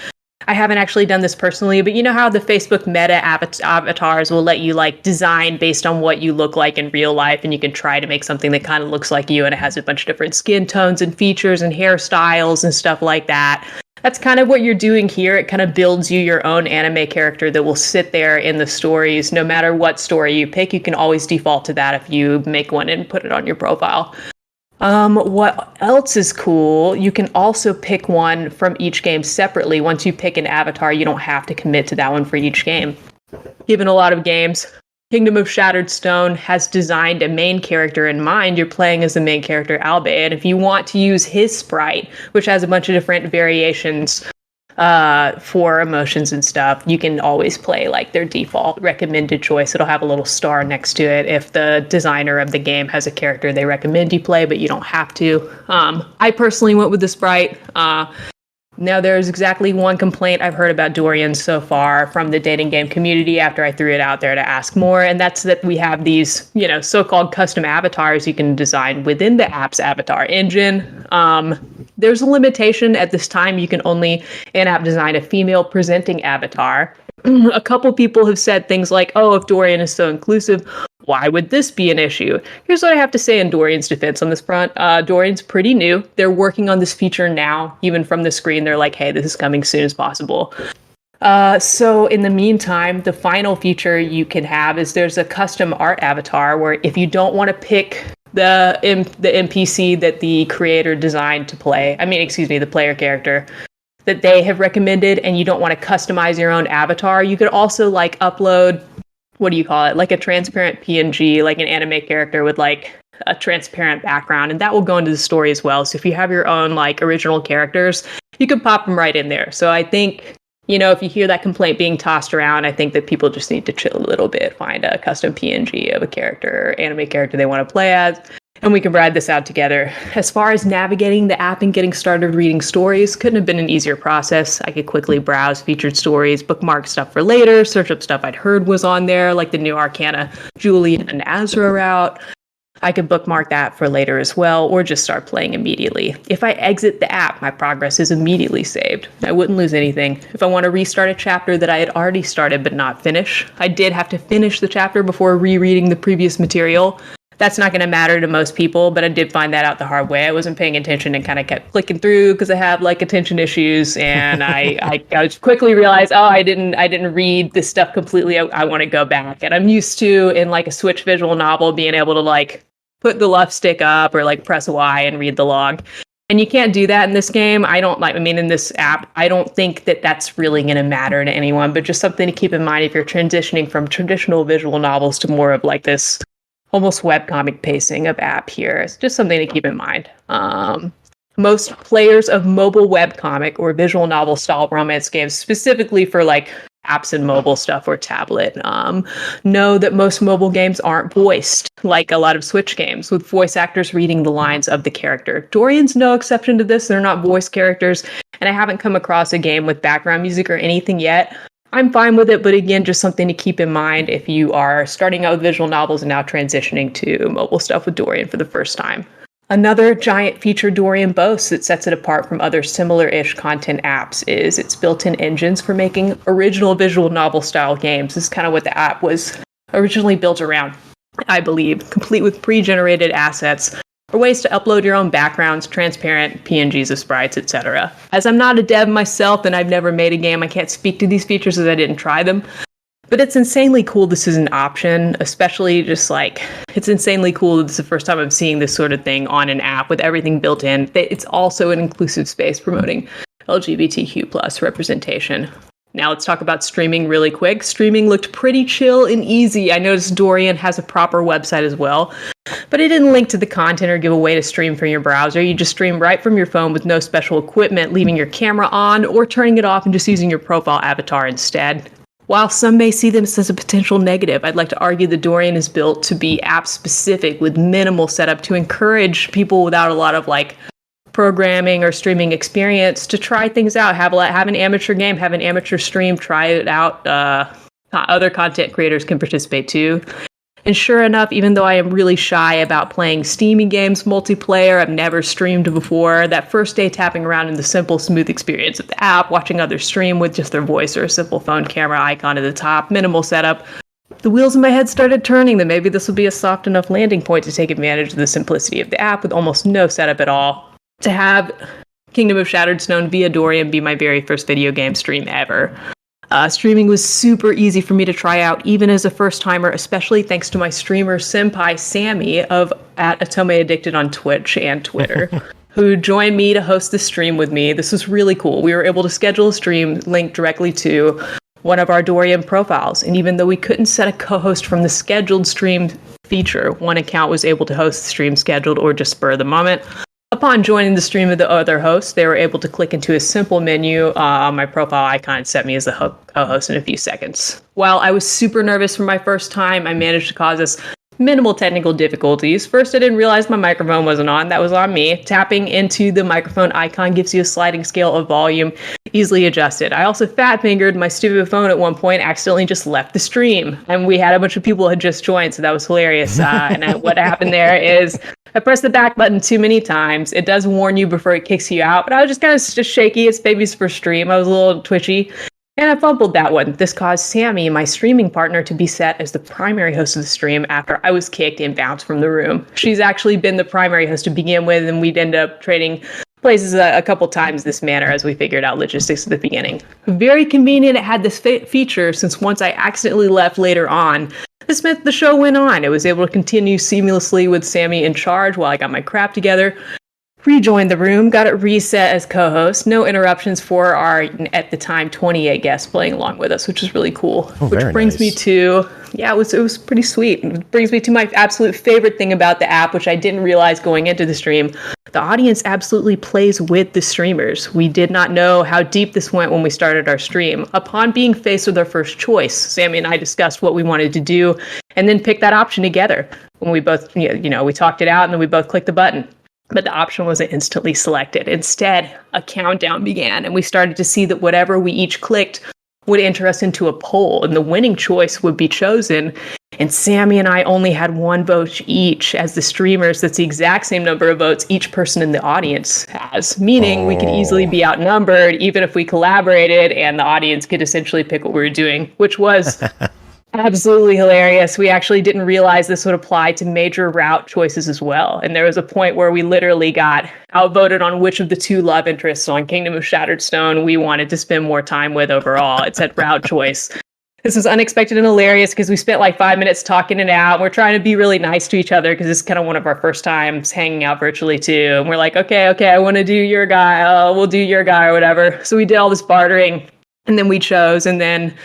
I haven't actually done this personally, but you know how the Facebook meta avatars will let you design based on what you look like in real life, and you can try to make something that kind of looks like you, and it has a bunch of different skin tones and features and hairstyles and stuff like that. That's kind of what you're doing here. It kind of builds you your own anime character that will sit there in the stories. No matter what story you pick, you can always default to that if you make one and put it on your profile. What else is cool? You can also pick one from each game separately. Once you pick an avatar, you don't have to commit to that one for each game. Given a lot of games, Kingdom of Shattered Stone has designed a main character in mind. You're playing as the main character, Albe, and if you want to use his sprite, which has a bunch of different variations for emotions and stuff, you can always play like their default recommended choice. It'll have a little star next to it if the designer of the game has a character they recommend you play, but you don't have to. I personally went with the sprite. Now, there's exactly one complaint I've heard about Dorian so far from the dating game community after I threw it out there to ask more, and that's that we have these, so-called custom avatars you can design within the app's avatar engine. There's a limitation at this time. You can only in-app design a female presenting avatar. A couple people have said things like, oh, if Dorian is so inclusive, why would this be an issue? Here's what I have to say in Dorian's defense on this front. Dorian's pretty new. They're working on this feature now. Even from the screen, they're like, hey, this is coming soon as possible. So in the meantime, the final feature you can have is there's a custom art avatar where if you don't want to pick the NPC that the creator designed to play, the player character that they have recommended, and you don't want to customize your own avatar, you could also upload, like a transparent PNG, like an anime character with like a transparent background, and that will go into the story as well. So if you have your own original characters, you can pop them right in there. So I think, if you hear that complaint being tossed around, I think that people just need to chill a little bit, find a custom PNG of a character, anime character they want to play as, and we can ride this out together. As far as navigating the app and getting started reading stories, couldn't have been an easier process. I could quickly browse featured stories, bookmark stuff for later, search up stuff I'd heard was on there, like the new Arcana Julian and Azra route. I could bookmark that for later as well, or just start playing immediately. If I exit the app, my progress is immediately saved. I wouldn't lose anything. If I want to restart a chapter that I had already started but not finish, I did have to finish the chapter before rereading the previous material. That's not going to matter to most people, but I did find that out the hard way. I wasn't paying attention and kind of kept clicking through because I have attention issues, and I quickly realized, I didn't read this stuff completely. I want to go back, and I'm used to in a Switch visual novel being able to put the left stick up or press Y and read the log. And you can't do that in this game. In this app, I don't think that that's really going to matter to anyone, but just something to keep in mind if you're transitioning from traditional visual novels to more of this almost webcomic pacing of app here. It's just something to keep in mind. Most players of mobile webcomic or visual novel style romance games, specifically for apps and mobile stuff or tablet, know that most mobile games aren't voiced like a lot of Switch games, with voice actors reading the lines of the character. Dorian's no exception to this. They're not voice characters, and I haven't come across a game with background music or anything yet. I'm fine with it, but again, just something to keep in mind if you are starting out with visual novels and now transitioning to mobile stuff with Dorian for the first time. Another giant feature Dorian boasts that sets it apart from other similar-ish content apps is its built-in engines for making original visual novel-style games. This is kind of what the app was originally built around, I believe, complete with pre-generated assets or ways to upload your own backgrounds, transparent PNGs of sprites, etc. As I'm not a dev myself and I've never made a game, I can't speak to these features as I didn't try them. But it's insanely cool this is an option, especially it's insanely cool that this is the first time I'm seeing this sort of thing on an app with everything built in. It's also an inclusive space promoting LGBTQ+ representation. Now let's talk about streaming really quick. Streaming looked pretty chill and easy. I noticed Dorian has a proper website as well, but it didn't link to the content or give a way to stream from your browser. You just stream right from your phone with no special equipment, leaving your camera on or turning it off and just using your profile avatar instead. While some may see this as a potential negative, I'd like to argue that Dorian is built to be app-specific with minimal setup to encourage people without a lot of programming or streaming experience to try things out, have an amateur game, have an amateur stream, try it out. Other content creators can participate too. And sure enough, even though I am really shy about playing Steamy games multiplayer, I've never streamed before, that first day tapping around in the simple, smooth experience of the app, watching others stream with just their voice or a simple phone camera icon at the top, minimal setup, the wheels in my head started turning that maybe this would be a soft enough landing point to take advantage of the simplicity of the app with almost no setup at all. To have Kingdom of Shattered Stone via Dorian be my very first video game stream ever. Streaming was super easy for me to try out, even as a first-timer, especially thanks to my streamer senpai Sammy of @Atome Addicted on Twitch and Twitter, who joined me to host the stream with me. This was really cool. We were able to schedule a stream linked directly to one of our Dorian profiles, and even though we couldn't set a co-host from the scheduled stream feature, one account was able to host the stream scheduled or just spur of the moment. Upon joining the stream of the other hosts, they were able to click into a simple menu on my profile icon and set me as the co-host in a few seconds. While I was super nervous for my first time, I managed to cause us minimal technical difficulties. First, I didn't realize my microphone wasn't on. That was on me. Tapping into the microphone icon gives you a sliding scale of volume, easily adjusted. I also fat-fingered my stupid phone at one point, accidentally just left the stream. And we had a bunch of people who had just joined, so that was hilarious. What happened there is I pressed the back button too many times. It does warn you before it kicks you out, but I was just kind of just shaky. It's baby's first stream. I was a little twitchy. And I fumbled that one. This caused Sammy, my streaming partner, to be set as the primary host of the stream after I was kicked and bounced from the room. She's actually been the primary host to begin with, and we'd end up trading places a couple times this manner as we figured out logistics at the beginning. Very convenient it had this feature, since once I accidentally left later on, this meant the show went on. It was able to continue seamlessly with Sammy in charge while I got my crap together. Rejoined the room, got it reset as co-host. No interruptions for our, at the time, 28 guests playing along with us, which is really cool. Which brings me to, it was pretty sweet. It brings me to my absolute favorite thing about the app, which I didn't realize going into the stream. The audience absolutely plays with the streamers. We did not know how deep this went when we started our stream. Upon being faced with our first choice, Sammy and I discussed what we wanted to do and then picked that option together. When we both, we talked it out and then we both clicked the button. But the option wasn't instantly selected. Instead, a countdown began, and we started to see that whatever we each clicked would enter us into a poll, and the winning choice would be chosen. And Sammy and I only had one vote each. As the streamers, that's the exact same number of votes each person in the audience has, meaning we could easily be outnumbered even if we collaborated, and the audience could essentially pick what we were doing, which was absolutely hilarious. We actually didn't realize this would apply to major route choices as well. And there was a point where we literally got outvoted on which of the two love interests on Kingdom of Shattered Stone we wanted to spend more time with overall. It said route choice. This was unexpected and hilarious because we spent like 5 minutes talking it out. We're trying to be really nice to each other because this is kind of one of our first times hanging out virtually too. And we're like, okay, I want to do your guy. Oh, we'll do your guy or whatever. So we did all this bartering and then we chose, and then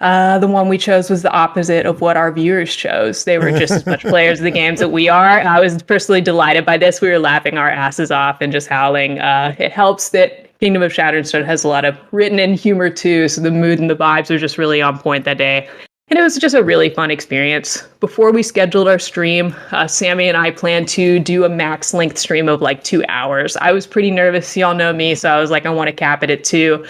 the one we chose was the opposite of what our viewers chose. They were just as much players of the games that we are. I was personally delighted by this. We were laughing our asses off and just howling. It helps that Kingdom of Shattered Stone has a lot of written in humor too, so the mood and the vibes are just really on point that day. And it was just a really fun experience. Before we scheduled our stream, Sammy and I planned to do a max length stream of like 2 hours. I was pretty nervous. Y'all know me, so I was like, I want to cap it at 2.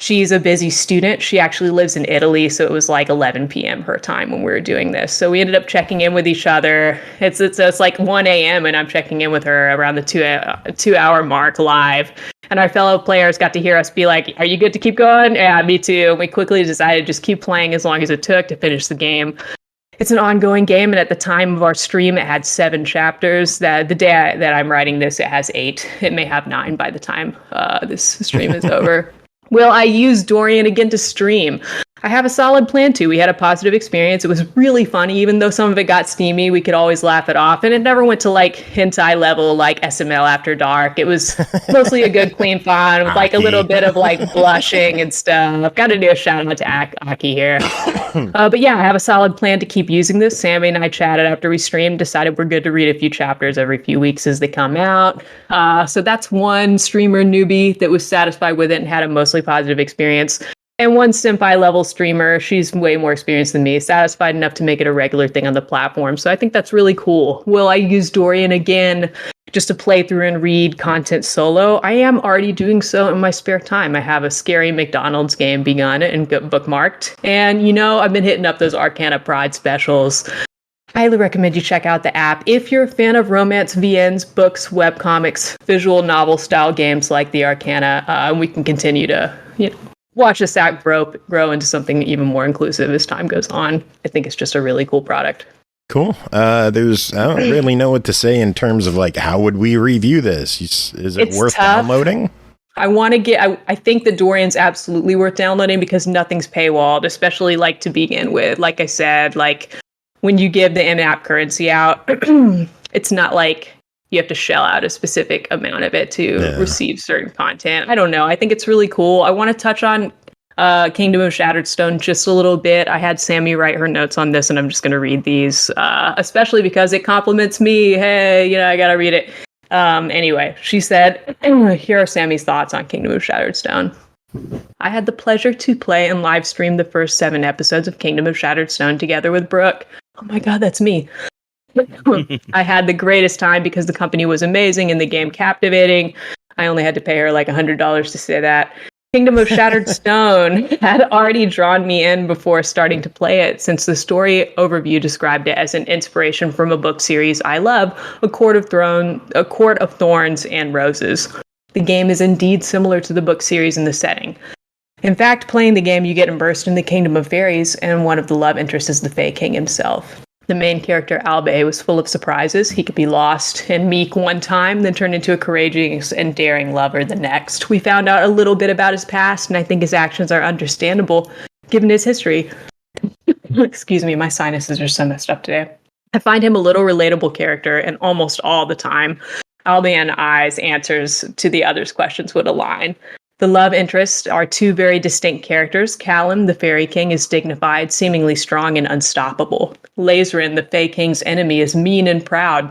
She's a busy student. She actually lives in Italy, so it was like 11 p.m. her time when we were doing this. So we ended up checking in with each other. It's like 1 a.m. and I'm checking in with her around the 2 hour mark live. And our fellow players got to hear us be like, "Are you good to keep going?" Yeah, me too. And we quickly decided to just keep playing as long as it took to finish the game. It's an ongoing game, and at the time of our stream, it had 7 chapters. The day that I'm writing this, it has 8. It may have 9 by the time this stream is over. Will I use Dorian again to stream? I have a solid plan to. We had a positive experience. It was really funny, even though some of it got steamy. We could always laugh it off, and it never went to like hentai level like SML After Dark. It was mostly a good, clean fun with like a little bit of like blushing and stuff. Got to do a shout out to Aki here. But yeah, I have a solid plan to keep using this. Sammy and I chatted after we streamed, decided we're good to read a few chapters every few weeks as they come out. So that's one streamer newbie that was satisfied with it and had a mostly positive experience. And one senpai level streamer, she's way more experienced than me, satisfied enough to make it a regular thing on the platform. So I think that's really cool. Will I use Dorian again just to play through and read content solo? I am already doing so in my spare time. I have a scary McDonald's game begun and bookmarked. And I've been hitting up those Arcana Pride specials. Highly recommend you check out the app if you're a fan of romance VNs, books, webcomics, visual novel style games like the Arcana. And we can continue to, watch this app grow into something even more inclusive as time goes on. I think it's just a really cool product. Cool. I don't really know what to say in terms of like, how would we review this? Is it worth downloading? I think the Dorian's absolutely worth downloading because nothing's paywalled, especially like to begin with. Like I said, like when you give the in-app currency out, it's not like you have to shell out a specific amount of it to receive certain content. I don't know. I think it's really cool. I want to touch on Kingdom of Shattered Stone just a little bit. I had Sammy write her notes on this, and I'm just going to read these, especially because it compliments me. Hey, I got to read it. Anyway, she said, here are Sammy's thoughts on Kingdom of Shattered Stone. I had the pleasure to play and live stream the first 7 episodes of Kingdom of Shattered Stone together with Brooke. Oh my god, that's me. I had the greatest time because the company was amazing and the game captivating. I only had to pay her like $100 to say that. Kingdom of Shattered Stone had already drawn me in before starting to play it, since the story overview described it as an inspiration from a book series I love, A Court of Thorns and Roses. The game is indeed similar to the book series in the setting. In fact, playing the game, you get immersed in the Kingdom of Fairies, and one of the love interests is the Fae King himself. The main character, Albay, was full of surprises. He could be lost and meek one time, then turn into a courageous and daring lover the next. We found out a little bit about his past, and I think his actions are understandable, given his history. Excuse me, my sinuses are so messed up today. I find him a little relatable character, and almost all the time, Albay and I's answers to the others' questions would align. The love interests are 2 very distinct characters. Callum, the Fairy King, is dignified, seemingly strong and unstoppable. Lazarin, the Fae King's enemy, is mean and proud.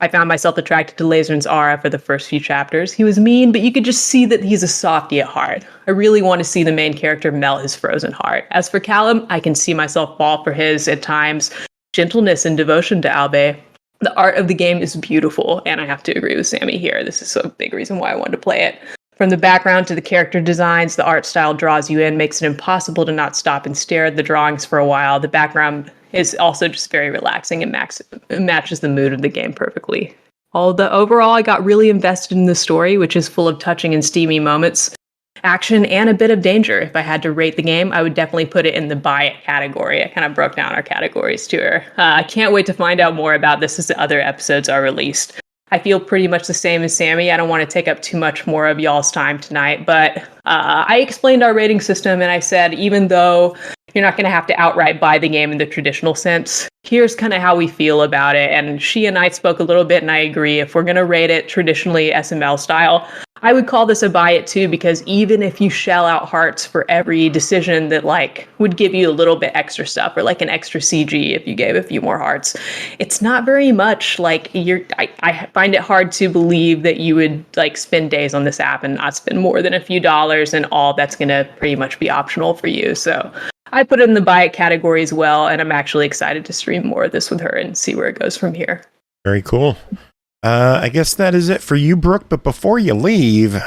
I found myself attracted to Lazarin's aura for the first few chapters. He was mean, but you could just see that he's a softie at heart. I really want to see the main character melt his frozen heart. As for Callum, I can see myself fall for his, at times, gentleness and devotion to Albay. The art of the game is beautiful, and I have to agree with Sammy here. This is a big reason why I wanted to play it. From the background to the character designs, the art style draws you in, makes it impossible to not stop and stare at the drawings for a while. The background is also just very relaxing and matches the mood of the game perfectly. Although overall, I got really invested in the story, which is full of touching and steamy moments, action, and a bit of danger. If I had to rate the game, I would definitely put it in the buy it category. I kind of broke down our categories to her. I can't wait to find out more about this as the other episodes are released. I feel pretty much the same as Sammy. I don't want to take up too much more of y'all's time tonight, but I explained our rating system, and I said, even though you're not going to have to outright buy the game in the traditional sense, here's kind of how we feel about it. And she and I spoke a little bit, and I agree. If we're going to rate it traditionally SML style, I would call this a buy it too, because even if you shell out hearts for every decision that like would give you a little bit extra stuff, or like an extra CG if you gave a few more hearts, it's not very much. Like I find it hard to believe that you would like spend days on this app and not spend more than a few dollars, and all that's going to pretty much be optional for you. So I put it in the buy it category as well, and I'm actually excited to stream more of this with her and see where it goes from here. Very cool. I guess that is it for you, Brooke. But before you leave, we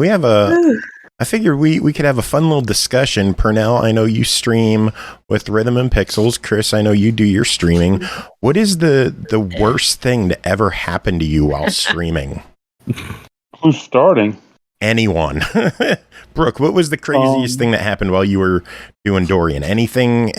have I figured we could have a fun little discussion. Pernell, I know you stream with Rhythm and Pixels. Chris, I know you do your streaming. What is the worst thing to ever happen to you while streaming? Who's starting? Anyone. Brooke, what was the craziest thing that happened while you were doing Dorian? Anything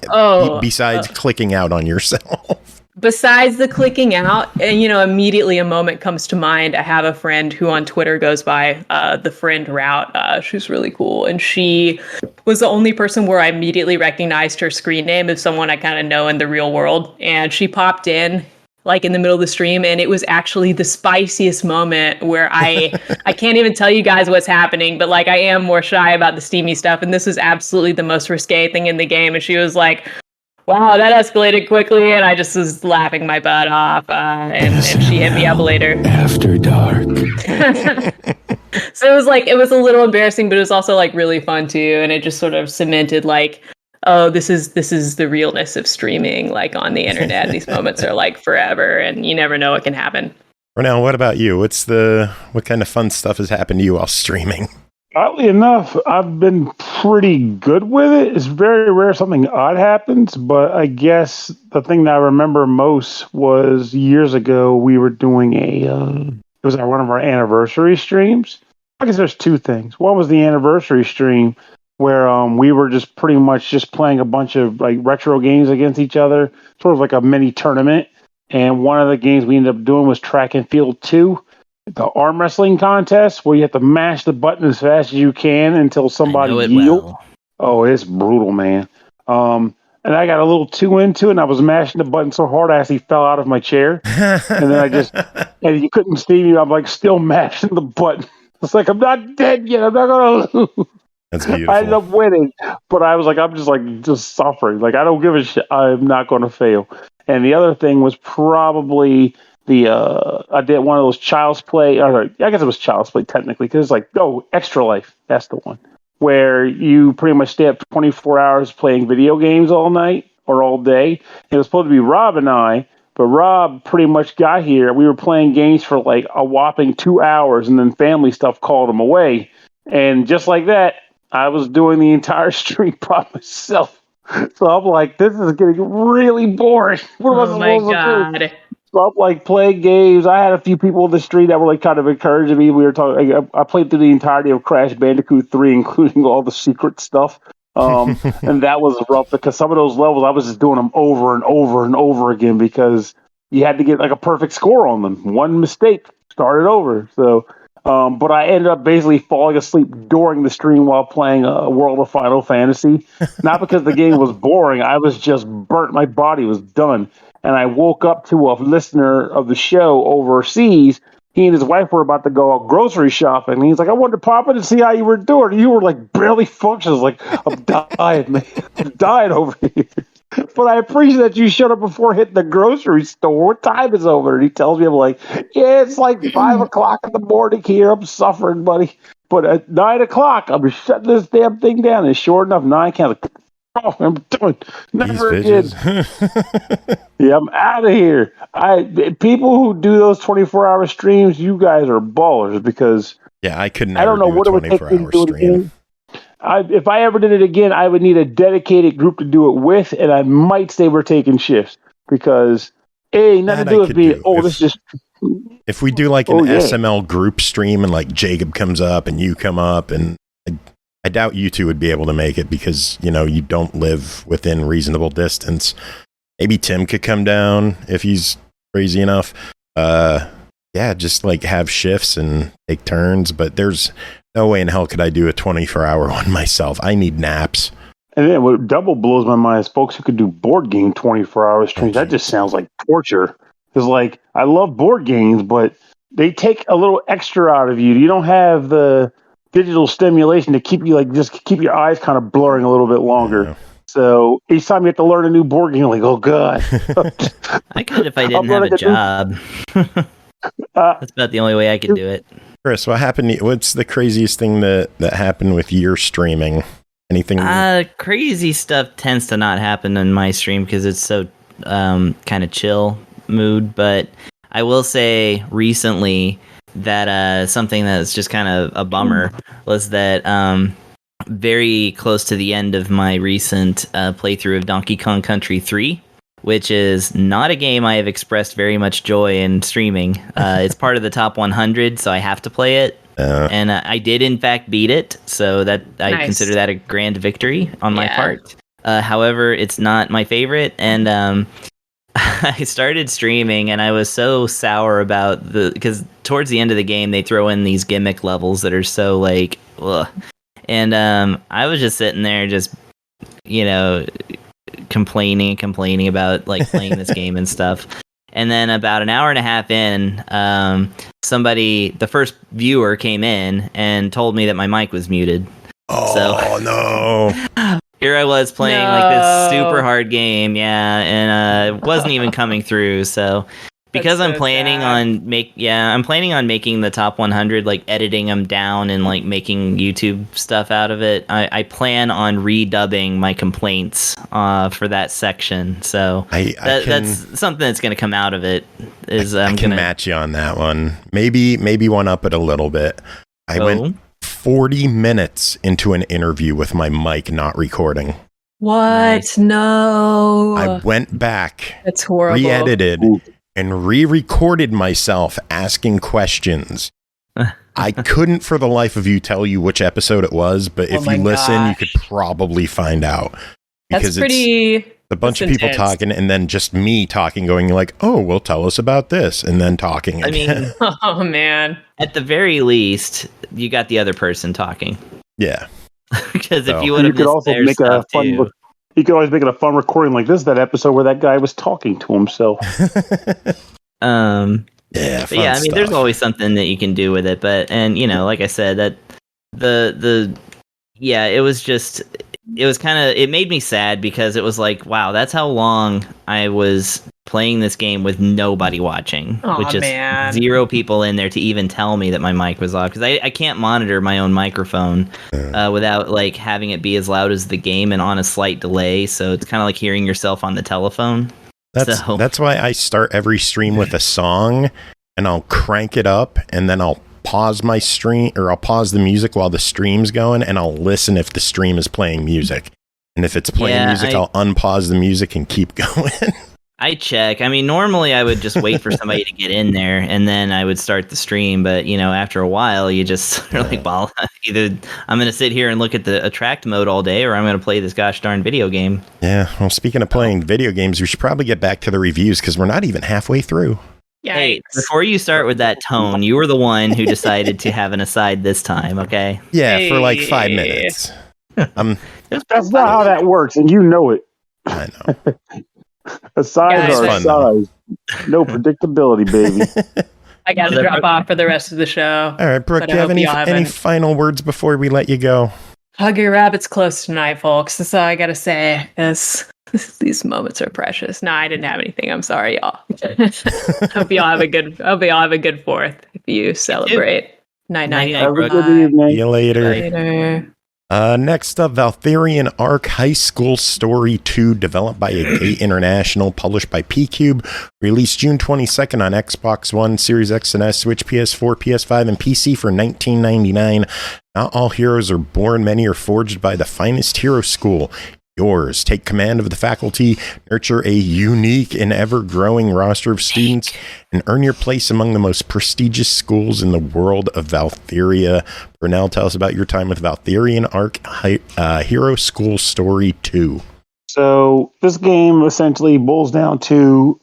besides clicking out on yourself? Besides the clicking out, and immediately a moment comes to mind. I have a friend who on Twitter goes by the friend route. She's really cool, and she was the only person where I immediately recognized her screen name as someone I kind of know in the real world. And she popped in like in the middle of the stream, and it was actually the spiciest moment where I can't even tell you guys what's happening, but like I am more shy about the steamy stuff, and this is absolutely the most risque thing in the game. And she was like, wow, that escalated quickly, and I just was laughing my butt off, and she hit me up later. After dark. So it was a little embarrassing, but it was also like really fun too, and it just sort of cemented like, oh, this is the realness of streaming, like on the internet. These moments are like forever, and you never know what can happen. Renell, what about you? What kind of fun stuff has happened to you while streaming? Oddly enough, I've been pretty good with it. It's very rare something odd happens, but I guess the thing that I remember most was years ago we were doing it was one of our anniversary streams. I guess there's 2 things. One was the anniversary stream where we were just pretty much just playing a bunch of like retro games against each other, sort of like a mini tournament. And one of the games we ended up doing was Track and Field 2. The arm wrestling contest where you have to mash the button as fast as you can until somebody yields. Well. Oh, it's brutal, man. And I got a little too into it, and I was mashing the button so hard I actually fell out of my chair. And then and you couldn't see me. I'm like still mashing the button. It's like, I'm not dead yet. I'm not going to lose. That's beautiful. I ended up winning, but I was like, I'm just suffering. Like, I don't give a shit. I'm not going to fail. And the other thing was probably I did one of those Child's Play, or I guess it was Child's Play technically, because it's like, Extra Life, that's the one, where you pretty much stay up 24 hours playing video games all night or all day. It was supposed to be Rob and I, but Rob pretty much got here. We were playing games for like a whopping 2 hours, and then family stuff called him away. And just like that, I was doing the entire stream by myself. So I'm like, this is getting really boring. What am I supposed to do? So I'm like playing games. I had a few people in the street that were like kind of encouraging me. We were talking. I played through the entirety of Crash Bandicoot 3, including all the secret stuff. And that was rough because some of those levels I was just doing them over and over and over again because you had to get like a perfect score on them. One mistake, start it over. So, but I ended up basically falling asleep during the stream while playing World of Final Fantasy. Not because the game was boring. I was just burnt. My body was done. And I woke up to a listener of the show overseas. He and his wife were about to go out grocery shopping. And he's like, I wanted to pop in and see how you were doing. And you were like barely functional. Like, I'm dying, man. I'm dying over here. But I appreciate that you showed up before hitting the grocery store. What time is over? And he tells me, I'm like, yeah, it's like 5 o'clock in the morning here. I'm suffering, buddy. But at 9 o'clock, I'm shutting this damn thing down. And sure enough, 9 counts. Oh, I'm doing never again. Yeah, I'm out of here. People who do those 24-hour streams, you guys are ballers because I could never I don't know what it would take to do it again. If I ever did it again, I would need a dedicated group to do it with, and I might say we're taking shifts because nothing to do with me. If we do like an SML group stream and like Jacob comes up and you come up, and I doubt you two would be able to make it because, you don't live within reasonable distance. Maybe Tim could come down if he's crazy enough. Just like have shifts and take turns, but there's no way in hell could I do a 24-hour one myself. I need naps. And then what double blows my mind is folks who could do board game 24-hour streams. That just sounds like torture. Because, like, I love board games, but they take a little extra out of you. You don't have the digital stimulation to keep you, just keep your eyes kind of blurring a little bit longer. Yeah. So each time you have to learn a new board game, you're like, oh, God. I could if I didn't have a job. That's about the only way I could do it. Chris, what happened? What's the craziest thing that happened with your streaming? Anything? Crazy stuff tends to not happen in my stream because it's so kind of chill mood. But I will say recently that something that's just kind of a bummer was that very close to the end of my recent playthrough of Donkey Kong Country 3, which is not a game I have expressed very much joy in streaming. It's part of the top 100, so I have to play it. And I did, in fact, beat it, so that I consider that a grand victory on my part. However, it's not my favorite, and I started streaming, and I was so sour about because towards the end of the game, they throw in these gimmick levels that are so, ugh. And I was just sitting there just, complaining about playing this game and stuff. And then about an hour and a half in, the first viewer came in and told me that my mic was muted. Oh, no. Here I was playing this super hard game, and it wasn't even coming through. So because I'm planning on making the top 100, editing them down and making YouTube stuff out of it. I plan on redubbing my complaints for that section. So that's something that's going to come out of it. I can match you on that one. Maybe one up it a little bit. I went 40 minutes into an interview with my mic not recording. What? No. I went back. That's horrible. Re-edited. And re-recorded myself asking questions. I couldn't for the life of you tell you which episode it was, but if you listen, you could probably find out. Because it's a bunch of people talking and then just me talking, going oh, well, tell us about this, and then talking again. I mean, oh, man. At the very least, you got the other person talking. Yeah. Because if you would have missed their stuff too. You could always make it a fun recording like this, that episode where that guy was talking to himself. There's always something that you can do with it. But, like I said, that it was kind of, it made me sad because it was wow, that's how long I was playing this game with nobody watching, with just 0 people in there to even tell me that my mic was off, because I can't monitor my own microphone without like having it be as loud as the game and on a slight delay, so it's kind of like hearing yourself on the telephone. That's why I start every stream with a song, and I'll crank it up, and then I'll pause my stream, or I'll pause the music while the stream's going, and I'll listen if the stream is playing music. And if it's playing music, I'll unpause the music and keep going. I check. I mean, normally I would just wait for somebody to get in there, and then I would start the stream. But, you know, after a while, you just are like, well, either I'm going to sit here and look at the attract mode all day, or I'm going to play this gosh darn video game. Yeah. Well, speaking of playing video games, we should probably get back to the reviews, because we're not even halfway through. Yikes. Hey, before you start with that tone, you were the one who decided to have an aside this time, okay? Yeah, for like 5 minutes. That's not how that works, and you know it. I know. Asides are asides. No predictability, baby. I got to drop off for the rest of the show. All right, Brooke, do you have any final words before we let you go? Hug your rabbits close tonight, folks. That's all I got to say. These moments are precious. No, I didn't have anything. I'm sorry, y'all. Hope y'all have a good 4th if you celebrate. Night. Have a good evening. See you later. Next up, Valthirian Arc High School Story 2, developed by Agate International, published by PQube, released June 22nd on Xbox One, Series X and S, Switch, PS4, PS5, and PC for $19.99. Not all heroes are born, many are forged by the finest hero school. Yours. Take command of the faculty, nurture a unique and ever-growing roster of students, and earn your place among the most prestigious schools in the world of Valthiria. Pernell, tell us about your time with Valthirian Arc Hero School Story 2. So this game essentially boils down to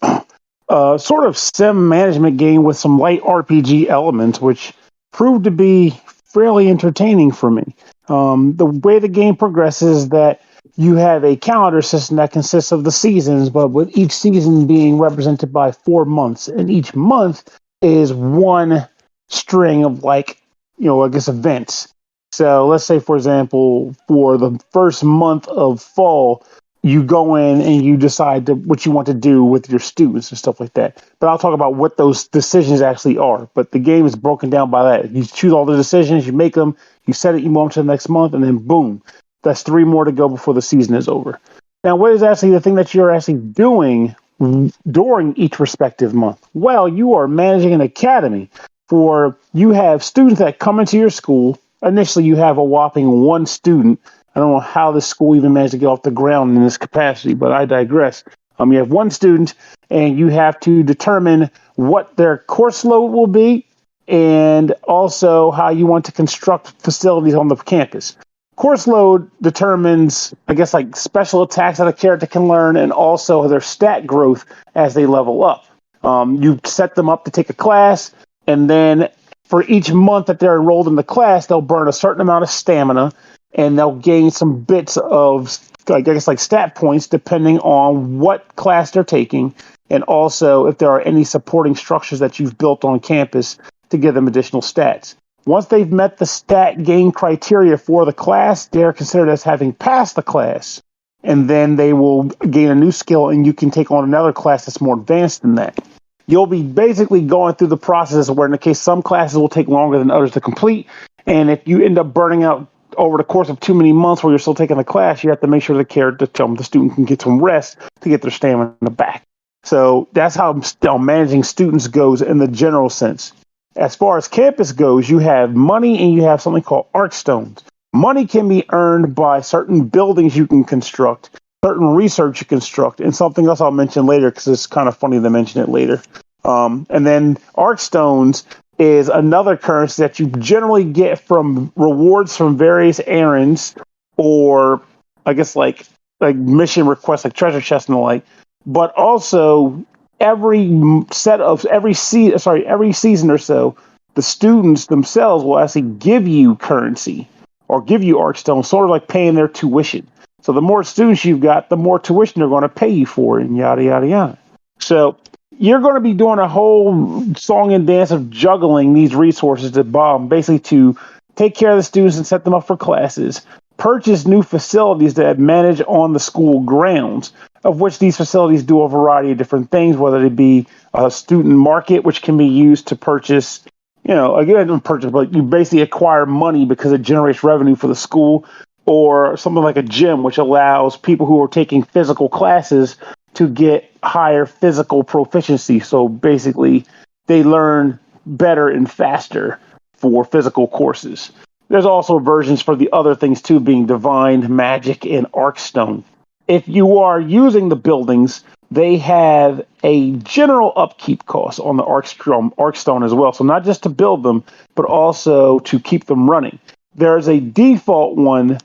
a sort of sim management game with some light RPG elements, which proved to be fairly entertaining for me. The way the game progresses is that you have a calendar system that consists of the seasons, but with each season being represented by 4 months. And each month is one string of events. So let's say, for example, for the first month of fall, you go in and you decide what you want to do with your students and stuff like that. But I'll talk about what those decisions actually are. But the game is broken down by that. You choose all the decisions, you make them, you set it, you move on to the next month, and then boom. That's 3 more to go before the season is over. Now, what is actually the thing that you're actually doing during each respective month? Well, you are managing an academy you have students that come into your school. Initially, you have a whopping 1 student. I don't know how this school even managed to get off the ground in this capacity, but I digress. You have 1 student, and you have to determine what their course load will be, and also how you want to construct facilities on the campus. Course load determines, special attacks that a character can learn, and also their stat growth as they level up. You set them up to take a class, and then for each month that they're enrolled in the class, they'll burn a certain amount of stamina, and they'll gain some bits of, stat points depending on what class they're taking, and also if there are any supporting structures that you've built on campus to give them additional stats. Once they've met the stat gain criteria for the class, they're considered as having passed the class. And then they will gain a new skill, and you can take on another class that's more advanced than that. You'll be basically going through the process where, in the case, some classes will take longer than others to complete. And if you end up burning out over the course of too many months where you're still taking the class, you have to make sure the student can get some rest to get their stamina back. So that's how managing students goes in the general sense. As far as campus goes, you have money and you have something called arc stones. Money can be earned by certain buildings you can construct, certain research you construct, and something else I'll mention later because it's kind of funny to mention it later. And then arc stones is another currency that you generally get from rewards from various errands, or mission requests like treasure chests and the like. But also every season or so, the students themselves will actually give you currency or give you arc stones, sort of like paying their tuition. So the more students you've got, the more tuition they're going to pay you for, and yada, yada, yada. So you're going to be doing a whole song and dance of juggling these resources basically to take care of the students and set them up for classes, purchase new facilities that manage on the school grounds, of which these facilities do a variety of different things, whether it be a student market, which can be used to purchase, but you basically acquire money because it generates revenue for the school, or something like a gym, which allows people who are taking physical classes to get higher physical proficiency. So basically, they learn better and faster for physical courses. There's also versions for the other things too, being Divine, Magic, and Arcstone. If you are using the buildings, they have a general upkeep cost on the Arcstone as well. So not just to build them, but also to keep them running. There's a default one,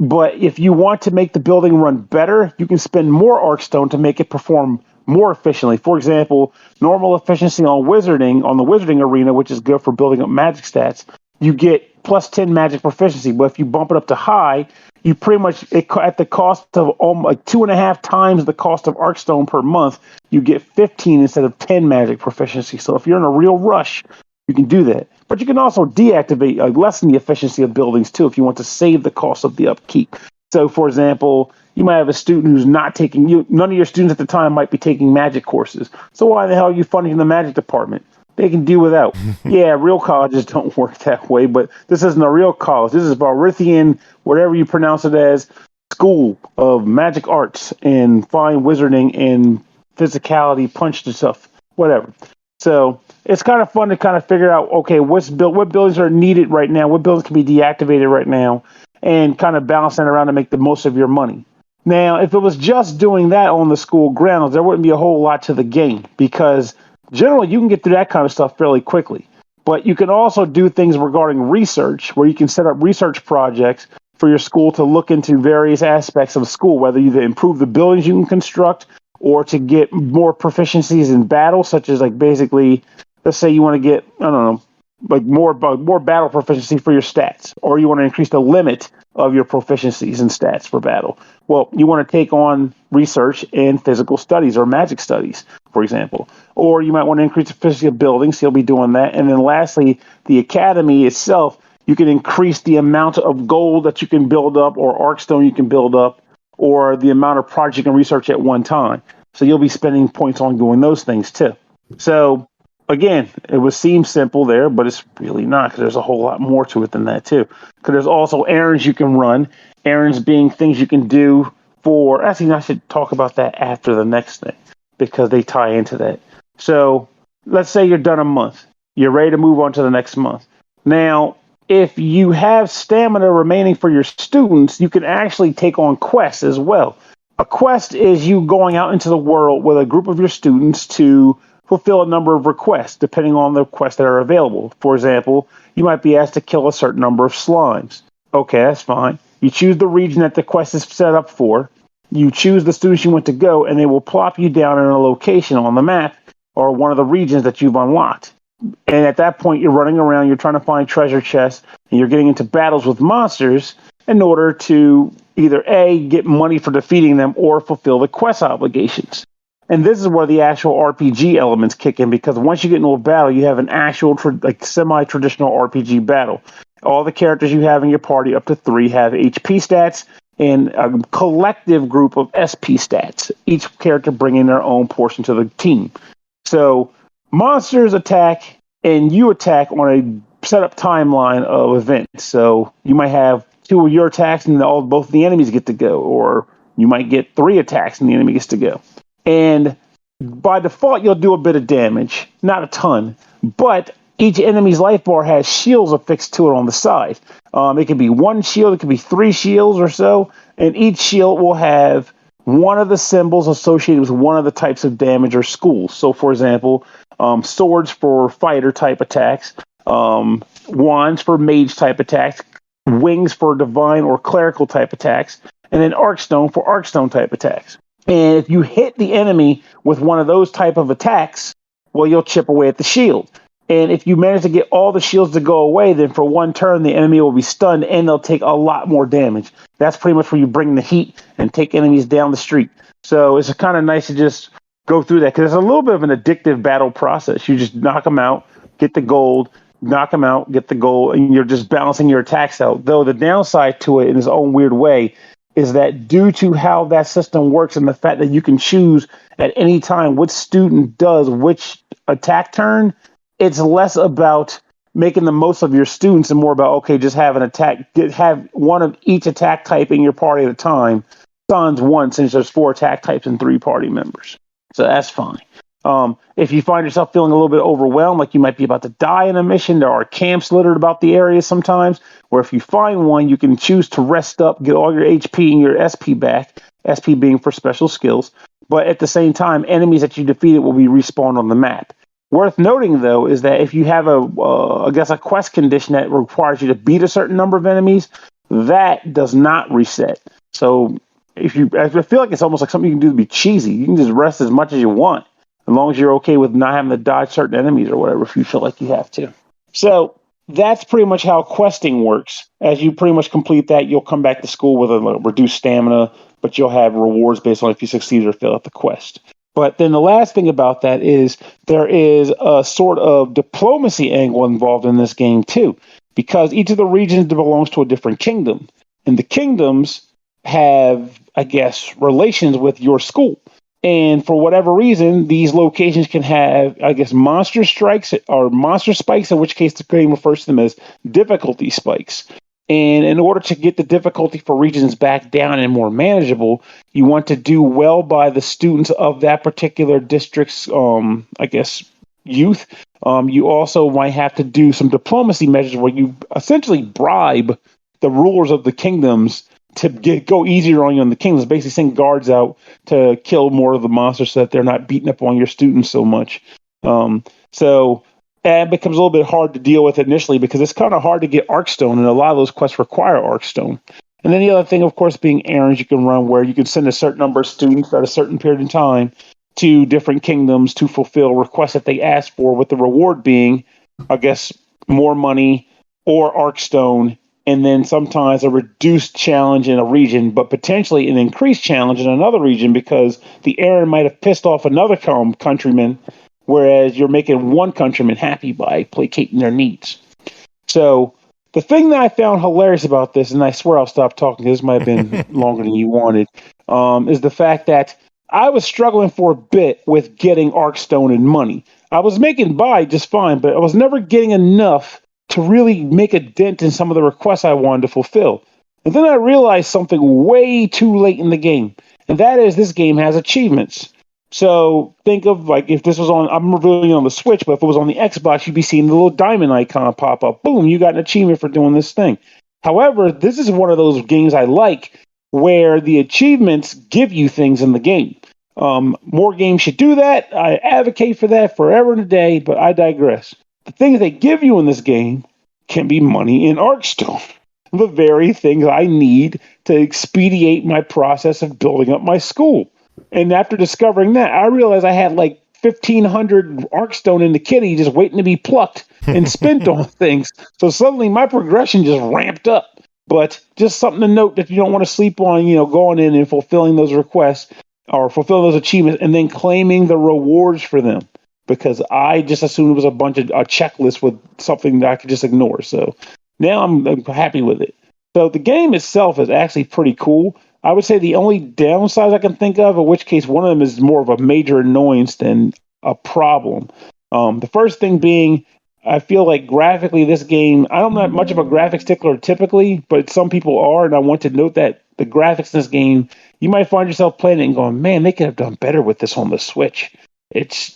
but if you want to make the building run better, you can spend more Arcstone to make it perform more efficiently. For example, normal efficiency on the Wizarding Arena, which is good for building up magic stats, you get plus 10 magic proficiency. But if you bump it up to high, you pretty much, at the cost of like 2.5 times the cost of Arcstone per month, you get 15 instead of 10 magic proficiency. So if you're in a real rush, you can do that. But you can also deactivate, lessen the efficiency of buildings too, if you want to save the cost of the upkeep. So, for example, you might have a student who's not taking, none of your students at the time might be taking magic courses. So why the hell are you funding the magic department? They can do without. Yeah, real colleges don't work that way, but this isn't a real college. This is Valthirian, whatever you pronounce it as, school of magic arts and fine wizarding and physicality, punch and stuff, whatever. So it's kind of fun to kind of figure out, okay, what buildings are needed right now, what buildings can be deactivated right now, and kind of balance that around to make the most of your money. Now, if it was just doing that on the school grounds, there wouldn't be a whole lot to the game, because generally you can get through that kind of stuff fairly quickly. But you can also do things regarding research, where you can set up research projects for your school to look into various aspects of the school, whether you improve the buildings you can construct, or to get more proficiencies in battle, such as basically, let's say you want to get, more battle proficiency for your stats, or you want to increase the limit of your proficiencies and stats for battle. Well, you want to take on research in physical studies or magic studies, for example. Or you might want to increase the efficiency of buildings, so you'll be doing that. And then lastly, the academy itself, you can increase the amount of gold that you can build up, or Arcstone you can build up, or the amount of projects you can research at one time. So you'll be spending points on doing those things too. So again, it would seem simple there, but it's really not, because there's a whole lot more to it than that too. Because there's also errands you can run, errands being things you can do for, actually I should talk about that after the next thing, because they tie into that. So let's say you're done a month. You're ready to move on to the next month. Now, if you have stamina remaining for your students, you can actually take on quests as well. A quest is you going out into the world with a group of your students to fulfill a number of requests, depending on the quests that are available. For example, you might be asked to kill a certain number of slimes. Okay, that's fine. You choose the region that the quest is set up for. You choose the students you want to go, and they will plop you down in a location on the map, or one of the regions that you've unlocked. And at that point, you're running around, you're trying to find treasure chests, and you're getting into battles with monsters in order to either A, get money for defeating them, or fulfill the quest obligations. And this is where the actual RPG elements kick in, because once you get into a battle, you have an actual semi-traditional RPG battle. All the characters you have in your party, up to 3, have HP stats and a collective group of SP stats, each character bringing their own portion to the team. So monsters attack, and you attack on a set-up timeline of events. So you might have 2 of your attacks, and both the enemies get to go, or you might get 3 attacks, and the enemy gets to go. And by default, you'll do a bit of damage, not a ton, but each enemy's life bar has shields affixed to it on the side. It could be 1 shield, it could be 3 shields or so, and each shield will have one of the symbols associated with one of the types of damage or schools. So, for example, swords for fighter type attacks, wands for mage type attacks, wings for divine or clerical type attacks, and then Arcstone for Arcstone type attacks. And if you hit the enemy with one of those type of attacks, well, you'll chip away at the shield. And if you manage to get all the shields to go away, then for one turn, the enemy will be stunned and they'll take a lot more damage. That's pretty much where you bring the heat and take enemies down the street. So it's kind of nice to just go through that, because it's a little bit of an addictive battle process. You just knock them out, get the gold, knock them out, get the gold, and you're just balancing your attacks out. Though the downside to it in its own weird way is that due to how that system works and the fact that you can choose at any time which student does which attack turn, it's less about making the most of your students and more about, okay, just have an attack, have one of each attack type in your party at a time. Sans one, since there's 4 attack types and 3 party members. So that's fine. If you find yourself feeling a little bit overwhelmed, like you might be about to die in a mission, there are camps littered about the area sometimes, where if you find one, you can choose to rest up, get all your HP and your SP back, SP being for special skills. But at the same time, enemies that you defeated will be respawned on the map. Worth noting, though, is that if you have a quest condition that requires you to beat a certain number of enemies, that does not reset. So I feel like it's almost like something you can do to be cheesy. You can just rest as much as you want, as long as you're okay with not having to dodge certain enemies or whatever, if you feel like you have to. So that's pretty much how questing works. As you pretty much complete that, you'll come back to school with a reduced stamina, but you'll have rewards based on if you succeed or fail at the quest. But then the last thing about that is there is a sort of diplomacy angle involved in this game too, because each of the regions belongs to a different kingdom, and the kingdoms have, I guess, relations with your school. And for whatever reason, these locations can have, I guess, monster strikes or monster spikes, in which case the game refers to them as difficulty spikes. And in order to get the difficulty for regions back down and more manageable, you want to do well by the students of that particular district's, I guess, youth. You also might have to do some diplomacy measures where you essentially bribe the rulers of the kingdoms to go easier on you in the kingdoms, basically send guards out to kill more of the monsters so that they're not beating up on your students so much. So it becomes a little bit hard to deal with initially because it's kind of hard to get Arcstone, and a lot of those quests require Arcstone. And then the other thing, of course, being errands you can run where you can send a certain number of students at a certain period of time to different kingdoms to fulfill requests that they ask for, with the reward being, I guess, more money or Arcstone, and then sometimes a reduced challenge in a region, but potentially an increased challenge in another region because the errand might have pissed off another countryman, whereas you're making one countryman happy by placating their needs. So the thing that I found hilarious about this, and I swear I'll stop talking, this might have been longer than you wanted, is the fact that I was struggling for a bit with getting Arcstone and money. I was making by just fine, but I was never getting enough to really make a dent in some of the requests I wanted to fulfill. And then I realized something way too late in the game, and that is this game has achievements. So think of, like, if this was on, I'm reviewing it on the Switch, but if it was on the Xbox, you'd be seeing the little diamond icon pop up. Boom, you got an achievement for doing this thing. However, this is one of those games I like where the achievements give you things in the game. More games should do that. I advocate for that forever and a day, but I digress. The things they give you in this game can be money and Arcstone, the very things I need to expedite my process of building up my school. And after discovering that, I realized I had like 1,500 Arcstone in the kitty just waiting to be plucked and spent on things. So suddenly my progression just ramped up. But just something to note that you don't want to sleep on, going in and fulfilling those requests or fulfilling those achievements and then claiming the rewards for them. Because I just assumed it was a bunch of a checklist with something that I could just ignore. So now I'm happy with it. So the game itself is actually pretty cool. I would say the only downsides I can think of, in which case one of them is more of a major annoyance than a problem. The first thing being, I feel like graphically this game, I'm not much of a graphics stickler typically, but some people are, and I want to note that the graphics in this game, you might find yourself playing it and going, man, they could have done better with this on the Switch. It's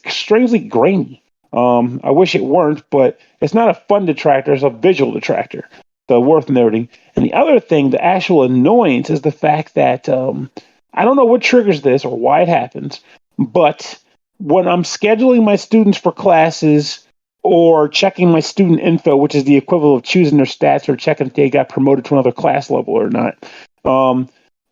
strangely grainy. I wish it weren't, but it's not a fun detractor, it's a visual detractor. So worth noting. And the other thing, the actual annoyance, is the fact that I don't know what triggers this or why it happens, but when I'm scheduling my students for classes or checking my student info, which is the equivalent of choosing their stats or checking if they got promoted to another class level or not,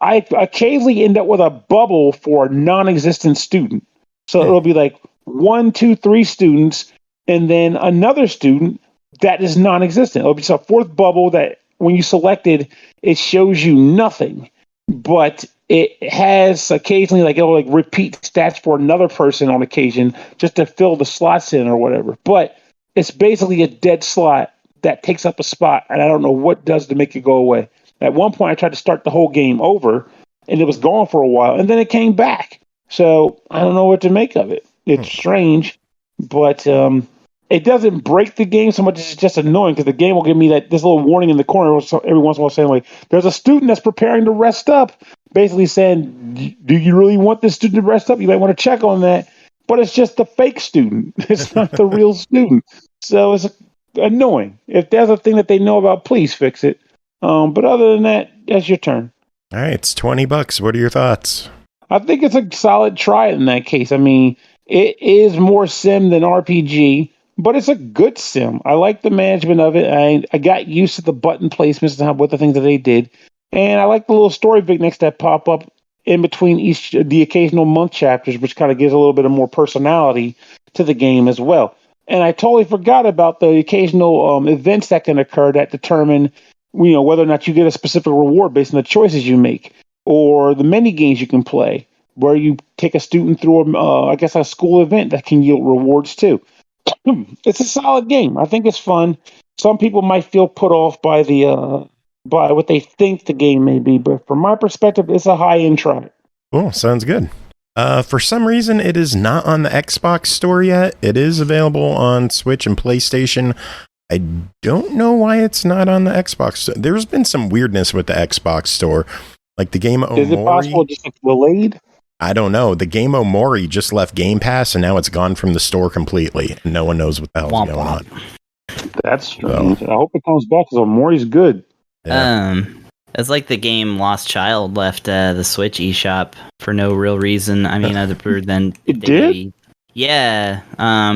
I occasionally end up with a bubble for a non-existent student. So it'll be like 1, 2, 3 students, and then another student that is non-existent. It'll be a fourth bubble that when you selected, it shows you nothing, but it has occasionally it'll repeat stats for another person on occasion just to fill the slots in or whatever. But it's basically a dead slot that takes up a spot, and I don't know what does to make it go away. At one point, I tried to start the whole game over, and it was gone for a while, and then it came back. So I don't know what to make of it. It's strange, but it doesn't break the game so much as it's just annoying because the game will give me this little warning in the corner every once in a while saying, like, there's a student that's preparing to rest up, basically saying, do you really want this student to rest up? You might want to check on that. But it's just the fake student. It's not the real student. So it's annoying. If there's a thing that they know about, please fix it. But other than that, that's your turn. All right, it's $20. What are your thoughts? I think it's a solid try in that case. I mean, it is more sim than RPG, but it's a good sim. I like the management of it. I got used to the button placements and what the things that they did. And I like the little story vignettes that pop up in between the occasional month chapters, which kind of gives a little bit of more personality to the game as well. And I totally forgot about the occasional events that can occur that determine, whether or not you get a specific reward based on the choices you make, or the mini games you can play, where you take a student through a school event that can yield rewards too. It's a solid game. I think it's fun. Some people might feel put off by by what they think the game may be, but from my perspective, it's a high-end try. Cool, sounds good. For some reason, it is not on the Xbox store yet. It is available on Switch and PlayStation. I don't know why it's not on the Xbox store. There's been some weirdness with the Xbox store. Like the game Omori. Is it possible just delayed? I don't know. The game Omori just left Game Pass, and now it's gone from the store completely. And no one knows what the hell's going on. That's strange. So, I hope it comes back because Omori's good. Yeah. It's like the game Lost Child left the Switch eShop for no real reason. I mean, other than it did. Yeah,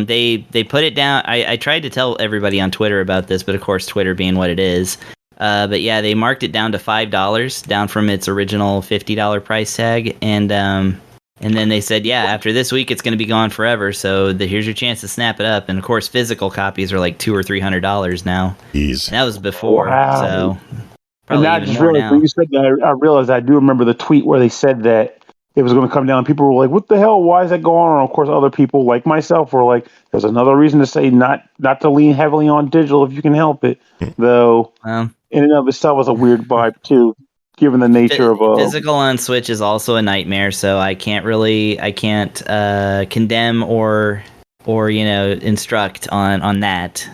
they put it down. I tried to tell everybody on Twitter about this, but of course, Twitter being what it is. But yeah, they marked it down to $5, down from its original $50 price tag, and then they said, yeah, after this week, it's going to be gone forever. So here's your chance to snap it up. And of course, physical copies are like $200 or $300 now. Jeez. And that was before, so probably and even more now. When you said that, I realized I do remember the tweet where they said that it was going to come down. People were like, "What the hell? Why is that going on?" And of course, other people like myself were like, "There's another reason to say not to lean heavily on digital if you can help it." Though, in and of itself, was a weird vibe too. Given the nature of physical on Switch is also a nightmare, so I can't condemn or instruct on that.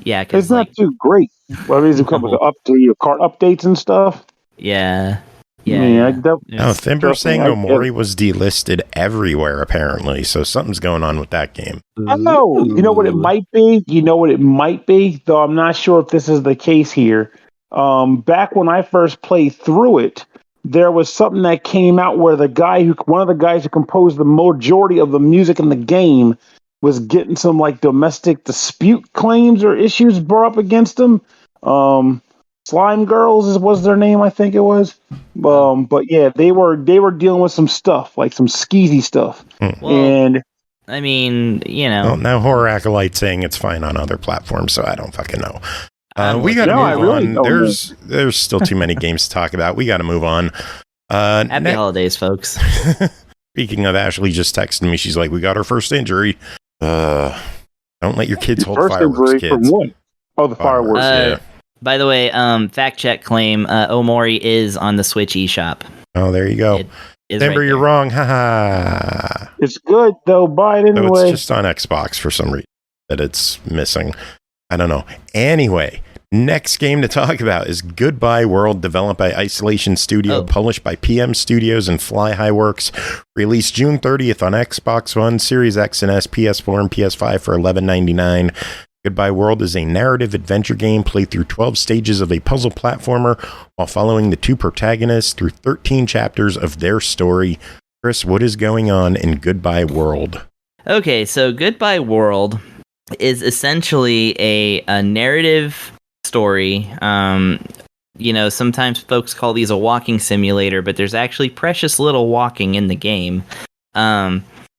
Yeah, cause it's not too great. Well, it comes with your cart updates and stuff. Yeah. Thimber saying Omori was delisted everywhere apparently, so something's going on with that game. I know. You know what it might be? Though I'm not sure if this is the case here. Back when I first played through it, there was something that came out where one of the guys who composed the majority of the music in the game was getting some like domestic dispute claims or issues brought up against him. Slime Girls was their name, I think it was. But yeah, they were dealing with some stuff, like some skeezy stuff. Well, and I mean, Well, now Horror Acolyte saying it's fine on other platforms, so I don't fucking know. We got to move on. There's still too many games to talk about. We got to move on. Happy holidays, folks. Speaking of, Ashley just texted me. She's like, "We got our first injury." Don't let your kids hold fireworks, kids. From what? Oh, the fireworks. Yeah. By the way, fact check claim, Omori is on the Switch eShop. Oh, there you go. Remember, you're wrong. Haha. It's good though. Buy it anyway. So it's just on Xbox for some reason that it's missing. I don't know. Anyway, next game to talk about is Goodbye World, developed by Isolation Studio, published by PM Studios and Flyhigh Works, released June 30th on Xbox One, Series X and S, PS4, and PS5 for $11.99. Goodbye World is a narrative adventure game played through 12 stages of a puzzle platformer while following the two protagonists through 13 chapters of their story. Chris, what is going on in Goodbye World? Okay, so Goodbye World is essentially a narrative story. Sometimes folks call these a walking simulator, but there's actually precious little walking in the game.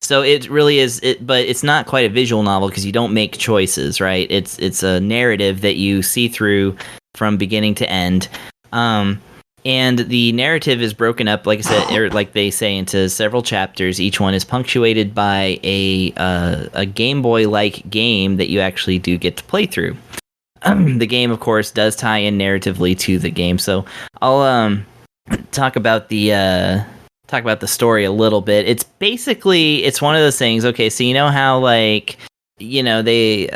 So it really is, but it's not quite a visual novel because you don't make choices, right? It's a narrative that you see through from beginning to end. And the narrative is broken up, like I said, or like they say, into several chapters. Each one is punctuated by a Game Boy-like game that you actually do get to play through. the game, of course, does tie in narratively to the game. So I'll talk about the story a little bit. It's basically, it's one of those things. Okay, so you know how they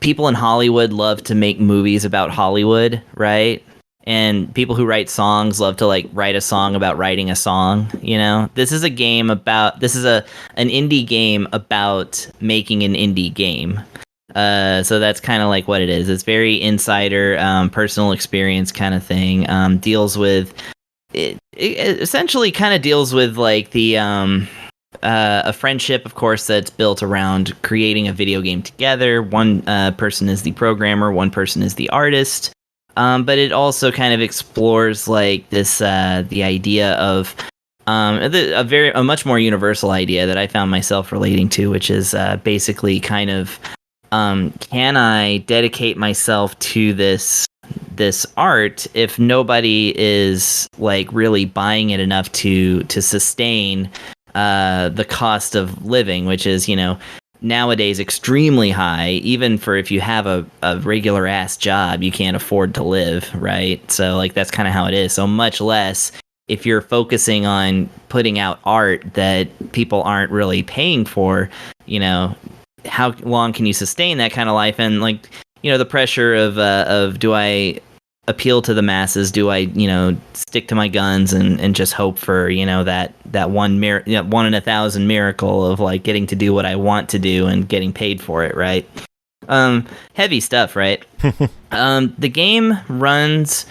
people in Hollywood love to make movies about Hollywood, right? And people who write songs love to write a song about writing a song. This is an indie game about making an indie game. So that's kind of like what it is. It's very insider, personal experience kind of thing. Deals with it essentially kind of deals with a friendship, of course, that's built around creating a video game together. One person is the programmer, one person is the artist. But it also kind of explores the idea of a much more universal idea that I found myself relating to, which is basically kind of can I dedicate myself to this art if nobody is really buying it enough to sustain the cost of living, which is nowadays extremely high. Even for if you have a regular ass job, you can't afford to live, right? So that's kind of how it is. So much less if you're focusing on putting out art that people aren't really paying for, how long can you sustain that kind of life? And the pressure of do I appeal to the masses? Do I stick to my guns and just hope for that one in 1,000 miracle of getting to do what I want to do and getting paid for it, right? Heavy stuff, right? The game runs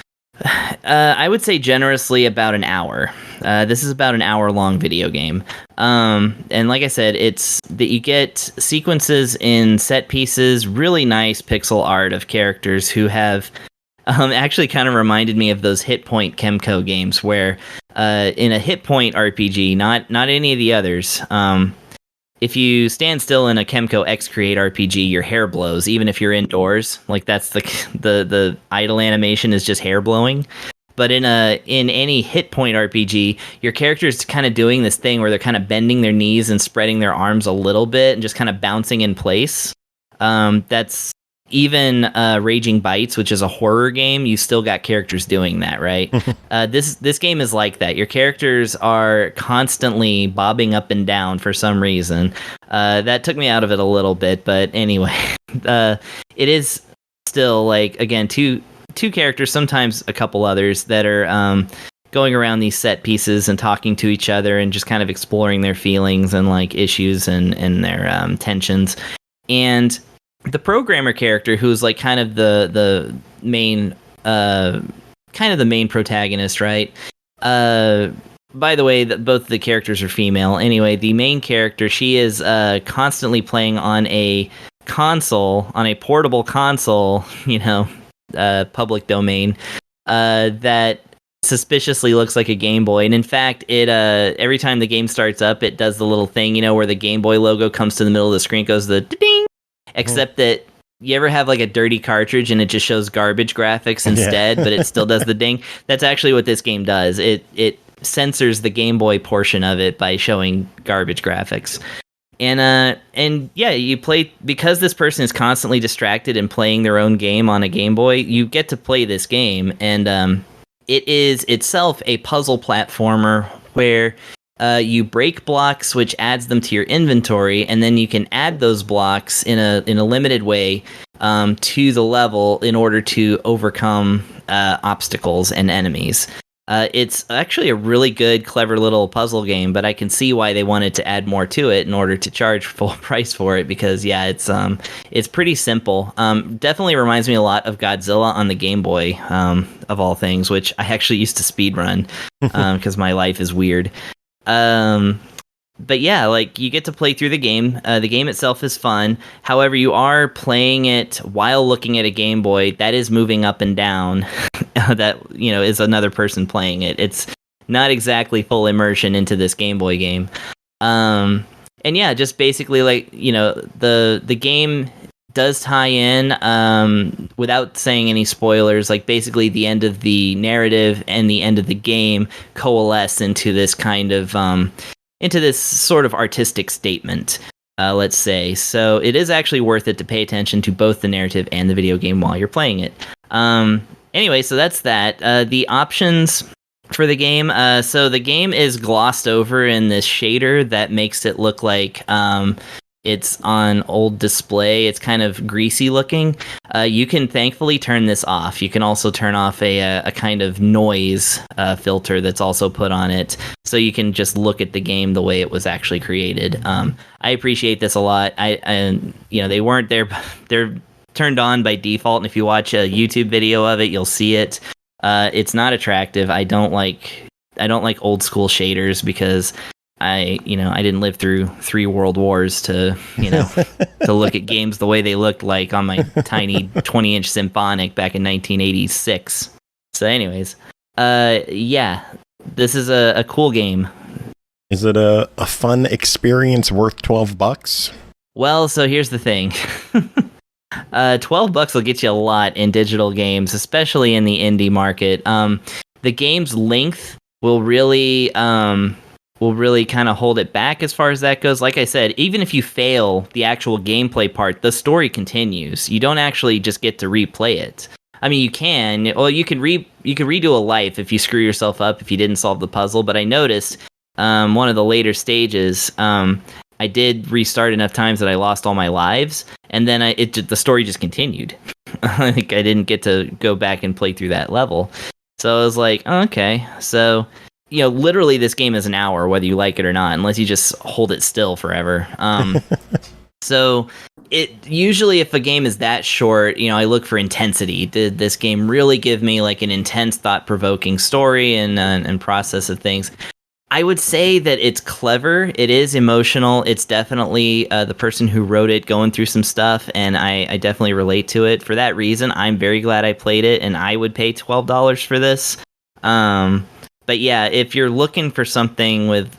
I would say generously about an hour. This is about an hour-long video game. And like I said, it's that you get sequences in set pieces, really nice pixel art of characters who have actually kind of reminded me of those Hit Point Kemco games where in a Hit Point RPG, not any of the others, if you stand still in a Kemco X-Create RPG, your hair blows, even if you're indoors. That's the idle animation is just hair blowing. But in any Hit Point RPG, your character's kind of doing this thing where they're kind of bending their knees and spreading their arms a little bit and just kind of bouncing in place. That's even Raging Bites, which is a horror game, you still got characters doing that, right? This game is like that. Your characters are constantly bobbing up and down for some reason. That took me out of it a little bit, but anyway, it is still again two characters, sometimes a couple others that are going around these set pieces and talking to each other and just kind of exploring their feelings and issues and their tensions. And the programmer character, who's kind of the main protagonist, right? By the way, both the characters are female. Anyway, the main character, she is constantly playing on a console, on a portable console, public domain, that suspiciously looks like a Game Boy. And in fact, it every time the game starts up, it does the little thing, where the Game Boy logo comes to the middle of the screen, goes the ding. Except that you ever have a dirty cartridge and it just shows garbage graphics instead, but it still does the ding? That's actually what this game does. It censors the Game Boy portion of it by showing garbage graphics. And yeah, you play, because this person is constantly distracted and playing their own game on a Game Boy, you get to play this game, and it is itself a puzzle platformer where you break blocks, which adds them to your inventory, and then you can add those blocks in a limited way to the level in order to overcome obstacles and enemies. It's actually a really good, clever little puzzle game, but I can see why they wanted to add more to it in order to charge full price for it, because yeah, it's pretty simple. Definitely reminds me a lot of Godzilla on the Game Boy, of all things, which I actually used to speedrun because my life is weird. But yeah, you get to play through the game. The game itself is fun. However, you are playing it while looking at a Game Boy that is moving up and down. That, is another person playing it. It's not exactly full immersion into this Game Boy game. And yeah, just basically the game does tie in, without saying any spoilers, basically the end of the narrative and the end of the game coalesce into this kind of into this sort of artistic statement. let's say. So it is actually worth it to pay attention to both the narrative and the video game while you're playing it. Anyway, so that's that. The options for the game. So the game is glossed over in this shader that makes it look like it's on old display. It's kind of greasy looking. You can thankfully turn this off. You can also turn off a kind of noise filter that's also put on it, so you can just look at the game the way it was actually created. I appreciate this a lot. They weren't there. They're turned on by default, and if you watch a YouTube video of it, you'll see it. It's not attractive. I don't like old school shaders because I didn't live through 3 world wars to look at games the way they looked like on my tiny 20-inch Symphonic back in 1986. So anyways, this is a cool game. Is it a fun experience worth $12? Well, so here's the thing. $12 will get you a lot in digital games, especially in the indie market. The game's length will really kind of hold it back as far as that goes. Like I said, even if you fail the actual gameplay part, the story continues. You don't actually just get to replay it. I mean, you can. Well, you can redo a life if you screw yourself up if you didn't solve the puzzle. But I noticed one of the later stages, I did restart enough times that I lost all my lives, and then the story just continued. Like I didn't get to go back and play through that level. So I was like, oh, okay, so. Literally this game is an hour, whether you like it or not, unless you just hold it still forever. So it usually, if a game is that short, I look for intensity. Did this game really give me like an intense, thought-provoking story and process of things? I would say that it's clever. It is emotional. It's definitely the person who wrote it going through some stuff, and I definitely relate to it. For that reason, I'm very glad I played it, and I would pay $12 for this. But yeah, if you're looking for something with,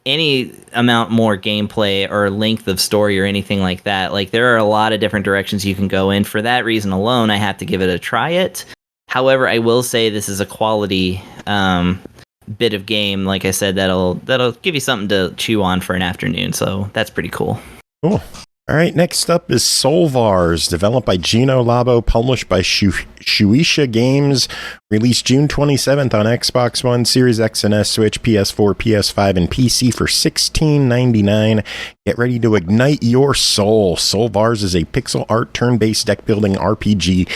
any amount more gameplay or length of story or anything like that, like there are a lot of different directions you can go in. For that reason alone, I have to give it a try it. However, I will say this is a quality bit of game. Like I said, that'll give you something to chew on for an afternoon. So that's pretty cool. Cool. All right, next up is SOULVARS, developed by Ginolabo, published by Shueisha Games, released June 27th on Xbox One, Series X and S, Switch, PS4, PS5, and PC for $16.99. Get ready to ignite your soul. SOULVARS is a pixel art turn-based deck-building RPG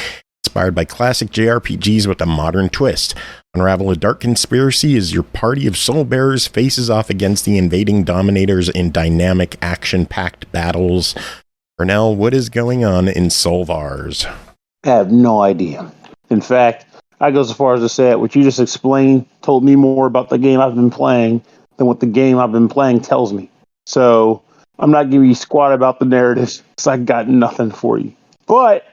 inspired by classic JRPGs with a modern twist. Unravel a dark conspiracy as your party of soul bearers faces off against the invading dominators in dynamic, action-packed battles. Pernell, what is going on in SOULVARS? I have no idea. In fact, I go so far as to say that what you just explained told me more about the game I've been playing than what the game I've been playing tells me. So I'm not giving you squat about the narrative because I got nothing for you. But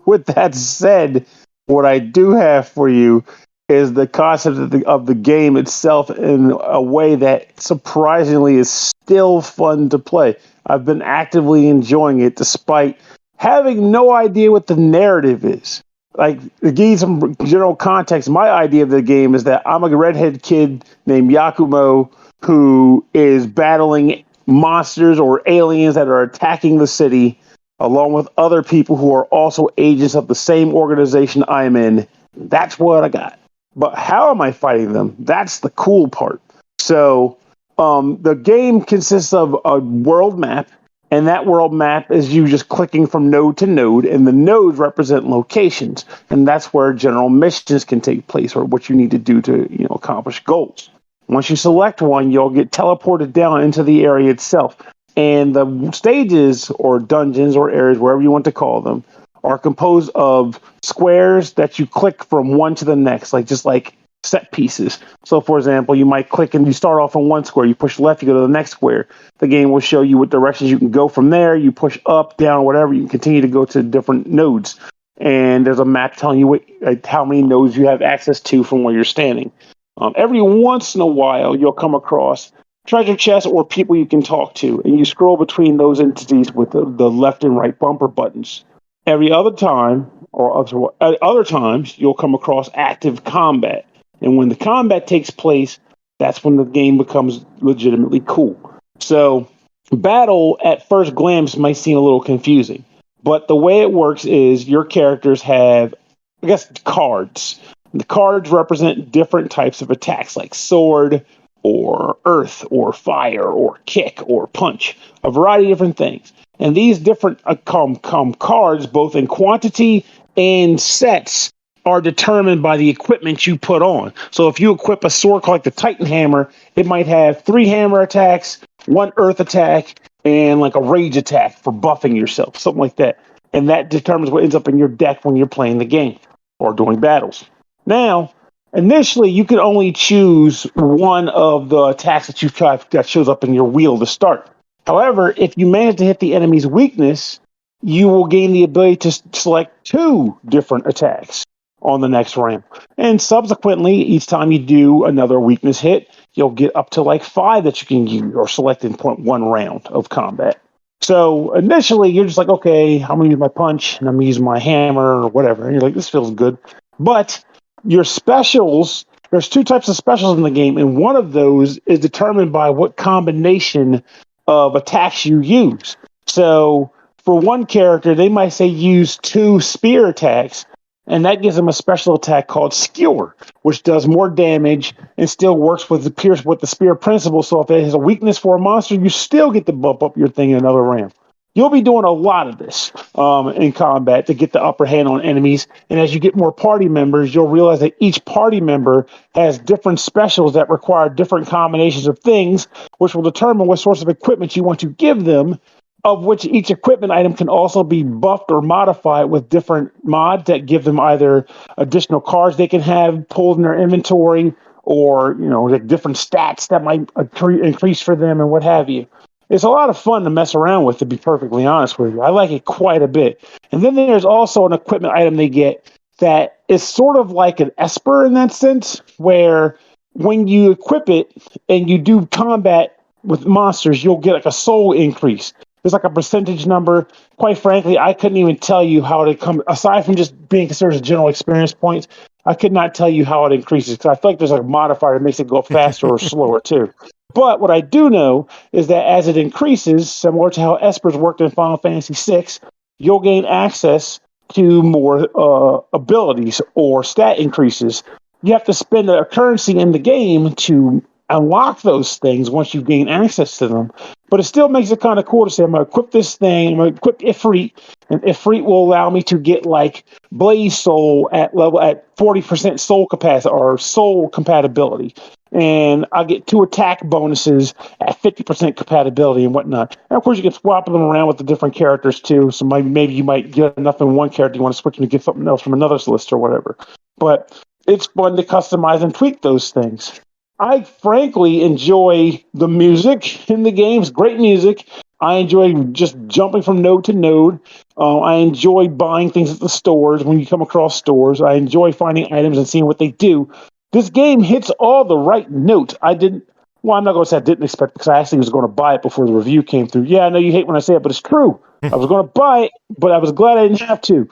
with that said, what I do have for you is the concept of the game itself in a way that surprisingly is still fun to play. I've been actively enjoying it despite having no idea what the narrative is. Like, to give you some general context, my idea of the game is that I'm a redhead kid named Yakumo who is battling monsters or aliens that are attacking the city, along with other people who are also agents of the same organization I'm in. That's what I got. But how am I fighting them? That's the cool part. So the game consists of a world map, and that world map is you just clicking from node to node, and the nodes represent locations, and that's where general missions can take place or what you need to do to accomplish goals. Once you select one, you'll get teleported down into the area itself. And the stages or dungeons or areas, wherever you want to call them, are composed of squares that you click from one to the next, like set pieces. So, for example, you might click and you start off on one square. You push left, you go to the next square. The game will show you what directions you can go from there. You push up, down, whatever. You can continue to go to different nodes. And there's a map telling you how many nodes you have access to from where you're standing. Every once in a while, you'll come across treasure chests or people you can talk to, and you scroll between those entities with the left and right bumper buttons. Every other time, or other times, you'll come across active combat. And when the combat takes place, that's when the game becomes legitimately cool. So battle at first glance might seem a little confusing, but the way it works is your characters have, I guess, cards. The cards represent different types of attacks, like sword, or earth, or fire, or kick, or punch, a variety of different things. And these different cards, both in quantity and sets, are determined by the equipment you put on. So if you equip a sword like the Titan Hammer, it might have 3 hammer attacks, 1 earth attack, and like a rage attack for buffing yourself, something like that. And that determines what ends up in your deck when you're playing the game or doing battles. Now, initially, you could only choose one of the attacks that you try that shows up in your wheel to start. However, if you manage to hit the enemy's weakness, you will gain the ability to select 2 different attacks on the next round. And subsequently, each time you do another weakness hit, you'll get up to like 5 that you can use or select in one round of combat. So initially, you're just like, okay, I'm going to use my punch and I'm going to use my hammer or whatever. And you're like, this feels good. But your specials, there's 2 types of specials in the game, and one of those is determined by what combination of attacks you use. So for one character, they might say use 2 spear attacks, and that gives them a special attack called Skewer, which does more damage and still works with the spear principle. So if it has a weakness for a monster, you still get to bump up your thing in another round. You'll be doing a lot of this in combat to get the upper hand on enemies. And as you get more party members, you'll realize that each party member has different specials that require different combinations of things, which will determine what sorts of equipment you want to give them, of which each equipment item can also be buffed or modified with different mods that give them either additional cards they can have pulled in their inventory or, like different stats that might increase for them and what have you. It's a lot of fun to mess around with, to be perfectly honest with you. I like it quite a bit. And then there's also an equipment item they get that is sort of like an Esper in that sense, where when you equip it and you do combat with monsters, you'll get like a soul increase. There's like a percentage number. Quite frankly, I couldn't even tell you how it comes, aside from just being considered as general experience points. I could not tell you how it increases because I feel like there's like a modifier that makes it go faster or slower too. But what I do know is that as it increases, similar to how Espers worked in Final Fantasy VI, you'll gain access to more abilities or stat increases. You have to spend a currency in the game to unlock those things once you gain access to them. But it still makes it kind of cool to say, I'm going to equip this thing, I'm going to equip Ifrit, and Ifrit will allow me to get like Blaze Soul at 40% soul capacity or soul compatibility. And I'll get 2 attack bonuses at 50% compatibility and whatnot. And of course, you can swap them around with the different characters too. So maybe you might get enough in one character, you want to switch them to get something else from another list or whatever. But it's fun to customize and tweak those things. I frankly enjoy the music in the games. Great music. I enjoy just jumping from node to node. I enjoy buying things at the stores when you come across stores. I enjoy finding items and seeing what they do. This game hits all the right notes. I'm not going to say I didn't expect it because I actually was going to buy it before the review came through. Yeah, I know you hate when I say it, but it's true. I was going to buy it, but I was glad I didn't have to.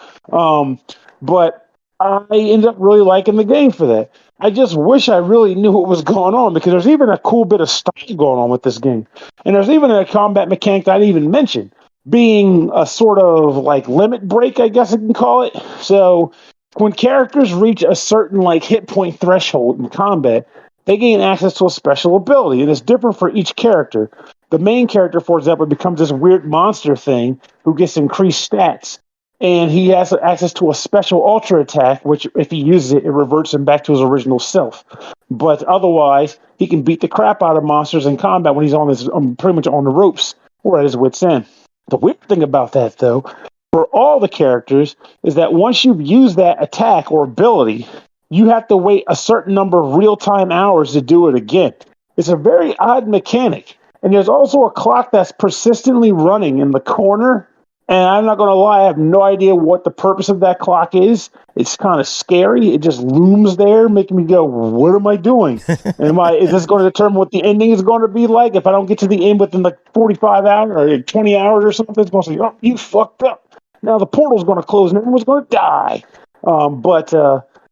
But I ended up really liking the game for that. I just wish I really knew what was going on because there's even a cool bit of stuff going on with this game. And there's even a combat mechanic that I didn't even mention, being a sort of like limit break, I guess I can call it. So when characters reach a certain like hit point threshold in combat, they gain access to a special ability, and it's different for each character. The main character, for example, becomes this weird monster thing who gets increased stats. And he has access to a special ultra attack, which if he uses it, it reverts him back to his original self. But otherwise, he can beat the crap out of monsters in combat when he's pretty much on the ropes or at his wit's end. The weird thing about that, though, for all the characters, is that once you've used that attack or ability, you have to wait a certain number of real-time hours to do it again. It's a very odd mechanic. And there's also a clock that's persistently running in the corner. And I'm not going to lie, I have no idea what the purpose of that clock is. It's kind of scary. It just looms there, making me go, what am I doing? Is this going to determine what the ending is going to be like? If I don't get to the end within like 45 hours or 20 hours or something, it's going to say, oh, you fucked up. Now the portal's going to close and everyone's going to die. But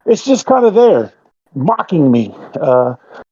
it's just kind of there, mocking me.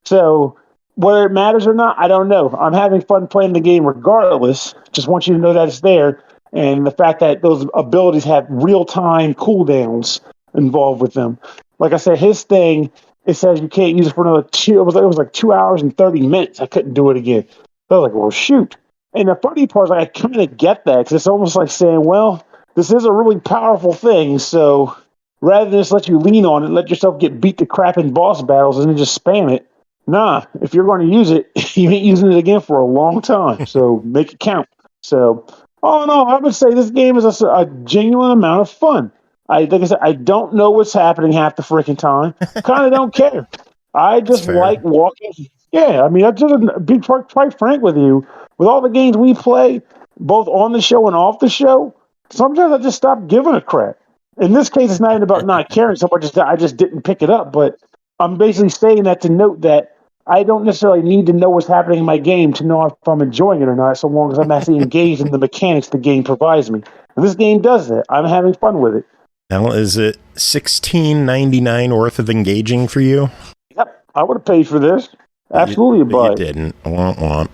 So Whether it matters or not, I don't know. I'm having fun playing the game regardless. Just want you to know that it's there. And the fact that those abilities have real-time cooldowns involved with them. Like I said, his thing, it says you can't use it for another it was like 2 hours and 30 minutes. I couldn't do it again. So I was like, well, shoot. And the funny part is, like, I kind of get that, because it's almost like saying, well, this is a really powerful thing, so rather than just let you lean on it, let yourself get beat to crap in boss battles and then just spam it. Nah, if you're going to use it, you ain't using it again for a long time, so make it count. So, all in all, I would say this game is a genuine amount of fun. Like I said, I don't know what's happening half the freaking time. Kind of don't care. I just like walking. Yeah, I mean, I just be quite frank with you. With all the games we play, both on the show and off the show, sometimes I just stop giving a crap. In this case, it's not even about not caring so much as that I just didn't pick it up. But I'm basically saying that to note that I don't necessarily need to know what's happening in my game to know if I'm enjoying it or not, so long as I'm actually engaged in the mechanics the game provides me. And this game does that. I'm having fun with it. Now, is it $16.99 worth of engaging for you? Yep, I would have paid for this. Absolutely, but you but didn't. Womp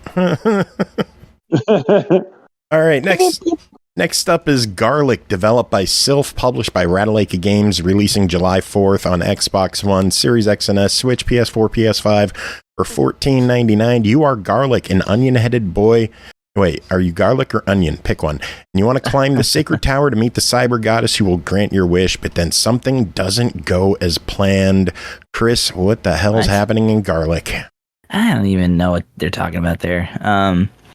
womp. All right, next up is Garlic, developed by SYLPH, published by Ratalaika Games, releasing July 4th on Xbox One, Series X and S, Switch, PS4, PS5 for $14.99. You are Garlic, an onion-headed boy. Wait, are you garlic or onion? Pick one. And you want to climb the sacred tower to meet the cyber goddess who will grant your wish, but then something doesn't go as planned. Chris, what the hell's happening in Garlic? I don't even know what they're talking about there.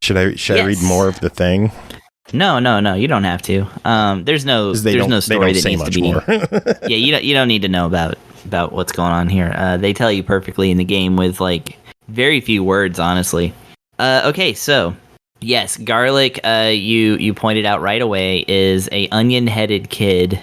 Should I read more of the thing? No, you don't have to. There's no story that needs to be. More. Yeah, you don't need to know about what's going on here. They tell you perfectly in the game with like very few words, honestly. Okay, so yes, Garlic. You pointed out right away is a onion-headed kid.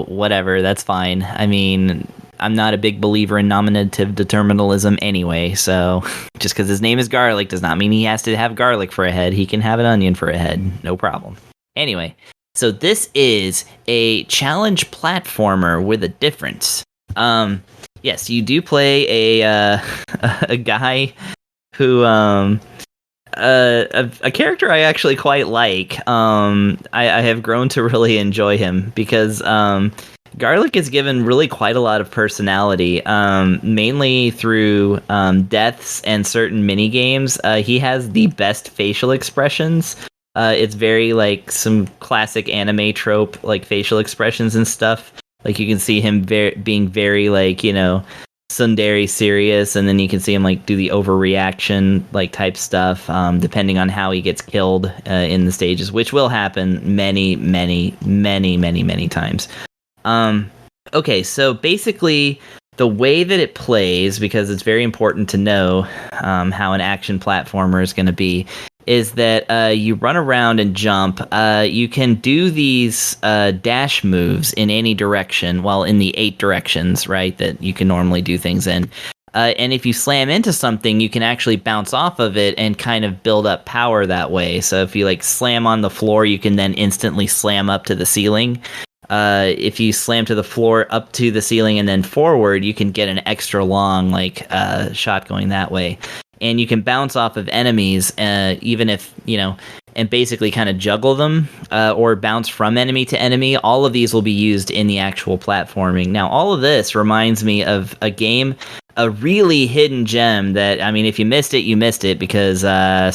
Whatever. That's fine. I mean, I'm not a big believer in nominative determinism anyway, so just because his name is Garlic does not mean he has to have garlic for a head. He can have an onion for a head, no problem. Anyway, so this is a challenge platformer with a difference. Yes, you do play a guy who a character I actually quite like. I have grown to really enjoy him because Garlic is given really quite a lot of personality, mainly through deaths and certain mini games. He has the best facial expressions. It's very like some classic anime trope, like facial expressions and stuff. Like you can see him being very like, tsundere serious, and then you can see him like do the overreaction like type stuff, depending on how he gets killed in the stages, which will happen many times. Okay, so basically the way that it plays, because it's very important to know how an action platformer is going to be, is that you run around and jump. You can do these dash moves in any direction, well, in the 8 directions, right, that you can normally do things in. And if you slam into something, you can actually bounce off of it and kind of build up power that way. So if you like slam on the floor, you can then instantly slam up to the ceiling. If you slam to the floor, up to the ceiling, and then forward, you can get an extra long shot going that way. And you can bounce off of enemies, even if, and basically kind of juggle them, or bounce from enemy to enemy. All of these will be used in the actual platforming. Now, all of this reminds me of a game, a really hidden gem that, I mean, if you missed it, you missed it, because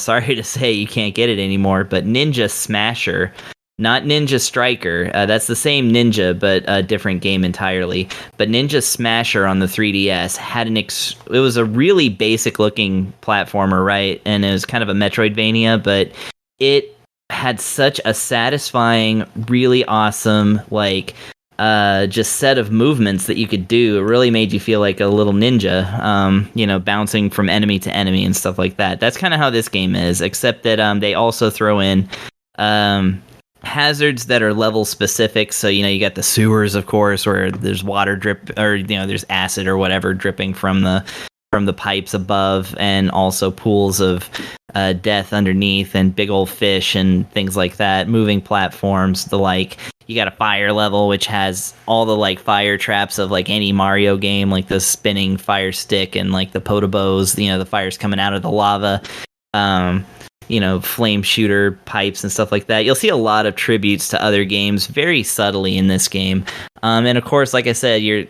sorry to say you can't get it anymore, but Ninja Smasher. Not Ninja Striker. That's the same Ninja, but a different game entirely. But Ninja Smasher on the 3DS had it was a really basic looking platformer, right? And it was kind of a Metroidvania, but it had such a satisfying, really awesome, just set of movements that you could do. It really made you feel like a little ninja, bouncing from enemy to enemy and stuff like that. That's kind of how this game is, except that they also throw in hazards that are level specific. So you got the sewers, of course, where there's water drip, or there's acid or whatever dripping from the from the pipes above, and also pools of death underneath, and big old fish and things like that, moving platforms, the like. You got a fire level, which has all the like fire traps of like any Mario game, like the spinning fire stick and like the potobos, the fire's coming out of the lava, flame shooter pipes and stuff like that. You'll see a lot of tributes to other games very subtly in this game. And of course, like I said, your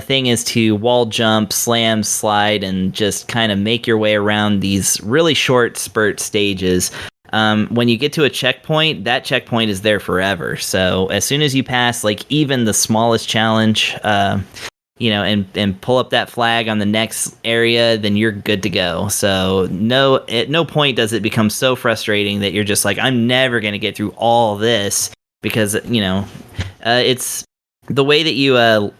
thing is to wall jump, slam, slide, and just kind of make your way around these really short spurt stages. When you get to a checkpoint, that checkpoint is there forever. So as soon as you pass, like even the smallest challenge, and pull up that flag on the next area, then you're good to go. So at no point does it become so frustrating that you're just like, I'm never going to get through all this, because, it's the way that you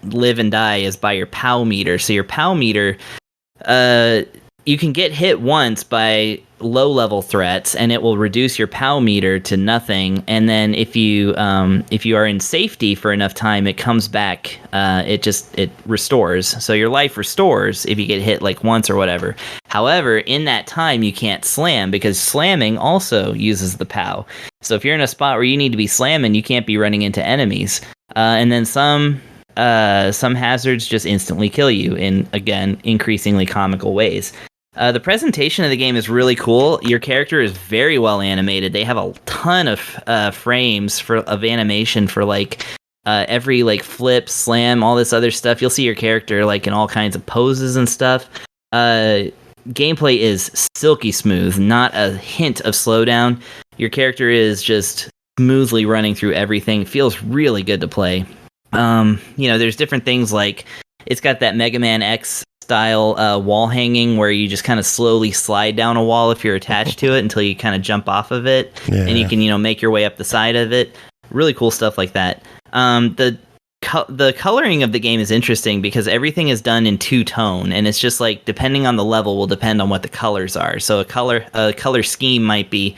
live and die is by your POW meter. So your POW meter, you can get hit once by low-level threats, and it will reduce your POW meter to nothing. And then if you are in safety for enough time, it comes back. It restores. So your life restores if you get hit like once or whatever. However, in that time, you can't slam, because slamming also uses the POW. So if you're in a spot where you need to be slamming, you can't be running into enemies. And then some hazards just instantly kill you in, again, increasingly comical ways. The presentation of the game is really cool. Your character is very well animated. They have a ton of frames of animation for like every like flip, slam, all this other stuff. You'll see your character like in all kinds of poses and stuff. Gameplay is silky smooth, not a hint of slowdown. Your character is just smoothly running through everything. It feels really good to play. There's different things like it's got that Mega Man X style wall hanging where you just kind of slowly slide down a wall if you're attached to it until you kind of jump off of it, and you can make your way up the side of it. Really cool stuff like that. The coloring of the game is interesting because everything is done in two-tone, and it's just like depending on the level will depend on what the colors are. So a color scheme might be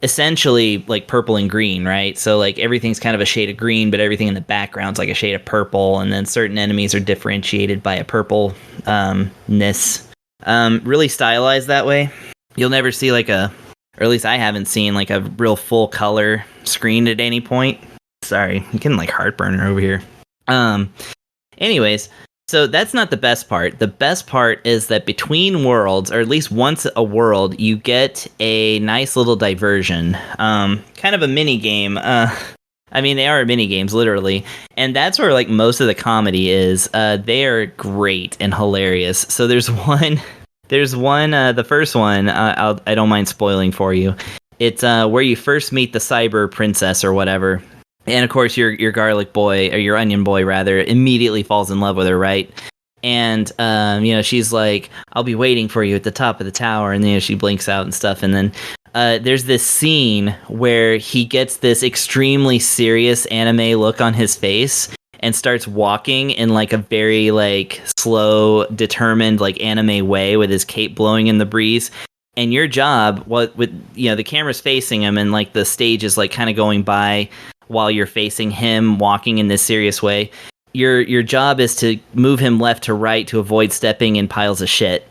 essentially like purple and green, right? So like everything's kind of a shade of green, but everything in the background's like a shade of purple, and then certain enemies are differentiated by a purple ness. Really stylized that way. You'll never see or at least I haven't seen like a real full color screen at any point. Sorry, I'm getting like heartburn over here. Anyways, so that's not the best part. The best part is that between worlds, or at least once a world, you get a nice little diversion. Kind of a mini game. They are mini games, literally. And that's where like most of the comedy is. They are great and hilarious. So there's one, the first one, I don't mind spoiling for you. It's where you first meet the cyber princess or whatever. And of course, your garlic boy, or your onion boy rather, immediately falls in love with her, right? And she's like, "I'll be waiting for you at the top of the tower," and she blinks out and stuff. And then there's this scene where he gets this extremely serious anime look on his face and starts walking in like a very like slow, determined like anime way with his cape blowing in the breeze. And your job, the camera's facing him, and like the stage is like kind of going by while you're facing him walking in this serious way. Your job is to move him left to right to avoid stepping in piles of shit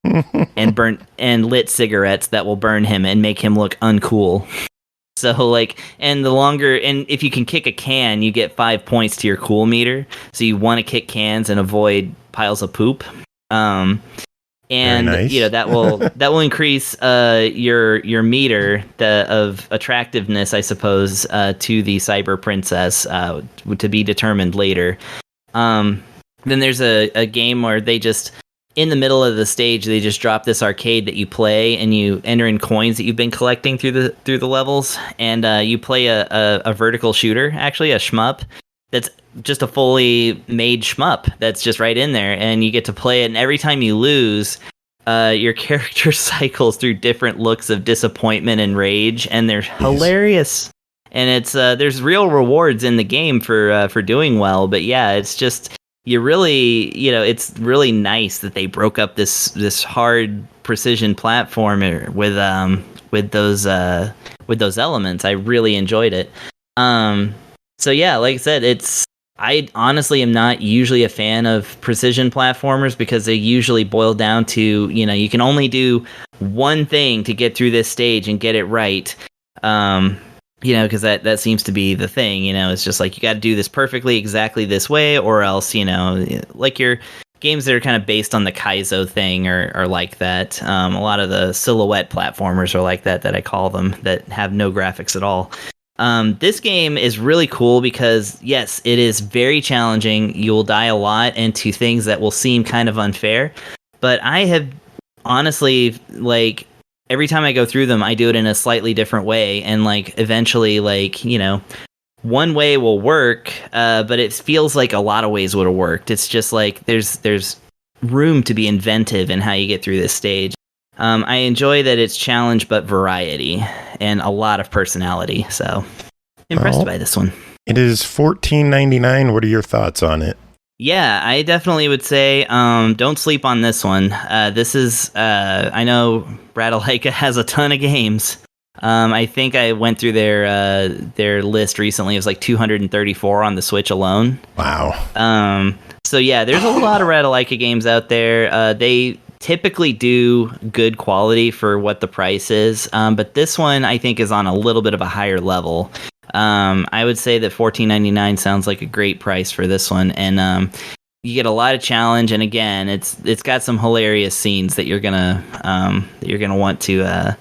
and lit cigarettes that will burn him and make him look uncool. So and if you can kick a can, you get 5 points to your cool meter. So you want to kick cans and avoid piles of poop. And nice. that will increase your meter of attractiveness, I suppose, to the cyber princess, to be determined later. Then there's a game where they just, in the middle of the stage, they just drop this arcade that you play, and you enter in coins that you've been collecting through the levels, and you play a vertical shooter, actually a shmup. That's just a fully made shmup that's just right in there, and you get to play it, and every time you lose, your character cycles through different looks of disappointment and rage, and they're hilarious. And it's there's real rewards in the game for doing well, but yeah, it's just it's really nice that they broke up this hard precision platformer with those elements. I really enjoyed it. So yeah, like I said, I honestly am not usually a fan of precision platformers because they usually boil down to, you can only do one thing to get through this stage and get it right. Because that seems to be the thing, it's just like you got to do this perfectly exactly this way, or else, like your games that are kind of based on the Kaizo thing are like that. A lot of the silhouette platformers are like that I call them, that have no graphics at all. This game is really cool because, yes, it is very challenging. You will die a lot into things that will seem kind of unfair, but I have honestly, like, every time I go through them, I do it in a slightly different way, and eventually, one way will work, but it feels like a lot of ways would have worked. It's just like there's room to be inventive in how you get through this stage. I enjoy that it's challenge but variety and a lot of personality. So impressed by this one. It is $14.99. What are your thoughts on it? Yeah, I definitely would say don't sleep on this one. This is I know Ratalaika has a ton of games. I think I went through their list recently. It was like 234 on the Switch alone. Wow. So yeah, there's a lot of Ratalaika games out there. They typically do good quality for what the price is, but this one I think is on a little bit of a higher level. I would say that $14.99 sounds like a great price for this one, and you get a lot of challenge. And again, it's got some hilarious scenes that you're gonna want to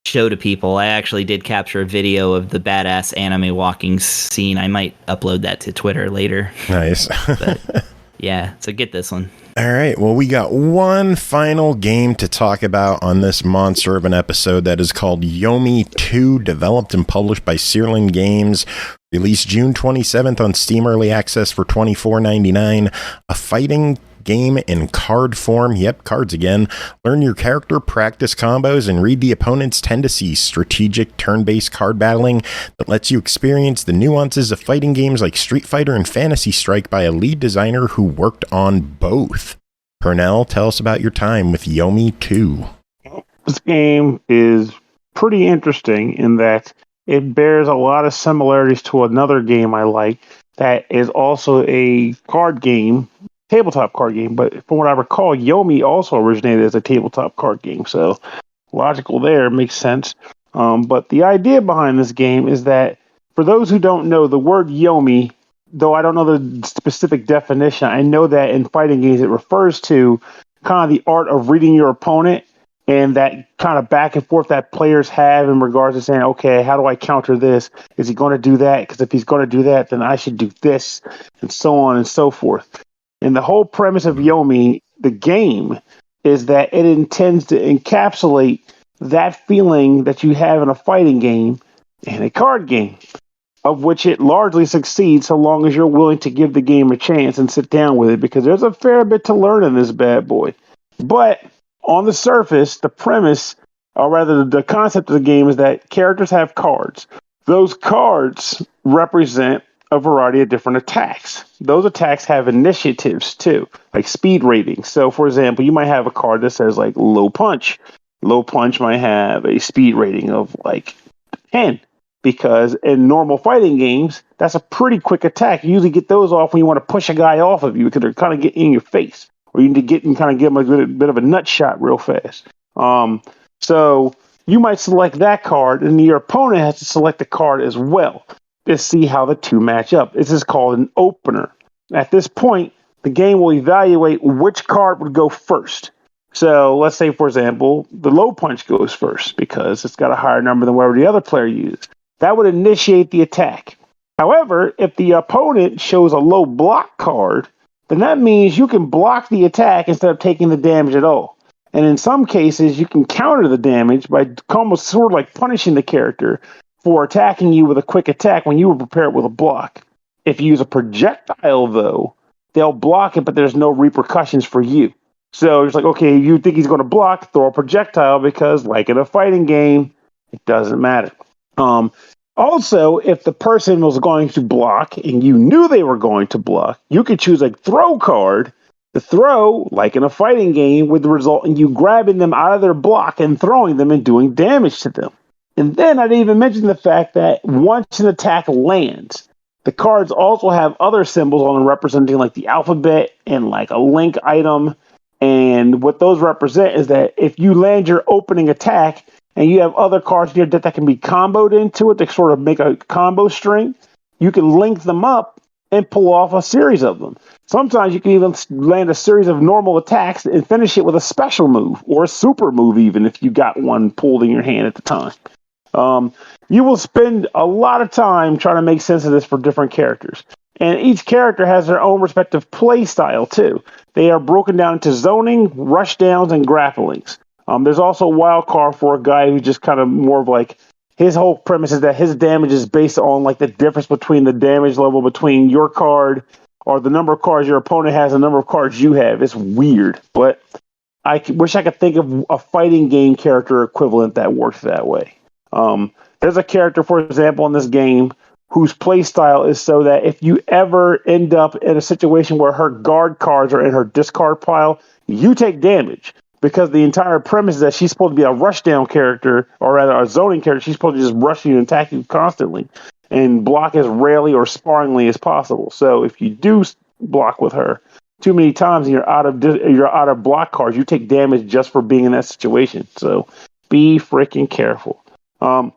show to people. I actually did capture a video of the badass anime walking scene. I might upload that to Twitter later. Nice. But, yeah, so get this one. All right, well, we got one final game to talk about on this monster of an episode that is called Yomi 2, developed and published by Sirlin Games, released June 27th on Steam Early Access for $24.99, a fighting game in card form. Yep, cards again. Learn your character, practice combos, and read the opponent's tendencies. Strategic turn-based card battling that lets you experience the nuances of fighting games like Street Fighter and Fantasy Strike by a lead designer who worked on both. Pernell, tell us about your time with Yomi 2. This game is pretty interesting in that it bears a lot of similarities to another game I like that is also a card game, tabletop card game, but from what I recall, Yomi also originated as a tabletop card game, so logical there, makes sense. But the idea behind this game is that, for those who don't know, the word Yomi, though I don't know the specific definition, I know that in fighting games it refers to kind of the art of reading your opponent and that kind of back and forth that players have in regards to saying, okay, how do I counter this? Is he going to do that? Because if he's going to do that, then I should do this, and so on and so forth. And the whole premise of Yomi, the game, is that it intends to encapsulate that feeling that you have in a fighting game in a card game, of which it largely succeeds so long as you're willing to give the game a chance and sit down with it, because there's a fair bit to learn in this bad boy. But on the surface, the premise, or rather the concept of the game, is that characters have cards. Those cards represent a variety of different attacks. Those attacks have initiatives too, like speed ratings. So, for example, you might have a card that says like low punch. Low punch might have a speed rating of like 10, because in normal fighting games, that's a pretty quick attack. You usually get those off when you want to push a guy off of you because they're kind of getting in your face, or you need to get and kind of give them a bit of a nut shot real fast. So you might select that card, and your opponent has to select a card as well to see how the two match up. This is called an opener. At this point, the game will evaluate which card would go first. So let's say, for example, the low punch goes first because it's got a higher number than whatever the other player uses. That would initiate the attack. However, if the opponent shows a low block card, then that means you can block the attack instead of taking the damage at all. And in some cases, you can counter the damage by almost sort of like punishing the character for attacking you with a quick attack when you were prepared with a block. If you use a projectile, though, they'll block it, but there's no repercussions for you. So it's like, okay, you think he's going to block, throw a projectile, because like in a fighting game, it doesn't matter. Also, if the person was going to block and you knew they were going to block, you could choose a throw card. The throw, like in a fighting game, would result in you grabbing them out of their block and throwing them and doing damage to them. And then I didn't even mention the fact that once an attack lands, The cards also have other symbols on them representing like the alphabet and like a link item. And what those represent is that if you land your opening attack and you have other cards in your deck that can be comboed into it to sort of make a combo string, you can link them up and pull off a series of them. Sometimes you can even land a series of normal attacks and finish it with a special move or a super move, even if you got one pulled in your hand at the time. You will spend a lot of time trying to make sense of this for different characters. And each character has their own respective play style, too. They are broken down into zoning, rushdowns, and grapplings. There's also a wild card for a guy who's just kind of more of like, his whole premise is that his damage is based on like the difference between the damage level between your card or the number of cards your opponent has and the number of cards you have. It's weird, but I wish I could think of a fighting game character equivalent that works that way. There's a character, for example, in this game whose play style is so that if you ever end up in a situation where her guard cards are in her discard pile, you take damage. Because the entire premise is that she's supposed to be a rushdown character, or rather a zoning character. She's supposed to just rush you and attack you constantly and block as rarely or sparingly as possible. So if you do block with her too many times and you're out of block cards, you take damage just for being in that situation. So be freaking careful. From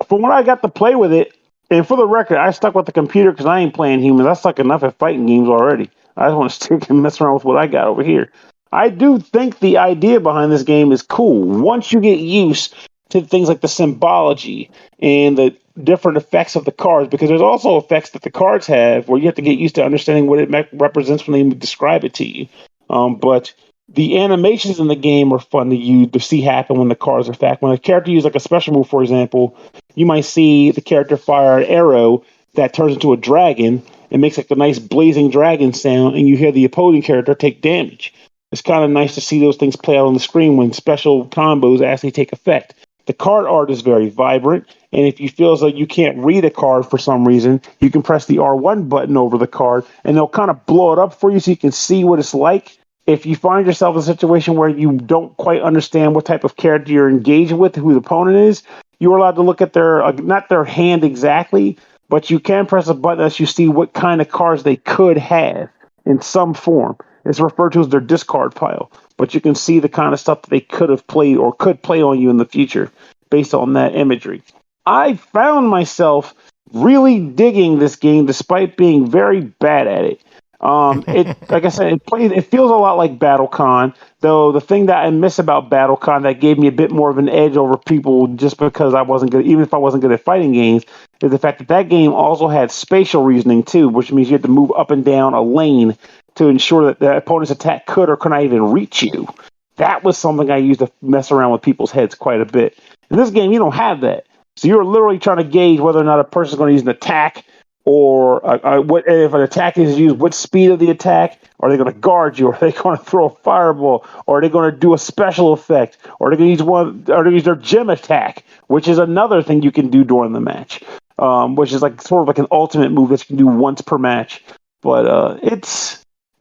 what I got to play with it, and for the record, I stuck with the computer because I ain't playing humans. I suck enough at fighting games already. I just want to stick and mess around with what I got over here. I do think the idea behind this game is cool. Once you get used to things like the symbology and the different effects of the cards, because there's also effects that the cards have where you have to get used to understanding what it represents when they describe it to you. But the animations in the game are fun to see happen when the cards are fact. When a character uses like a special move, for example, you might see the character fire an arrow that turns into a dragon and makes like a nice blazing dragon sound, and you hear the opposing character take damage. It's kind of nice to see those things play out on the screen when special combos actually take effect. The card art is very vibrant, and if you feel as though you can't read a card for some reason, you can press the R1 button over the card, and they'll kind of blow it up for you so you can see what it's like. If you find yourself in a situation where you don't quite understand what type of character you're engaged with, who the opponent is, you're allowed to look at their, not their hand exactly, but you can press a button as you see what kind of cards they could have in some form. It's referred to as their discard pile, but you can see the kind of stuff that they could have played or could play on you in the future based on that imagery. I found myself really digging this game despite being very bad at it. Like I said, it feels a lot like BattleCon, though the thing that I miss about BattleCon that gave me a bit more of an edge over people just because I wasn't good, even if I wasn't good at fighting games, is the fact that that game also had spatial reasoning too, which means you had to move up and down a lane to ensure that the opponent's attack could or could not even reach you. That was something I used to mess around with people's heads quite a bit. In this game, you don't have that. So you're literally trying to gauge whether or not a person's going to use an attack, or what if an attack is used, what speed of the attack. Are they going to guard you? Are they going to throw a fireball? Or are they going to do a special effect? Or are they going to use their gem attack, which is another thing you can do during the match, which is like sort of like an ultimate move that you can do once per match. But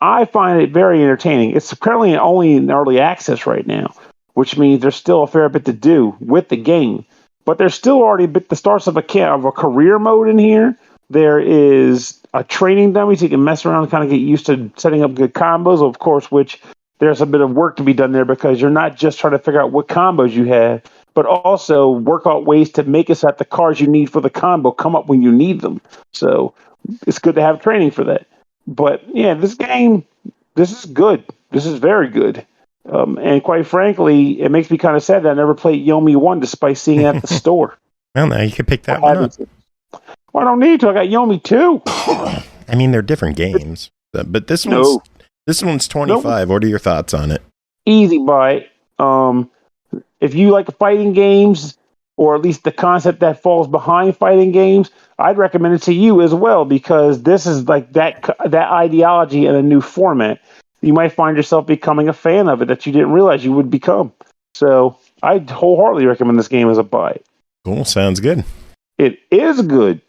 I find it very entertaining. It's currently only in early access right now, which means there's still a fair bit to do with the game. But there's still already the starts of a career mode in here. There is a training dummy so you can mess around and kind of get used to setting up good combos, of course, which there's a bit of work to be done there because you're not just trying to figure out what combos you have, but also work out ways to make it so that the cards you need for the combo come up when you need them. So it's good to have training for that. But yeah, this game, this is good. This is very good. And quite frankly, it makes me kind of sad that I never played Yomi 1 despite seeing it at the store. Well, now you could pick that one up. Well, I don't need to. I got Yomi 2. I mean, they're different games. But this one's 25. What are your thoughts on it? Easy buy. If you like fighting games, or at least the concept that falls behind fighting games, I'd recommend it to you as well, because this is like that ideology in a new format. You might find yourself becoming a fan of it that you didn't realize you would become. So I'd wholeheartedly recommend this game as a buy. Cool. Sounds good. It is good.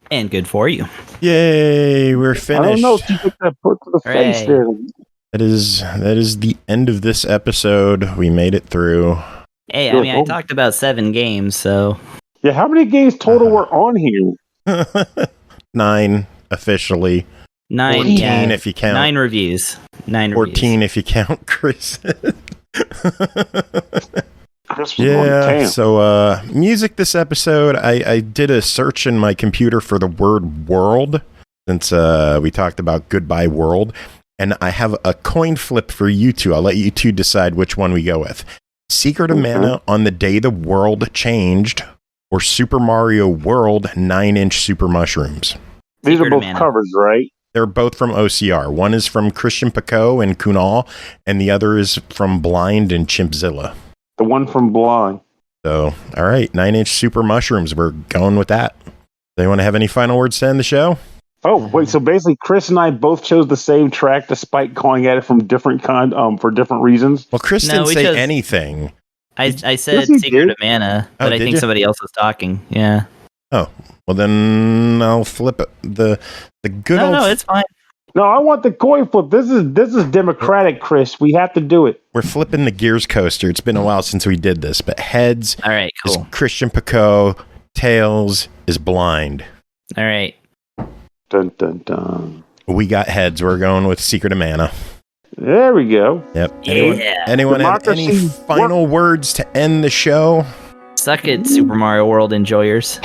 And good for you. Yay, we're finished. I don't know if you get that put to the face there. That is the end of this episode. We made it through. Hey, I mean, I talked about 7 games, so... Yeah, how many games total were on here? 9. officially. 9, 14 yeah, if you count. 9 reviews. 14 if you count Chris. Chris was on the Yeah, tail. so music this episode, I did a search in my computer for the word world, since we talked about Goodbye World, and I have a coin flip for you two. I'll let you two decide which one we go with. Secret of Mana on the Day the World Changed, or Super Mario World 9-inch Super Mushrooms. These are Secret of both Mana. covers, right? They're both from OCR. One is from Christian Pacaud and Kunal, and the other is from Blind and Chimpzilla. The one from Blind. So, all right, 9-inch Super Mushrooms. We're going with that. They want to have any final words to end the show? Oh, wait, so basically Chris and I both chose the same track despite going at it from different for different reasons. Well, Chris No, didn't we say chose- anything. I said Yes, he Secret did. of Mana, Oh, but I did think you? somebody else was talking. Yeah. Oh, well then I'll flip it. The good old. No, it's fine. No, I want the coin flip. This is democratic, Chris. We have to do it. We're flipping the gears coaster. It's been a while since we did this, but heads All right, is cool. Christian Pacaud. Tails is Blind. All right. Dun dun dun. We got heads. We're going with Secret of Mana. There we go. Yep. Yeah. Anyone have any Democracy final words to end the show? Suck it, Super Mario World enjoyers.